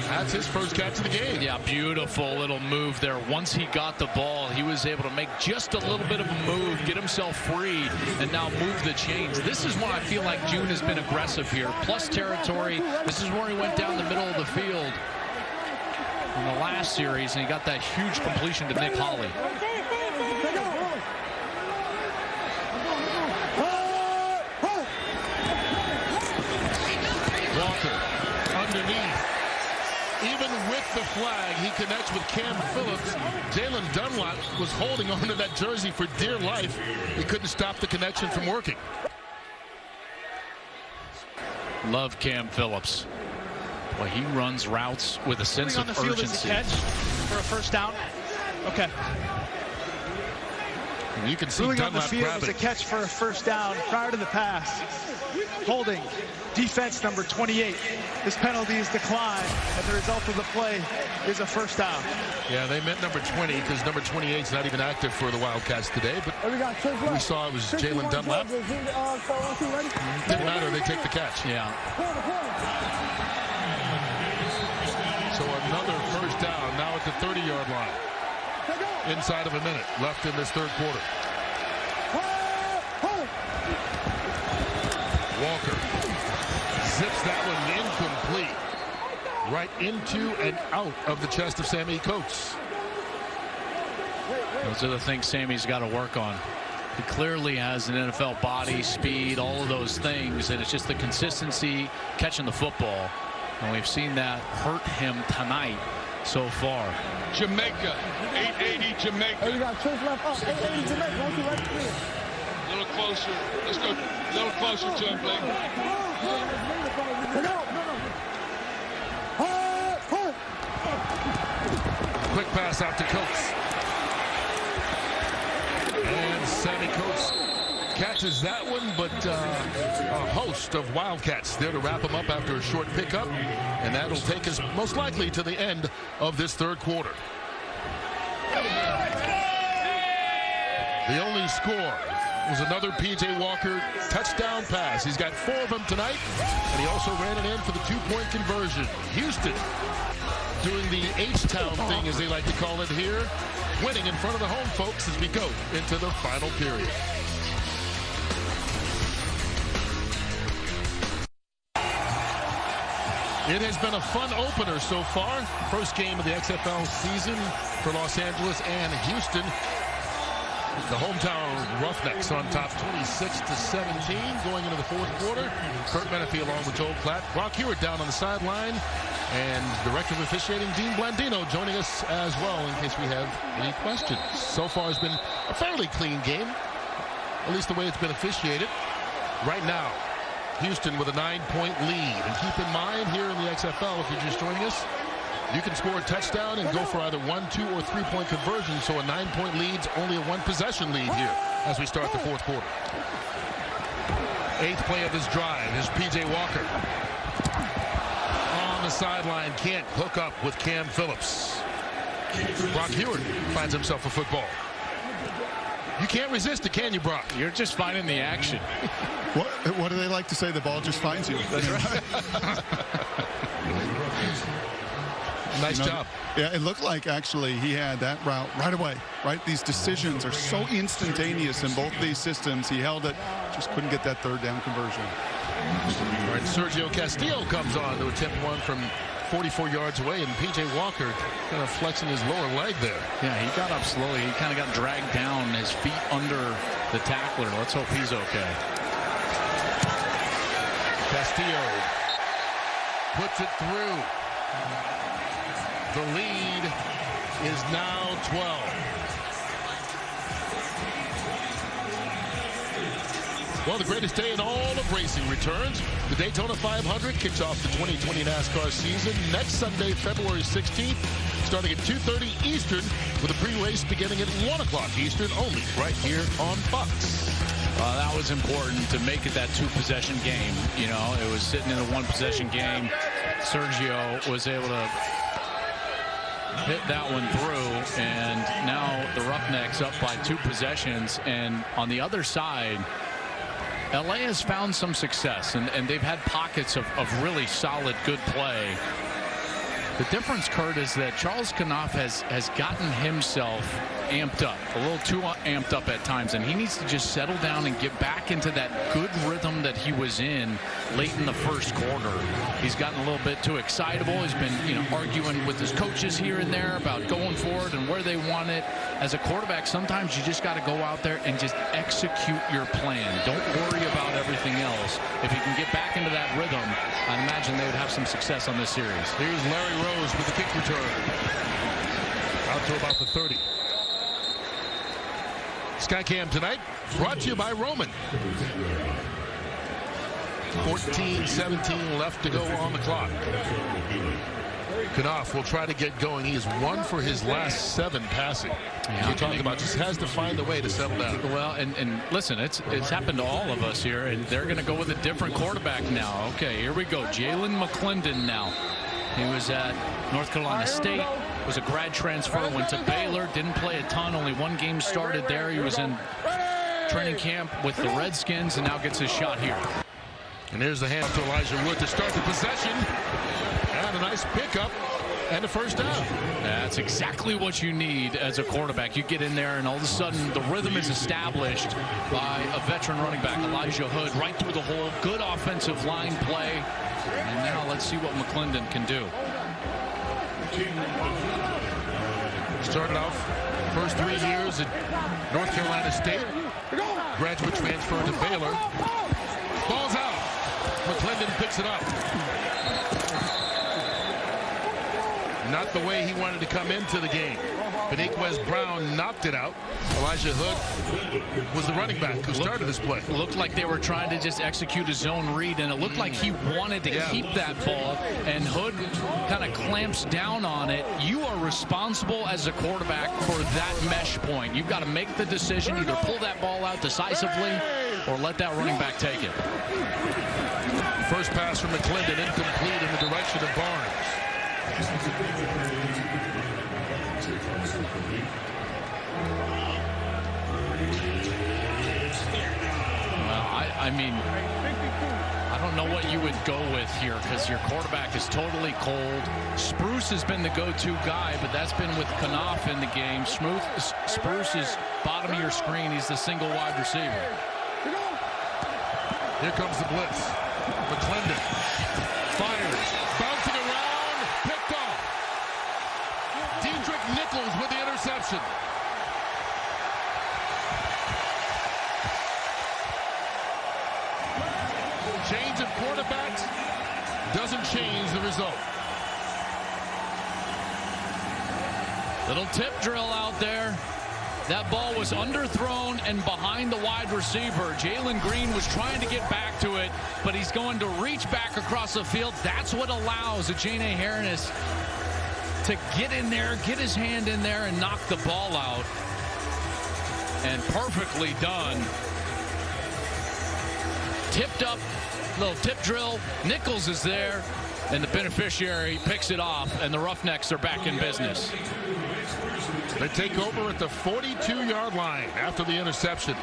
That's his first catch of the game. Yeah, beautiful little move there. Once he got the ball, he was able to make just a little bit of a move, get himself free, and now move the chains. This is when I feel like June has been aggressive here. Plus territory. This is where he went down the middle of the field in the last series, and he got that huge completion to Nick Holly. Walker underneath. Even with the flag, he connects with Cam Phillips. Jalen Dunlap was holding onto that jersey for dear life. He couldn't stop the connection from working. Love Cam Phillips. Well, he runs routes with a sense of urgency. Catch for a first down. Okay. And you can see Dunlap on the Dunlap field grab was a it. catch for a first down prior to the pass. Holding. Defense number 28. This penalty is declined, and the result of the play is a first down. Yeah, they meant number 20 because number 28 is not even active for the Wildcats today. But we saw it was Jalen Dunlap. Didn't matter. They take the catch. Yeah. So another first down now at the 30-yard line. Inside of a minute left in this third quarter. Walker zips that one incomplete. Right into and out of the chest of Sammy Coates. Those are the things Sammy's got to work on. He clearly has an NFL body, speed, all of those things, and it's just the consistency catching the football. And we've seen that hurt him tonight so far. Jamaica, 880 Jamaica. Hey, we got trips left up. 880 Jamaica. 1, 2, right here. A little closer. Let's go a little closer to him, Blake. Quick pass out to Coates. And Sammy Coates catches that one, but a host of Wildcats there to wrap him up after a short pickup. And that'll take us most likely to the end of this third quarter. The only score was another P.J. Walker touchdown pass. He's got 4 of them tonight, and he also ran it in for the 2-point conversion. Houston doing the H-Town thing, as they like to call it here, winning in front of the home folks as we go into the final period. It has been a fun opener so far. First game of the XFL season for Los Angeles and Houston. The hometown Roughnecks on top 26-17 going into the fourth quarter. Kurt Menefee along with Joel Klatt. Brock Hewitt down on the sideline. And Director of Officiating Dean Blandino joining us as well in case we have any questions. So far it's been a fairly clean game, at least the way it's been officiated. Right now, Houston with a 9-point lead. And keep in mind here in the XFL, if you're just joining us, you can score a touchdown and go for either 1, 2, or 3-point conversion. So a 9-point lead's only a 1-possession lead here as we start the fourth quarter. 8th play of this drive is P.J. Walker. On the sideline, can't hook up with Cam Phillips. Brock Hewitt finds himself a football. You can't resist it, can you, Brock? You're just finding the action. What do they like to say? The ball just finds you. That's right. Nice job. Yeah, it looked like actually he had that route right away, right? These decisions are so instantaneous in both these systems. He held it, just couldn't get that third down conversion. All right, Sergio Castillo comes on to attempt one from 44 yards away, and P.J. Walker kind of flexing his lower leg there. Yeah, he got up slowly. He kind of got dragged down, his feet under the tackler. Let's hope he's okay. Castillo puts it through. The lead is now 12. Well, the greatest day in all of racing returns. The Daytona 500 kicks off the 2020 NASCAR season next Sunday, February 16th, starting at 2:30 Eastern, with a pre-race beginning at 1 o'clock Eastern, only right here on Fox. That was important to make it that 2-possession game. You know, it was sitting in a 1-possession game. Sergio was able to hit that one through, and now the Roughnecks up by 2 possessions. And on the other side, LA has found some success, and they've had pockets of really solid, good play. The difference, Kurt, is that Charles Knopf has gotten himself amped up, a little too amped up at times, and he needs to just settle down and get back into that good rhythm that he was in late in the first quarter. He's gotten a little bit too excitable. He's been, arguing with his coaches here and there about going forward and where they want it. As a quarterback, sometimes you just got to go out there and just execute your plan. Don't worry about everything else. If you can get back into that rhythm, I imagine they would have some success on this series. Here's Larry Rose with the kick return. Out to about the 30. Skycam tonight brought to you by Roman. 14-17 left to go on the clock. Knopf will try to get going. He is 1 for his last 7 passing. You're talking about just has to find a way to settle down. Well, and listen, it's happened to all of us here, and they're going to go with a different quarterback now. Okay, here we go. Jalen McClendon now. He was at North Carolina State, was a grad transfer, went to Baylor, didn't play a ton, only 1 game started there. He was in training camp with the Redskins and now gets his shot here. And there's the handoff to Elijah Wood to start the possession. And a nice pickup and a first down. That's exactly what you need as a quarterback. You get in there and all of a sudden the rhythm is established by a veteran running back, Elijah Hood, right through the hole. Good offensive line play. And now let's see what McClendon can do. Started off first 3 years at North Carolina State. Graduate transfer to Baylor. Ball's out. McClendon picks it up. Not the way he wanted to come into the game. Beniquez Brown knocked it out. Elijah Hood was the running back who started this play. Looked like they were trying to just execute a zone read, and it looked like he wanted to keep that ball, and Hood kind of clamps down on it. You are responsible as a quarterback for that mesh point. You've got to make the decision, either pull that ball out decisively or let that running back take it. First pass from McClendon, incomplete in the direction of Barnes. I mean, I don't know what you would go with here because your quarterback is totally cold. Spruce has been the go-to guy, but that's been with Knopf in the game. Spruce is bottom of your screen. He's the single wide receiver. Here comes the blitz. McClendon fires, bouncing around, picked off. Dedrick Nichols with the interception. Change of quarterbacks doesn't change the result. Little tip drill out there. That ball was underthrown and behind the wide receiver. Jalen Green was trying to get back to it, but he's going to reach back across the field. That's what allows Ajene Harris to get in there, get his hand in there, and knock the ball out. And perfectly done. Tipped up, little tip drill. Nichols is there, and the beneficiary picks it off, and the Roughnecks are back in business. They take over at the 42-yard line after the interception.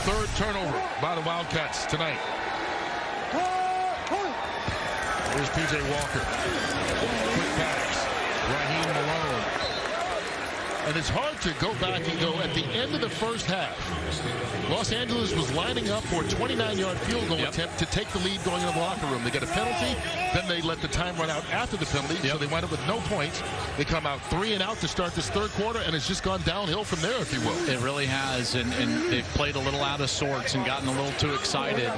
Third turnover by the Wildcats tonight. Here's P.J. Walker. Quick pass. Raheem Malone. And it's hard to go back and go at the end of the first half. Los Angeles was lining up for a 29-yard field goal attempt to take the lead going into the locker room. They get a penalty, then they let the time run out after the penalty, so they wind up with no points. They come out 3 and out to start this third quarter, and it's just gone downhill from there, if you will. It really has, and they've played a little out of sorts and gotten a little too excited.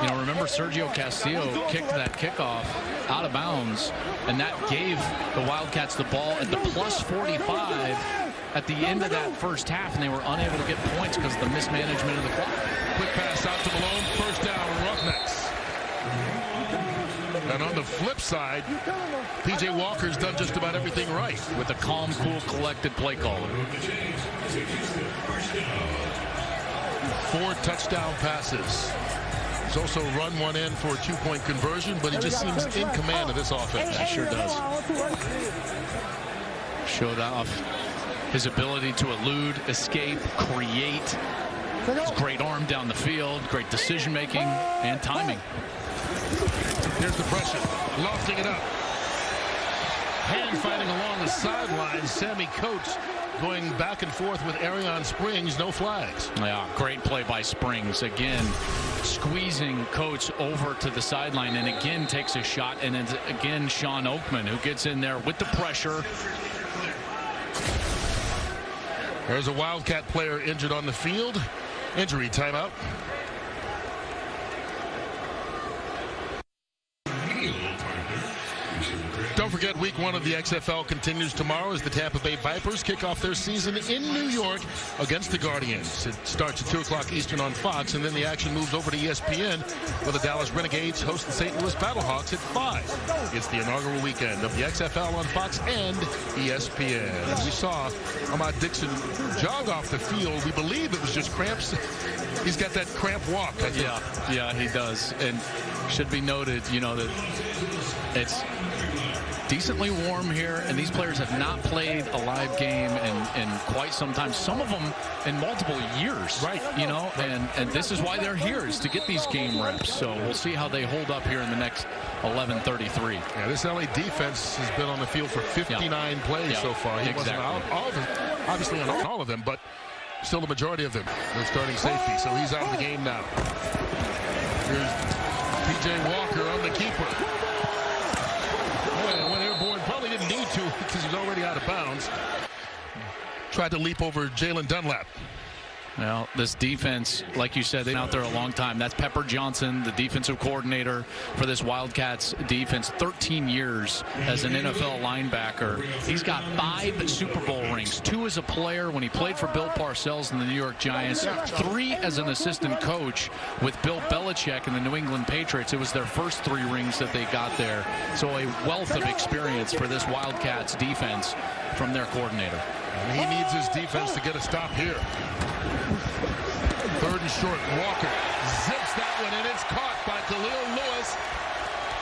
You know, remember Sergio Castillo kicked that kickoff out of bounds, and that gave the Wildcats the ball at the plus 45 at the end of that first half, and they were unable to get points because of the mismanagement of the clock. Quick pass out to Malone, first down, Roughnecks. And on the flip side, P.J. Walker's done just about everything right. With a calm, cool, collected play caller. 4 touchdown passes. He's also run one in for a 2-point conversion, but he just seems in command of this offense. He sure does. Showed off his ability to elude, escape, create. His great arm down the field, great decision making and timing. Here's the pressure, lofting it up. Hand fighting along the sidelines. Sammy Coates going back and forth with Arion Springs, no flags. Yeah, great play by Springs. Again, squeezing Coates over to the sideline, and again takes a shot, and it's again Sean Oakman who gets in there with the pressure. There's a Wildcat player injured on the field. Injury timeout. Don't forget, week 1 of the XFL continues tomorrow as the Tampa Bay Vipers kick off their season in New York against the Guardians. It starts at 2 o'clock Eastern on Fox, and then the action moves over to ESPN where the Dallas Renegades host the St. Louis Battlehawks at 5. It's the inaugural weekend of the XFL on Fox and ESPN. As we saw Ahmad Dixon jog off the field, we believe it was just cramps. He's got that cramp walk, I think. Yeah, he does. And should be noted, you know, that it's decently warm here, and these players have not played a live game in quite some time. Some of them in multiple years, right? You know, and this is why they're here, is to get these game reps. So we'll see how they hold up here in the next 11:33. Yeah, this LA defense has been on the field for 59 plays so far. He wasn't out all of them, obviously on all of them, but still the majority of them. They're starting safety, so he's out of the game now. Here's P.J. Walker on the keeper. Went airborne, probably didn't need to because he's already out of bounds. Tried to leap over Jalen Dunlap. Well, this defense, like you said, they've been out there a long time. That's Pepper Johnson, the defensive coordinator for this Wildcats defense. 13 years as an NFL linebacker. He's got 5 Super Bowl rings. 2 as a player when he played for Bill Parcells and the New York Giants. 3 as an assistant coach with Bill Belichick and the New England Patriots. It was their first 3 rings that they got there. So a wealth of experience for this Wildcats defense from their coordinator. And he needs his defense to get a stop here. 3rd and short. Walker zips that one, and it's caught by Khalil Lewis.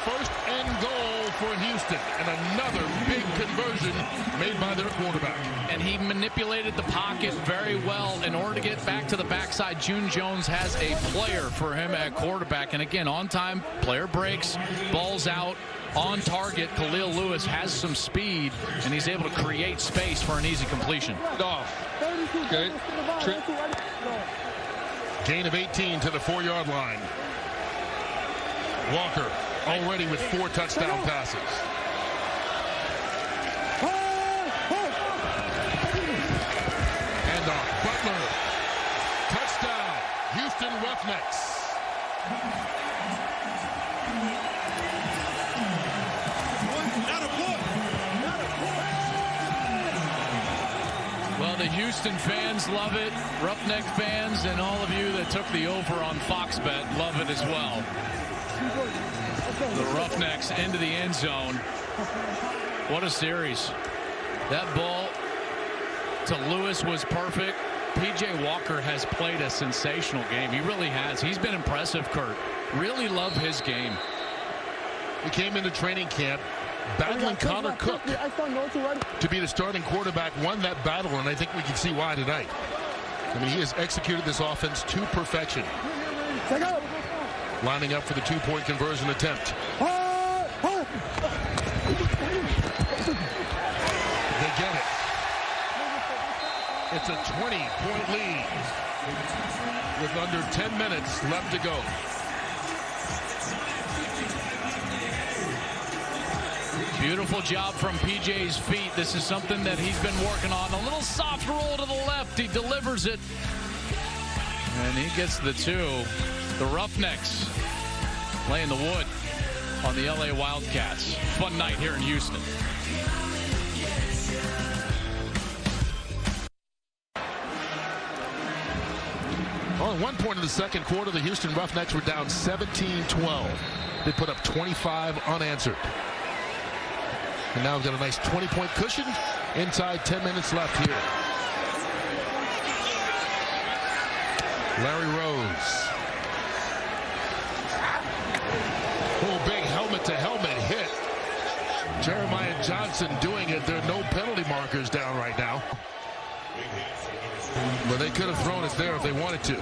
1st and goal for Houston, and another big conversion made by their quarterback. And he manipulated the pocket very well in order to get back to the backside. June Jones has a player for him at quarterback, and again, on time, player breaks, ball's out. On target, Khalil Lewis has some speed, and he's able to create space for an easy completion. Okay. Gain of 18 to the 4-yard line. Walker already with 4 touchdown passes. And Butler. Touchdown. Houston Roughnecks. Well, the Houston fans love it. Roughneck fans and all of you that took the over on Fox Bet love it as well. The Roughnecks into the end zone. What a series. That ball to Lewis was perfect. P.J. Walker has played a sensational game. He really has. He's been impressive, Kurt. Really love his game. He came into training camp battling Connor Cook to be the starting quarterback, won that battle, and I think we can see why tonight. I mean, he has executed this offense to perfection. Lining up for the 2-point conversion attempt. They get it. It's a 20-point lead with under 10 minutes left to go. Beautiful job from PJ's feet. This is something that he's been working on. A little soft roll to the left. He delivers it. And he gets the 2. The Roughnecks laying the wood on the LA Wildcats. Fun night here in Houston. Well, at one point in the second quarter, the Houston Roughnecks were down 17-12. They put up 25 unanswered. And now we've got a nice 20-point cushion. Inside 10 minutes left here. Larry Rose. Oh, big helmet-to-helmet hit. Jeremiah Johnson doing it. There are no penalty markers down right now. But they could have thrown it there if they wanted to.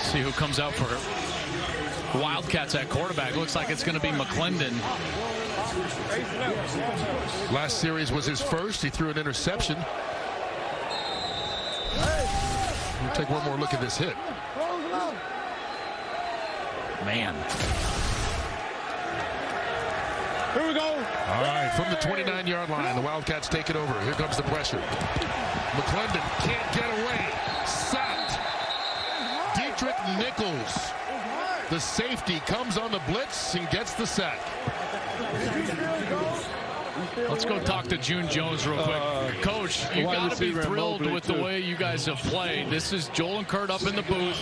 See who comes out for Wildcats at quarterback. Looks like it's going to be McClendon. Last series was his first. He threw an interception. We'll take one more look at this hit. Man. Here we go. All right, from the 29-yard line, the Wildcats take it over. Here comes the pressure. McClendon can't get away. Sacked. Dietrich Nichols, the safety, comes on the blitz and gets the sack. Let's go talk to June Jones real quick. Coach, you got to be thrilled with the way you guys have played. This is Joel and Kurt up in the booth.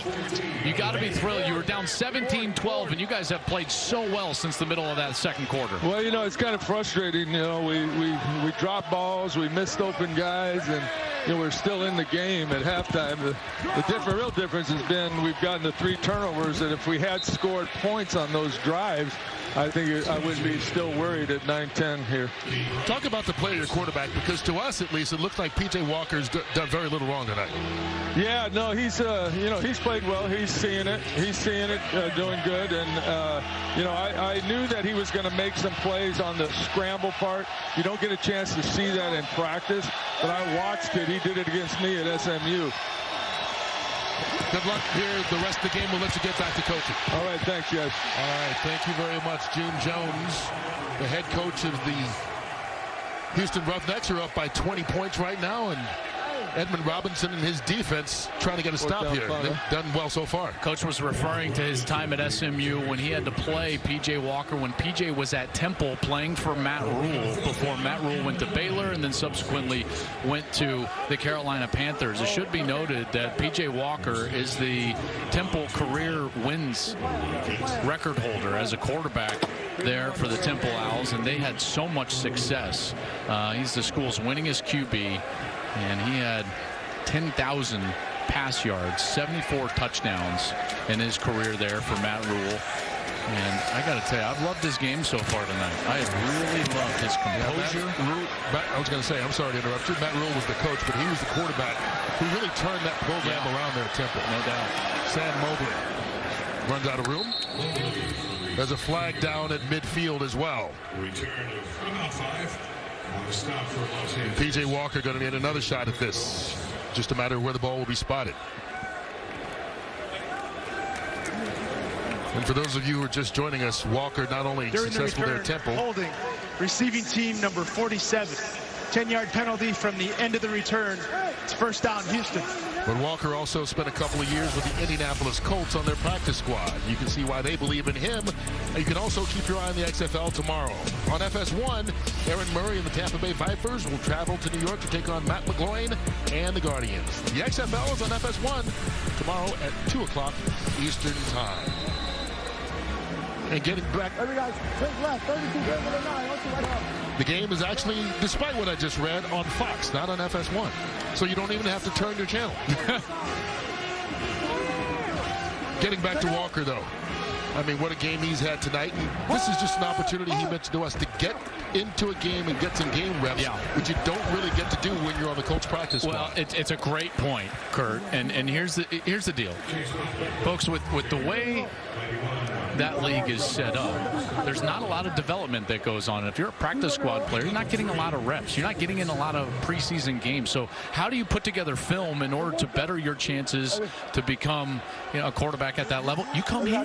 You got to be thrilled. You were down 17-12, and you guys have played so well since the middle of that second quarter. Well, you know, it's kind of frustrating. You know, we drop balls, we missed open guys, and you know, we're still in the game at halftime. The real difference has been we've gotten the 3 turnovers, and if we had scored points on those drives, I think I would be still worried at 9-10 here. Talk about the play of your quarterback, because to us at least it looks like P.J. Walker's done very little wrong tonight. Yeah, no, he's you know, he's played well. He's seeing it. He's seeing it, doing good. And you know, I knew that he was going to make some plays on the scramble part. You don't get a chance to see that in practice, but I watched it. He did it against me at SMU. Good luck here. The rest of the game, we'll let you get back to coaching. All right, thanks, guys. All right, thank you very much, June Jones, the head coach of the Houston Roughnecks, are up by 20 points right now, and Edmund Robinson and his defense trying to get a stop here. They've done well so far. Coach was referring to his time at SMU when he had to play P.J. Walker when P.J. was at Temple playing for Matt Rule before Matt Rule went to Baylor and then subsequently went to the Carolina Panthers. It should be noted that P.J. Walker is the Temple career wins record holder as a quarterback there for the Temple Owls, and they had so much success. He's the school's winningest QB. And he had 10,000 pass yards, 74 touchdowns in his career there for Matt Rule. And I got to tell you, I've loved his game so far tonight. I have really loved his composure. I was going to say, I'm sorry to interrupt you. Matt Rule was the coach, but he was the quarterback who really turned that program around there at Temple. No doubt. Sam Mobley runs out of room. There's a flag down at midfield as well. Return of about 5. P.J. Walker going to need another shot at this. Just a matter of where the ball will be spotted. And for those of you who are just joining us, Walker not only successful there at Temple. Holding receiving team number 47. 10-yard penalty from the end of the return. It's first down, Houston. But Walker also spent a couple of years with the Indianapolis Colts on their practice squad. You can see why they believe in him. You can also keep your eye on the XFL tomorrow. On FS1, Aaron Murray and the Tampa Bay Vipers will travel to New York to take on Matt McGloin and the Guardians. The XFL is on FS1 tomorrow at 2 o'clock Eastern Time. And getting back. The game is actually, despite what I just read, on Fox, not on FS1. So you don't even have to turn your channel. Getting back to Walker, though. I mean, what a game he's had tonight. And this is just an opportunity he mentioned to us to get into a game and get some game reps, which you don't really get to do when you're on the Colts practice squad. Well, it's a great point, Kurt. And here's the deal. Folks, with the way that league is set up, there's not a lot of development that goes on. If you're a practice squad player, you're not getting a lot of reps. You're not getting in a lot of preseason games. So how do you put together film in order to better your chances to become, a quarterback at that level? You come here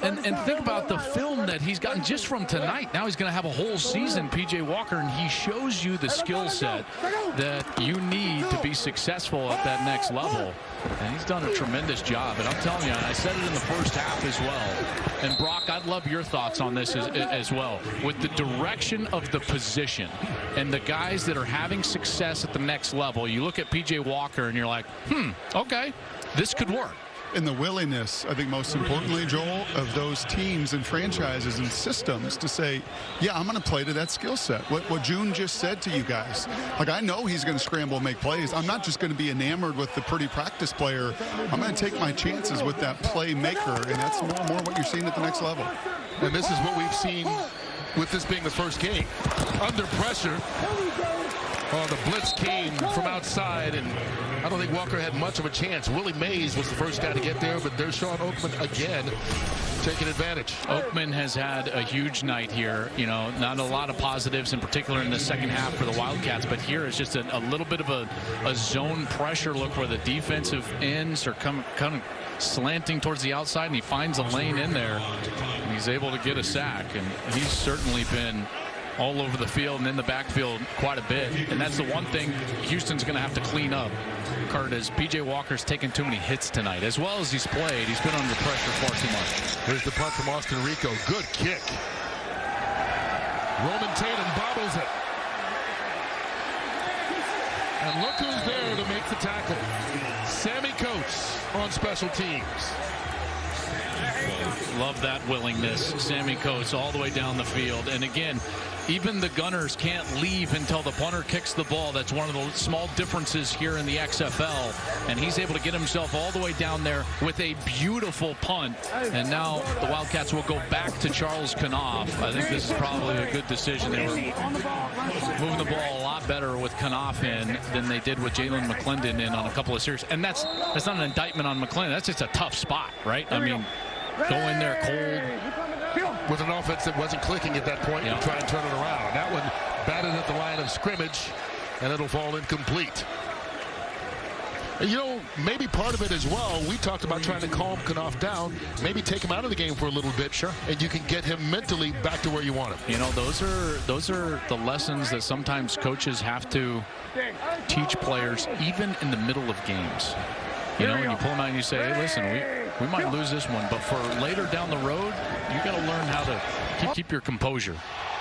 and think about the film that he's gotten just from tonight. Now he's going to have a whole season, P.J. Walker, and he shows you the skill set that you need to be successful at that next level. And he's done a tremendous job. And I'm telling you, and I said it in the first half as well. And Brock, I'd love your thoughts on this as well. With the direction of the position and the guys that are having success at the next level, you look at P.J. Walker and you're like, okay, this could work. And the willingness, I think most importantly, Joel, of those teams and franchises and systems to say, yeah, I'm going to play to that skill set. What June just said to you guys, like, I know he's going to scramble and make plays. I'm not just going to be enamored with the pretty practice player. I'm going to take my chances with that playmaker, and that's more what you're seeing at the next level. And this is what we've seen with this being the first game. Under pressure. The blitz came from outside, and I don't think Walker had much of a chance. Willie Mays was the first guy to get there, but there's Sean Oakman again taking advantage. Oakman has had a huge night here. Not a lot of positives, in particular in the second half for the Wildcats, but here it's just a little bit of a zone pressure look where the defensive ends are kind of slanting towards the outside, and he finds a lane in there, and he's able to get a sack. And he's certainly been all over the field and in the backfield quite a bit. And that's the one thing Houston's going to have to clean up, Kurt, is P.J. Walker's taken too many hits tonight. As well as he's played, he's been under pressure far too much. Here's the punt from Austin Rico. Good kick. Roman Tatum bobbles it. And look who's there to make the tackle. Sammy Coates on special teams. Love that willingness. Sammy Coates all the way down the field. And again, even the Gunners can't leave until the punter kicks the ball. That's one of the small differences here in the XFL. And he's able to get himself all the way down there with a beautiful punt. And now the Wildcats will go back to Charles Knopf. I think this is probably a good decision. They were moving the ball a lot better with Knopf in than they did with Jalen McClendon in on a couple of series. And that's not an indictment on McClendon. That's just a tough spot, right? I mean, go in there cold. With an offense that wasn't clicking at that point, and try and turn it around. That one batted at the line of scrimmage, and it'll fall incomplete. You know, maybe part of it as well, we talked about trying to calm Knopf down, maybe take him out of the game for a little bit. Sure. And you can get him mentally back to where you want him. You know, those are the lessons that sometimes coaches have to teach players, even in the middle of games. You know, when you pull them out and you say, hey, listen, we might lose this one, but for later down the road, you got to learn how to keep your composure.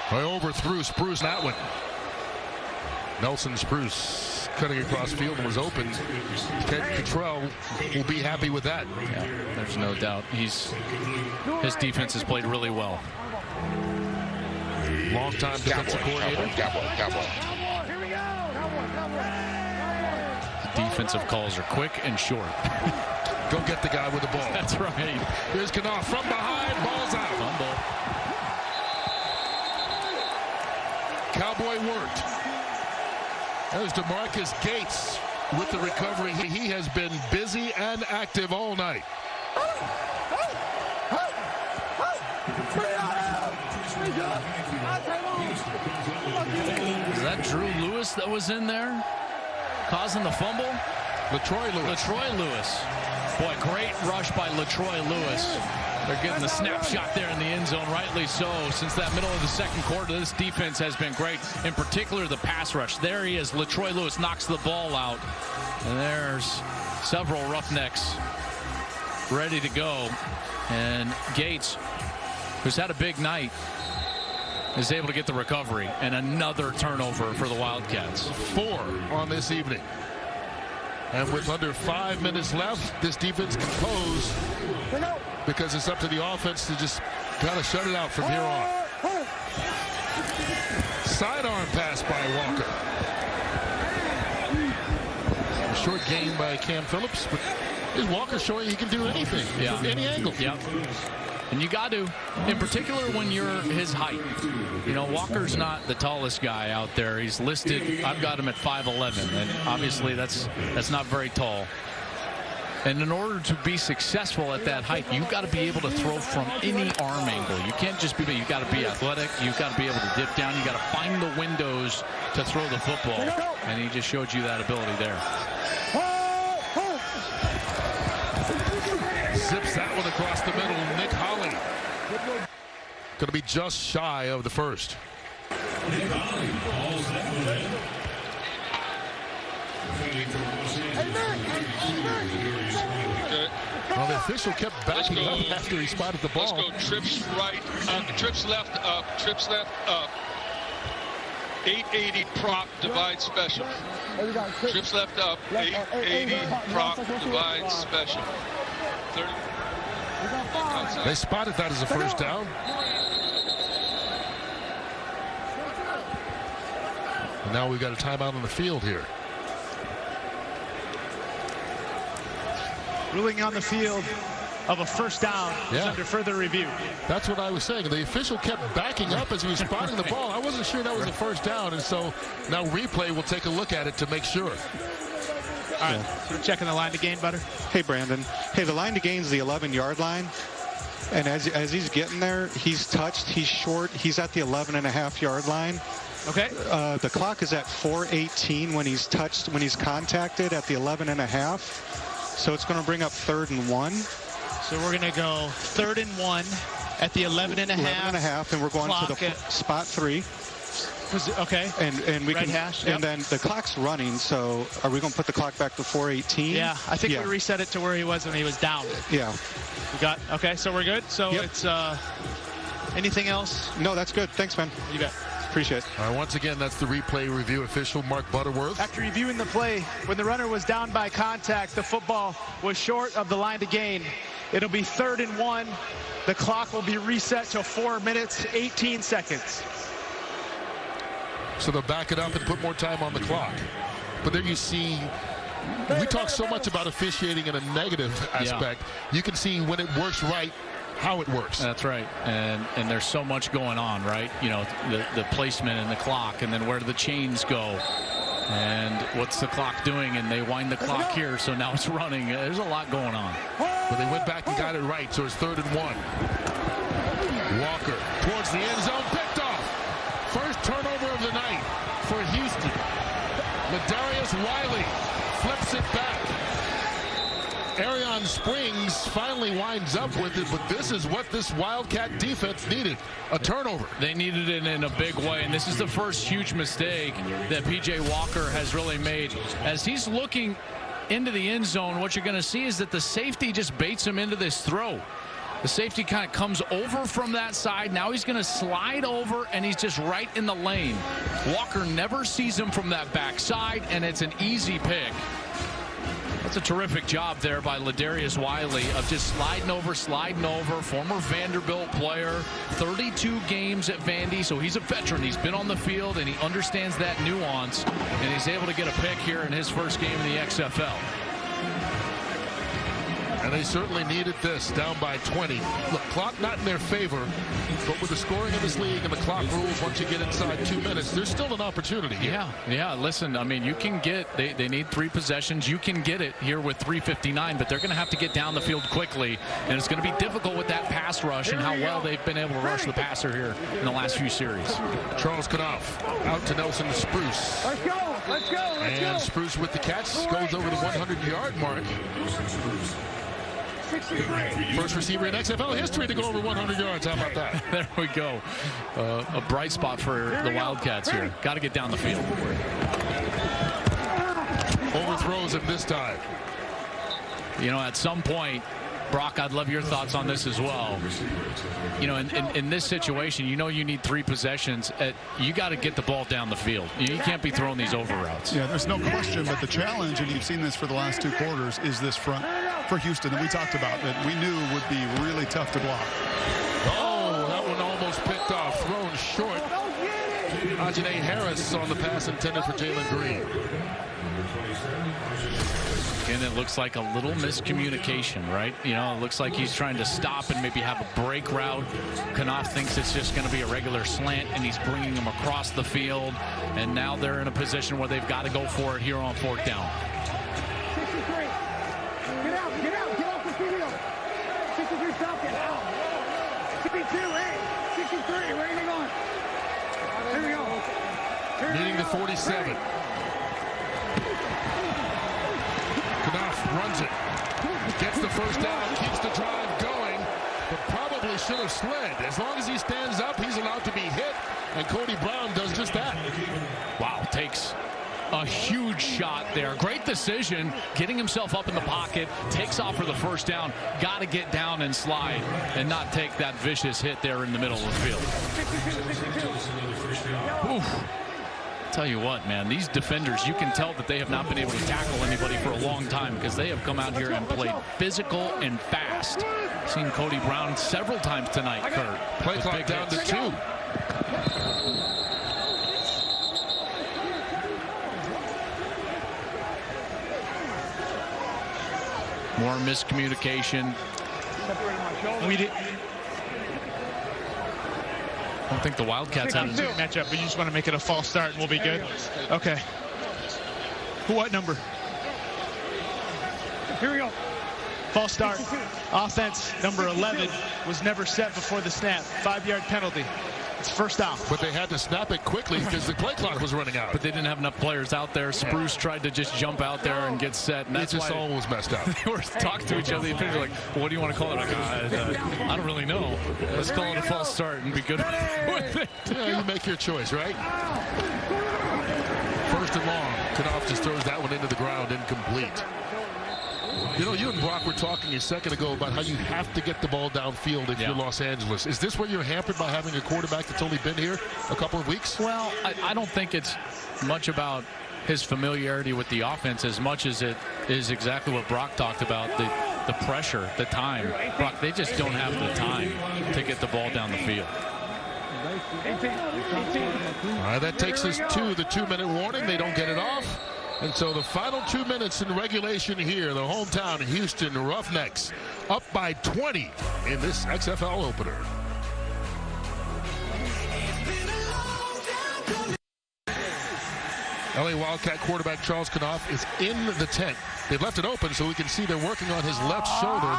I overthrew Spruce that one. Nelson Spruce cutting across field and was open. Ted Cottrell will be happy with that. Yeah, there's no doubt. His defense has played really well. Long-time defensive coordinator. The defensive calls are quick and short. Go get the guy with the ball. That's right. Here's Knopf from behind. Ball's out. Fumble. Cowboy worked. There's DeMarcus Gates with the recovery. He has been busy and active all night. Is that Drew Lewis that was in there causing the fumble? LaTroy Lewis. Boy, great rush by LaTroy Lewis. They're getting the snapshot there in the end zone, rightly so. Since that middle of the second quarter, this defense has been great, in particular the pass rush. There he is. LaTroy Lewis knocks the ball out. And there's several Roughnecks ready to go. And Gates, who's had a big night, is able to get the recovery. And another turnover for the Wildcats. 4 on this evening. And with under 5 minutes left, this defense can close because it's up to the offense to just kind of shut it out from here on. Sidearm pass by Walker. A short gain by Cam Phillips, but is Walker showing he can do anything from any angle? Yep. And you got to, in particular when you're his height. You know, Walker's not the tallest guy out there. He's listed, I've got him at 5'11", and obviously that's not very tall. And in order to be successful at that height, you've got to be able to throw from any arm angle. You can't just be, you've got to be athletic. You've got to be able to dip down. You've got to find the windows to throw the football. And he just showed you that ability there. Zips that one across the middle. Nick Holly. Going to be just shy of the first. Well, the official kept backing up after he spotted the ball. Let's go trips right, trips left up, trips left up. 880 prop divide special. Trips left up, 880 prop divide special. 30. They spotted that as a first down. And now we've got a timeout on the field here. Ruling on the field of a first down is under further review. That's what I was saying. The official kept backing up as he was spotting the ball. I wasn't sure that was a first down, and so now replay will take a look at it to make sure. All right, so we're checking the line to gain, Butter. Hey, Brandon. Hey, the line to gain is the 11-yard line. And as he's getting there, he's touched, he's short, he's at the 11.5-yard line. Okay. The clock is at 4:18 when he's touched, when he's contacted at the 11.5. So it's going to bring up 3rd and 1. So we're going to go 3rd and 1 at the 11.5. 11.5, and we're going to the spot 3. Okay. And we Red can hash, and then the clock's running. So are we going to put the clock back to 4:18? Yeah, I think we reset it to where he was when he was down. Yeah. We got okay. So we're good. So it's anything else? No, that's good. Thanks, man. You bet. Appreciate it. All right, once again, that's the replay review official, Mark Butterworth. After reviewing the play, when the runner was down by contact, the football was short of the line to gain. It'll be 3rd and 1. The clock will be reset to 4 minutes, 18 seconds. So they'll back it up and put more time on the clock. But there you see, we talk so much about officiating in a negative aspect. You can see when it works right, how it works. That's right. And there's so much going on, right? You know, the placement and the clock, and then where do the chains go? And what's the clock doing? And they wind the clock here, so now it's running. There's a lot going on. But they went back and got it right, so it's 3rd and 1. Walker towards the end zone, picked off. First turnover of the night for Houston. Ladarius Wiley flips it back. Arion Springs finally winds up with it, but this is what this Wildcat defense needed, a turnover. They needed it in a big way, and this is the first huge mistake that P.J. Walker has really made. As he's looking into the end zone, what you're going to see is that the safety just baits him into this throw. The safety kind of comes over from that side. Now he's going to slide over, and he's just right in the lane. Walker never sees him from that backside, and it's an easy pick. That's a terrific job there by Ladarius Wiley of just sliding over. Former Vanderbilt player, 32 games at Vandy, so he's a veteran. He's been on the field, and he understands that nuance, and he's able to get a pick here in his first game in the XFL. And they certainly needed this, down by 20. Look, clock not in their favor, but with the scoring in this league and the clock rules, once you get inside 2 minutes, there's still an opportunity here. Yeah, listen, I mean, you can get, they need 3 possessions. You can get it here with 3:59, but they're going to have to get down the field quickly, and it's going to be difficult with that pass rush and how well they've been able to rush the passer here in the last few series. Charles Knopf out to Nelson Spruce. Let's go, let's go, let's go. And Spruce with the catch goes over the 100-yard mark. 63. First receiver in XFL history to go over 100 yards. How about that? There we go. A bright spot for the Wildcats here. Got to get down the field. Overthrows him this time. You know, at some point, Brock, I'd love your thoughts on this as well. You know, in this situation, you know you need 3 possessions. You got to get the ball down the field. You can't be throwing these over routes. Yeah, there's no question, but the challenge, and you've seen this for the last 2 quarters, is this front for Houston that we talked about that we knew would be really tough to block. Oh, that one almost picked off, thrown short. Ajane Harris on the pass intended for Jalen Green. And it looks like a little miscommunication, right? You know, it looks like he's trying to stop and maybe have a break route. Knopf thinks it's just going to be a regular slant, and he's bringing him across the field. And now they're in a position where they've got to go for it here on 4th down. 63. Get off the field. 63, stop, get out. 62, hey, 63, where are you going? Here we go. Needing the 47. Knopf runs it, gets the first down, keeps the drive going, but probably should have slid. As long as he stands up, he's allowed to be hit, and Cody Brown does just that. Wow, takes a huge shot there. Great decision, getting himself up in the pocket, takes off for the first down. Got to get down and slide and not take that vicious hit there in the middle of the field. Oof. Tell you what, man, these defenders, you can tell that they have not been able to tackle anybody for a long time because they have come out here and played physical and fast. Seen Cody Brown several times tonight, Kurt. Play clock down to 2. More miscommunication. I don't think the Wildcats had a matchup, but you just want to make it a false start and we'll be good. Okay. What number? Here we go. False start. Offense number 11 was never set before the snap. 5-yard penalty. It's first down. But they had to snap it quickly because the play clock was running out. But they didn't have enough players out there. Spruce tried to just jump out there and get set. And that's just why all was messed up. They were talking to each other. The officials were like, well, what do you want to call it? Like, I don't really know. Let's call it a false start and be good with it. Yeah, you make your choice, right? First and long. Knopf just throws that one into the ground, incomplete. You know, you and Brock were talking a second ago about how you have to get the ball downfield if you're Los Angeles. Is this where you're hampered by having a quarterback that's only been here a couple of weeks? Well, I don't think it's much about his familiarity with the offense as much as it is exactly what Brock talked about, the pressure, the time. Brock, they just don't have the time to get the ball down the field. All right, that takes us to the 2-minute warning. They don't get it off. And so the final 2 minutes in regulation here, the hometown Houston Roughnecks up by 20 in this XFL opener. LA Wildcat quarterback Charles Knopf is in the tent. They've left it open so we can see they're working on his left shoulder.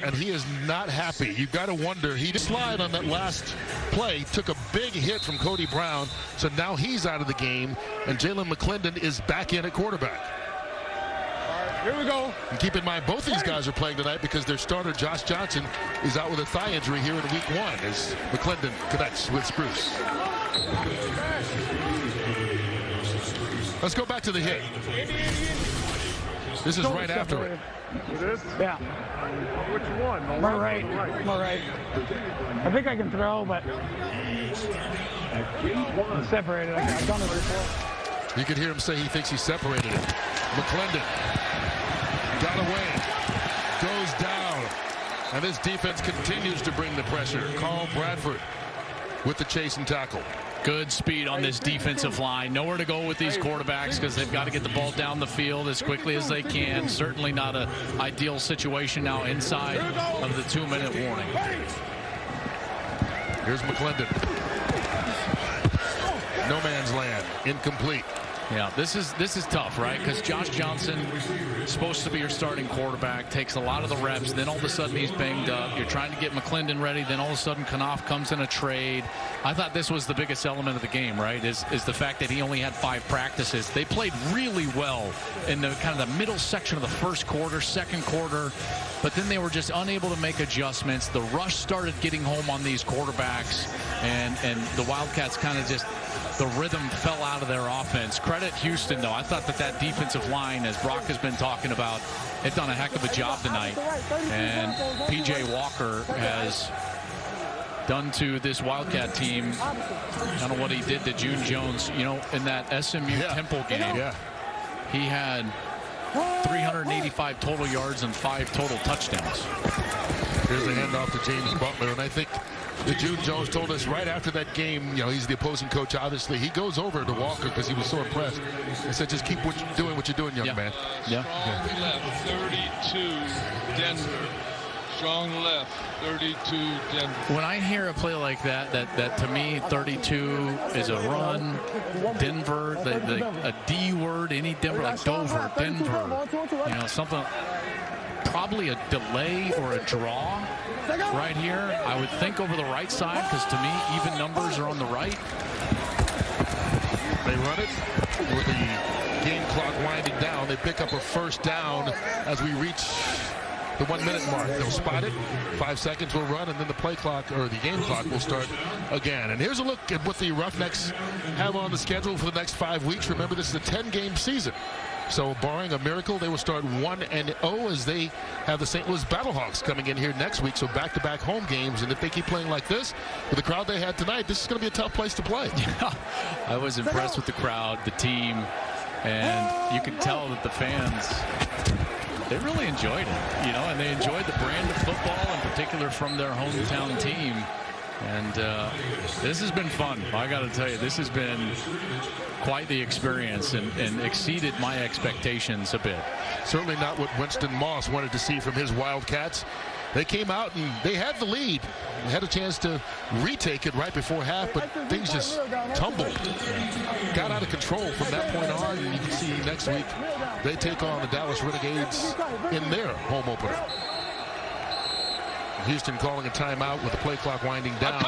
And he is not happy. You've got to wonder. He just slid on that last play, took a big hit from Cody Brown. So now he's out of the game, and Jalen McClendon is back in at quarterback. Here we go. And keep in mind, both these guys are playing tonight because their starter, Josh Johnson, is out with a thigh injury here in week 1 as McClendon connects with Spruce. Let's go back to the hit. This is right after it. This? Yeah. Which one? My right. My right. I think I can throw, but I'm separated. I've done it before. You can hear him say he thinks he separated it. McClendon got away, goes down, and this defense continues to bring the pressure. Carl Bradford with the chase and tackle. Good speed on this defensive line. Nowhere to go with these quarterbacks because they've got to get the ball down the field as quickly as they can. Certainly not an ideal situation now inside of the 2-minute warning. Here's McClendon. No man's land. Incomplete. Yeah, this is tough, right? Because Josh Johnson is supposed to be your starting quarterback, takes a lot of the reps, then all of a sudden he's banged up. You're trying to get McClendon ready, then all of a sudden Knopf comes in a trade. I thought this was the biggest element of the game, right, is the fact that he only had 5 practices. They played really well in the kind of the middle section of the first quarter, second quarter, but then they were just unable to make adjustments. The rush started getting home on these quarterbacks, and the Wildcats kind of just, the rhythm fell out of their offense. Credit Houston, though. I thought that defensive line, as Brock has been talking about, had done a heck of a job tonight. And P.J. Walker has done to this Wildcat team kind of what he did to June Jones. You know, in that SMU Temple game, he had 385 total yards and 5 total touchdowns. Here's a handoff to James Butler, and I think that June Jones told us right after that game, you know, he's the opposing coach, obviously. He goes over to Walker because he was so impressed. He said, just keep doing what you're doing, young man. Strong left, 32, Denver. Strong left, 32, Denver. When I hear a play like that to me, 32 is a run. Denver, a D word, any Denver, like Dover, Denver, you know, something, probably a delay or a draw right here. I would think over the right side because to me, even numbers are on the right. They run it with the game clock winding down. They pick up a first down as we reach the 1-minute mark. They'll spot it. 5 seconds will run, and then the play clock or the game clock will start again. And here's a look at what the Roughnecks have on the schedule for the next 5 weeks. Remember, this is a 10-game season. So barring a miracle, they will start 1-0 as they have the St. Louis Battlehawks coming in here next week. So back-to-back home games. And if they keep playing like this, with the crowd they had tonight, this is going to be a tough place to play. Yeah, I was impressed with the crowd, the team, and you could tell that the fans, they really enjoyed it, you know, and they enjoyed the brand of football, in particular from their hometown team. And this has been fun. I got to tell you, this has been quite the experience and exceeded my expectations a bit. Certainly not what Winston Moss wanted to see from his Wildcats. They came out and they had the lead. They had a chance to retake it right before half, but things just tumbled. Got out of control from that point on. And you can see next week they take on the Dallas Renegades in their home opener. Houston calling a timeout with the play clock winding down.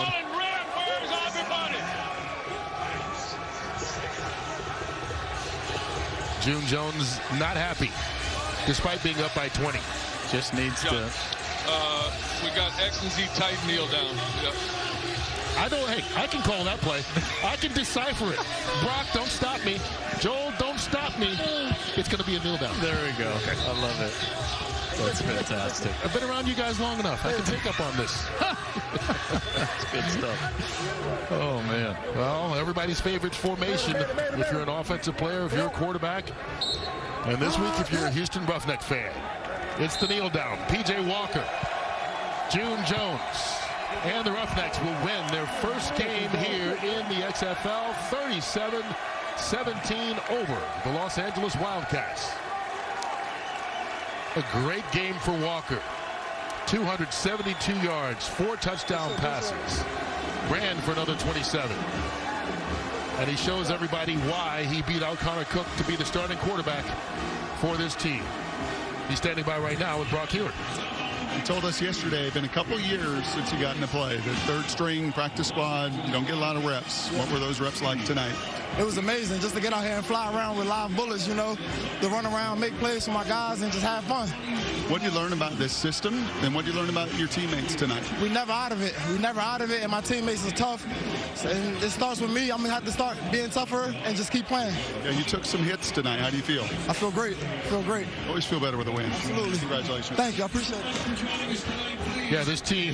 June Jones not happy, despite being up by 20. Just needs to. We got X and Z tight kneel down. Yep. Hey, I can call that play. I can decipher it. Brock, don't stop me. Joel, don't stop me. It's going to be a kneel down. There we go. Okay. I love it. That's fantastic. I've been around you guys long enough. I can pick up on this. That's good stuff. Oh, man. Well, everybody's favorite formation, if you're an offensive player, if you're a quarterback. And this week, if you're a Houston Roughneck fan, it's the kneel down. P.J. Walker, June Jones, and the Roughnecks will win their first game here in the XFL, 37-17 over the Los Angeles Wildcats. A great game for Walker. 272 yards, 4 touchdown passes. Ran for another 27. And he shows everybody why he beat out Connor Cook to be the starting quarterback for this team. He's standing by right now with Brock Hewitt. You told us yesterday, it's been a couple years since you got into play. The third string practice squad, you don't get a lot of reps. What were those reps like tonight? It was amazing just to get out here and fly around with live bullets, you know, to run around, make plays for my guys, and just have fun. What did you learn about this system, and what did you learn about your teammates tonight? We never out of it. We never out of it, and my teammates are tough. And it starts with me. I'm going to have to start being tougher and just keep playing. Yeah, you took some hits tonight. How do you feel? I feel great. Always feel better with a win. Absolutely. Congratulations. Thank you. I appreciate it. Yeah, this team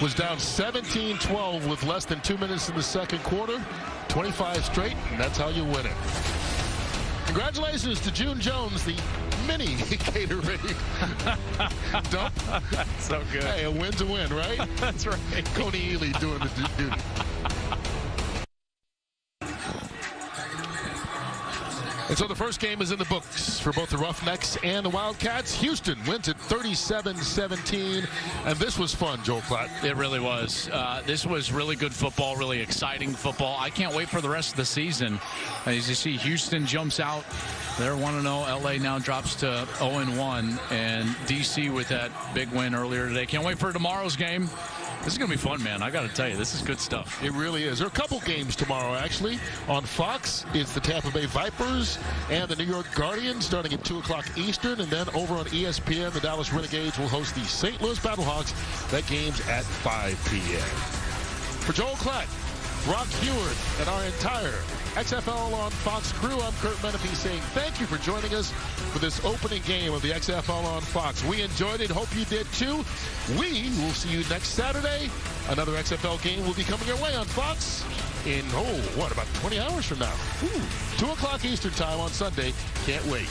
was down 17-12 with less than 2 minutes in the second quarter. 25 straight, and that's how you win it. Congratulations to June Jones, the mini Gatorade dump. So good. Hey, a win's a win, right? That's right. Coney Ely doing the duty. And so the first game is in the books for both the Roughnecks and the Wildcats. Houston wins at 37-17, and this was fun, Joel Klatt. It really was. This was really good football, really exciting football. I can't wait for the rest of the season. As you see, Houston jumps out. They're 1-0. LA now drops to 0-1, and D.C. with that big win earlier today. Can't wait for tomorrow's game. This is going to be fun, man. I got to tell you, this is good stuff. It really is. There are a couple games tomorrow, actually. On Fox, it's the Tampa Bay Vipers and the New York Guardians starting at 2 o'clock Eastern. And then over on ESPN, the Dallas Renegades will host the St. Louis Battlehawks. That game's at 5 p.m. For Joel Klatt, Brock Heward, and our entire XFL on Fox crew, I'm Kurt Menefee saying thank you for joining us for this opening game of the XFL on Fox. We enjoyed it. Hope you did too. We will see you next Saturday. Another XFL game will be coming your way on Fox in, about 20 hours from now. 2 o'clock Eastern time on Sunday. Can't wait.